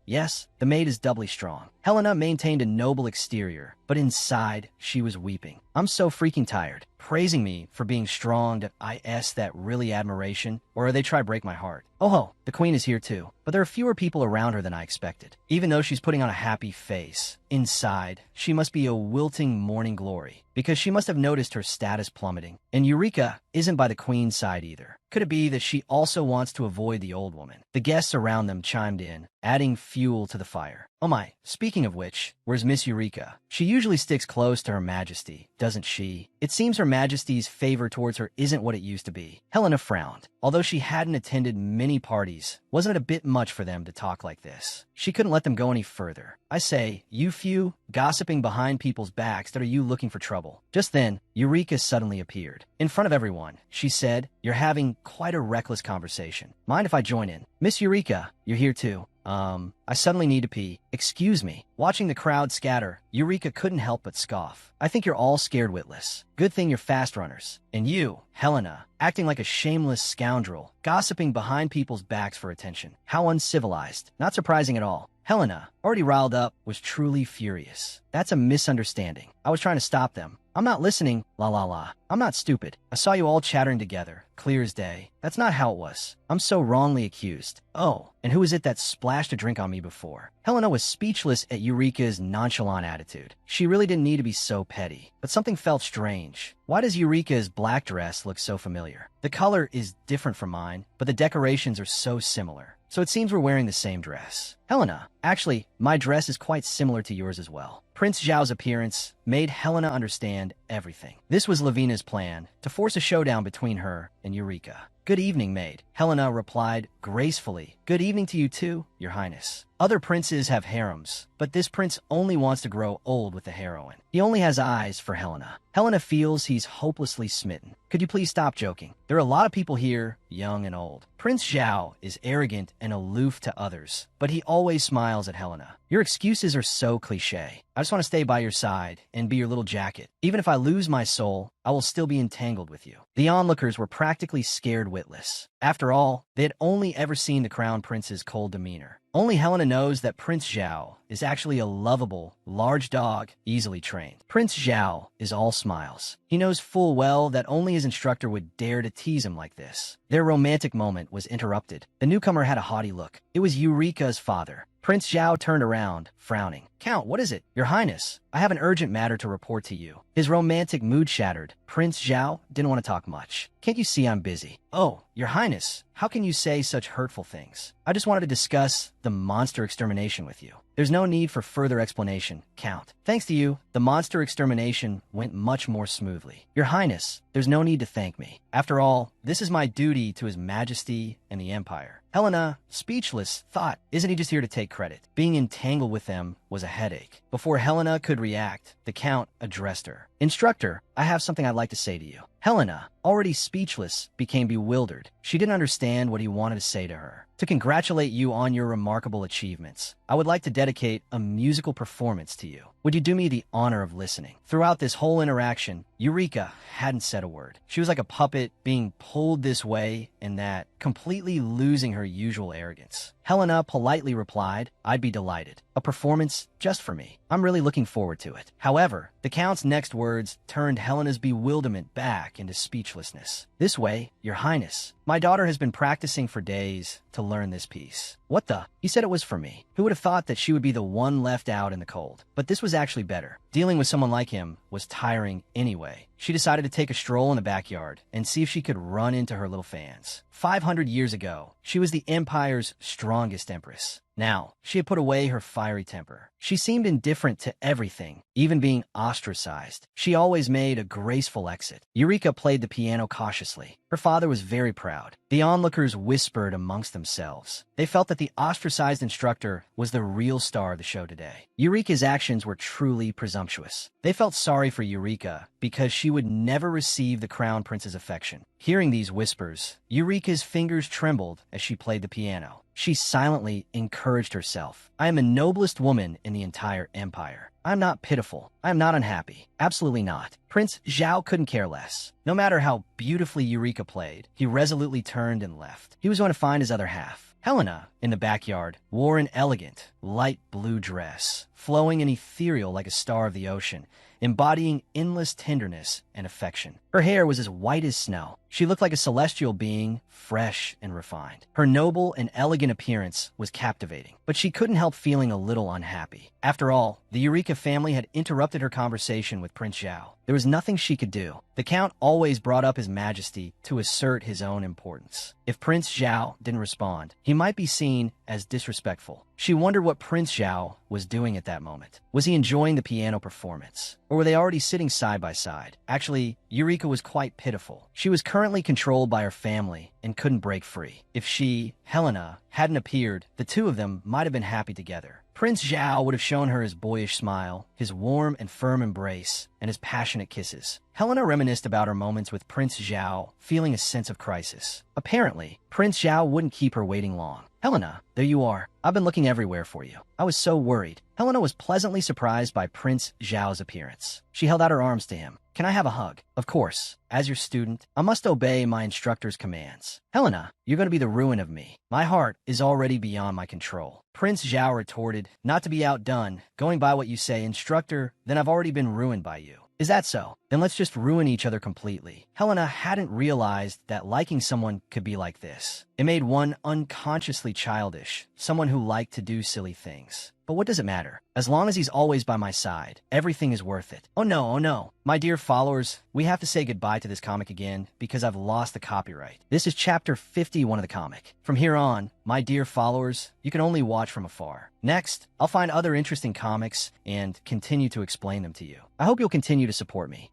the maid is doubly strong. Helena maintained a noble exterior, but inside, she was weeping. I'm so freaking tired. Praising me for being strong, did I ask that really admiration, or are they trying to break my heart? Oh ho, the queen is here too, but there are fewer people around her than I expected. Even though she's putting on a happy face, inside, she must be a wilting morning glory, because she must have noticed her status plummeting. And Eureka isn't by the queen's side either. Could it be that she also wants to avoid the old woman? The guests around them chimed in, adding fuel to the fire. Oh my, speaking of which, where's Miss Eureka? She usually sticks close to Her Majesty, doesn't she? It seems Her Majesty's favor towards her isn't what it used to be. Helena frowned. Although she hadn't attended many parties, wasn't it a bit much for them to talk like this? She couldn't let them go any further. I say, you few, gossiping behind people's backs, that are you looking for trouble? Just then, Eureka suddenly appeared. In front of everyone, she said, "You're having quite a reckless conversation. Mind if I join in?" "Miss Eureka, you're here too." I suddenly need to pee. Excuse me." Watching the crowd scatter, Eureka couldn't help but scoff. "I think you're all scared witless. Good thing you're fast runners. And you, Helena, acting like a shameless scoundrel, gossiping behind people's backs for attention. How uncivilized. Not surprising at all." Helena, already riled up, was truly furious. "That's a misunderstanding. I was trying to stop them. I'm not listening, la la la. I'm not stupid. I saw you all chattering together, clear as day. That's not how it was. I'm so wrongly accused. Oh, and who is it that splashed a drink on me before?" Helena was speechless at Eureka's nonchalant attitude. She really didn't need to be so petty. But something felt strange. Why does Eureka's black dress look so familiar? The color is different from mine, but the decorations are so similar. So it seems we're wearing the same dress. Helena, actually, my dress is quite similar to yours as well. Prince Zhao's appearance made Helena understand everything. This was Lavina's plan, to force a showdown between her and Eureka. "Good evening, maid." Helena replied gracefully. "Good evening to you too, your highness. Other princes have harems, but this prince only wants to grow old with the heroine. He only has eyes for Helena." Helena feels he's hopelessly smitten. "Could you please stop joking? There are a lot of people here, young and old." Prince Zhao is arrogant and aloof to others, but he always smiles at Helena. "Your excuses are so cliche. I just want to stay by your side and be your little jacket. Even if I lose my soul, I will still be entangled with you." The onlookers were practically scared witless. After all, they had only ever seen the crown prince's cold demeanor. Only Helena knows that Prince Zhao is actually a lovable, large dog, easily trained. Prince Zhao is all smiles. He knows full well that only his instructor would dare to tease him like this. Their romantic moment was interrupted. The newcomer had a haughty look. It was Eureka's father. Prince Zhao turned around, frowning. "Count, what is it? Your Highness, I have an urgent matter to report to you." His romantic mood shattered. Prince Zhao didn't want to talk much. "Can't you see I'm busy?" "Oh, Your Highness, how can you say such hurtful things? I just wanted to discuss the monster extermination with you." "There's no need for further explanation, Count. Thanks to you, the monster extermination went much more smoothly." "Your Highness, there's no need to thank me. After all, this is my duty to His Majesty and the Empire." Helena, speechless, thought, isn't he just here to take credit? Being entangled with them was a headache. Before Helena could react, the Count addressed her. "Instructor, I have something I'd like to say to you." Helena, already speechless, became bewildered. She didn't understand what he wanted to say to her. "To congratulate you on your remarkable achievements, I would like to dedicate a musical performance to you. Would you do me the honor of listening?" Throughout this whole interaction, Eureka hadn't said a word. She was like a puppet being pulled this way and that, completely losing her usual arrogance. Helena politely replied, "I'd be delighted. A performance just for me. I'm really looking forward to it." However, the Count's next words turned Helena's bewilderment back into speechlessness. "This way, Your Highness. My daughter has been practicing for days to learn this piece." "What the?" "He said it was for me. Who would have thought that she would be the one left out in the cold? But this was actually better. Dealing with someone like him was tiring anyway." She decided to take a stroll in the backyard and see if she could run into her little fans. 500 years ago, she was the Empire's strongest empress. Now, she had put away her fiery temper. She seemed indifferent to everything, even being ostracized. She always made a graceful exit. Eureka played the piano cautiously. Her father was very proud. The onlookers whispered amongst themselves. They felt that the ostracized instructor was the real star of the show today. Eureka's actions were truly presumptuous. They felt sorry for Eureka because she would never receive the crown prince's affection. Hearing these whispers, Eureka's fingers trembled as she played the piano. She silently encouraged herself. "I am the noblest woman in the entire empire. I am not pitiful. I am not unhappy. Absolutely not." Prince Zhao couldn't care less. No matter how beautifully Eureka played, he resolutely turned and left. He was going to find his other half. Helena, in the backyard, wore an elegant, light blue dress, flowing and ethereal like a star of the ocean, embodying endless tenderness and affection. Her hair was as white as snow. She looked like a celestial being, fresh and refined. Her noble and elegant appearance was captivating, but she couldn't help feeling a little unhappy. After all, the Eureka family had interrupted her conversation with Prince Zhao. There was nothing she could do. The Count always brought up His Majesty to assert his own importance. If Prince Zhao didn't respond, he might be seen as disrespectful. She wondered what Prince Zhao was doing at that moment. Was he enjoying the piano performance? Or were they already sitting side by side? Actually, Eureka was quite pitiful. She was currently controlled by her family and couldn't break free. If she, Helena, hadn't appeared, the two of them might have been happy together. Prince Zhao would have shown her his boyish smile, his warm and firm embrace, and his passionate kisses. Helena reminisced about her moments with Prince Zhao, feeling a sense of crisis. Apparently, Prince Zhao wouldn't keep her waiting long. Helena, there you are. I've been looking everywhere for you. I was so worried. Helena was pleasantly surprised by Prince Zhao's appearance. She held out her arms to him. Can I have a hug? Of course. As your student, I must obey my instructor's commands. Helena, you're going to be the ruin of me. My heart is already beyond my control. Prince Zhao retorted, not to be outdone. Going by what you say, instructor, then I've already been ruined by you. Is that so? Then let's just ruin each other completely. Helena hadn't realized that liking someone could be like this. It made one unconsciously childish, someone who liked to do silly things. But what does it matter? As long as he's always by my side, everything is worth it. Oh no. My dear followers, we have to say goodbye to this comic again because I've lost the copyright. This is chapter 51 of the comic. From here on, my dear followers, you can only watch from afar. Next, I'll find other interesting comics and continue to explain them to you. I hope you'll continue to support me.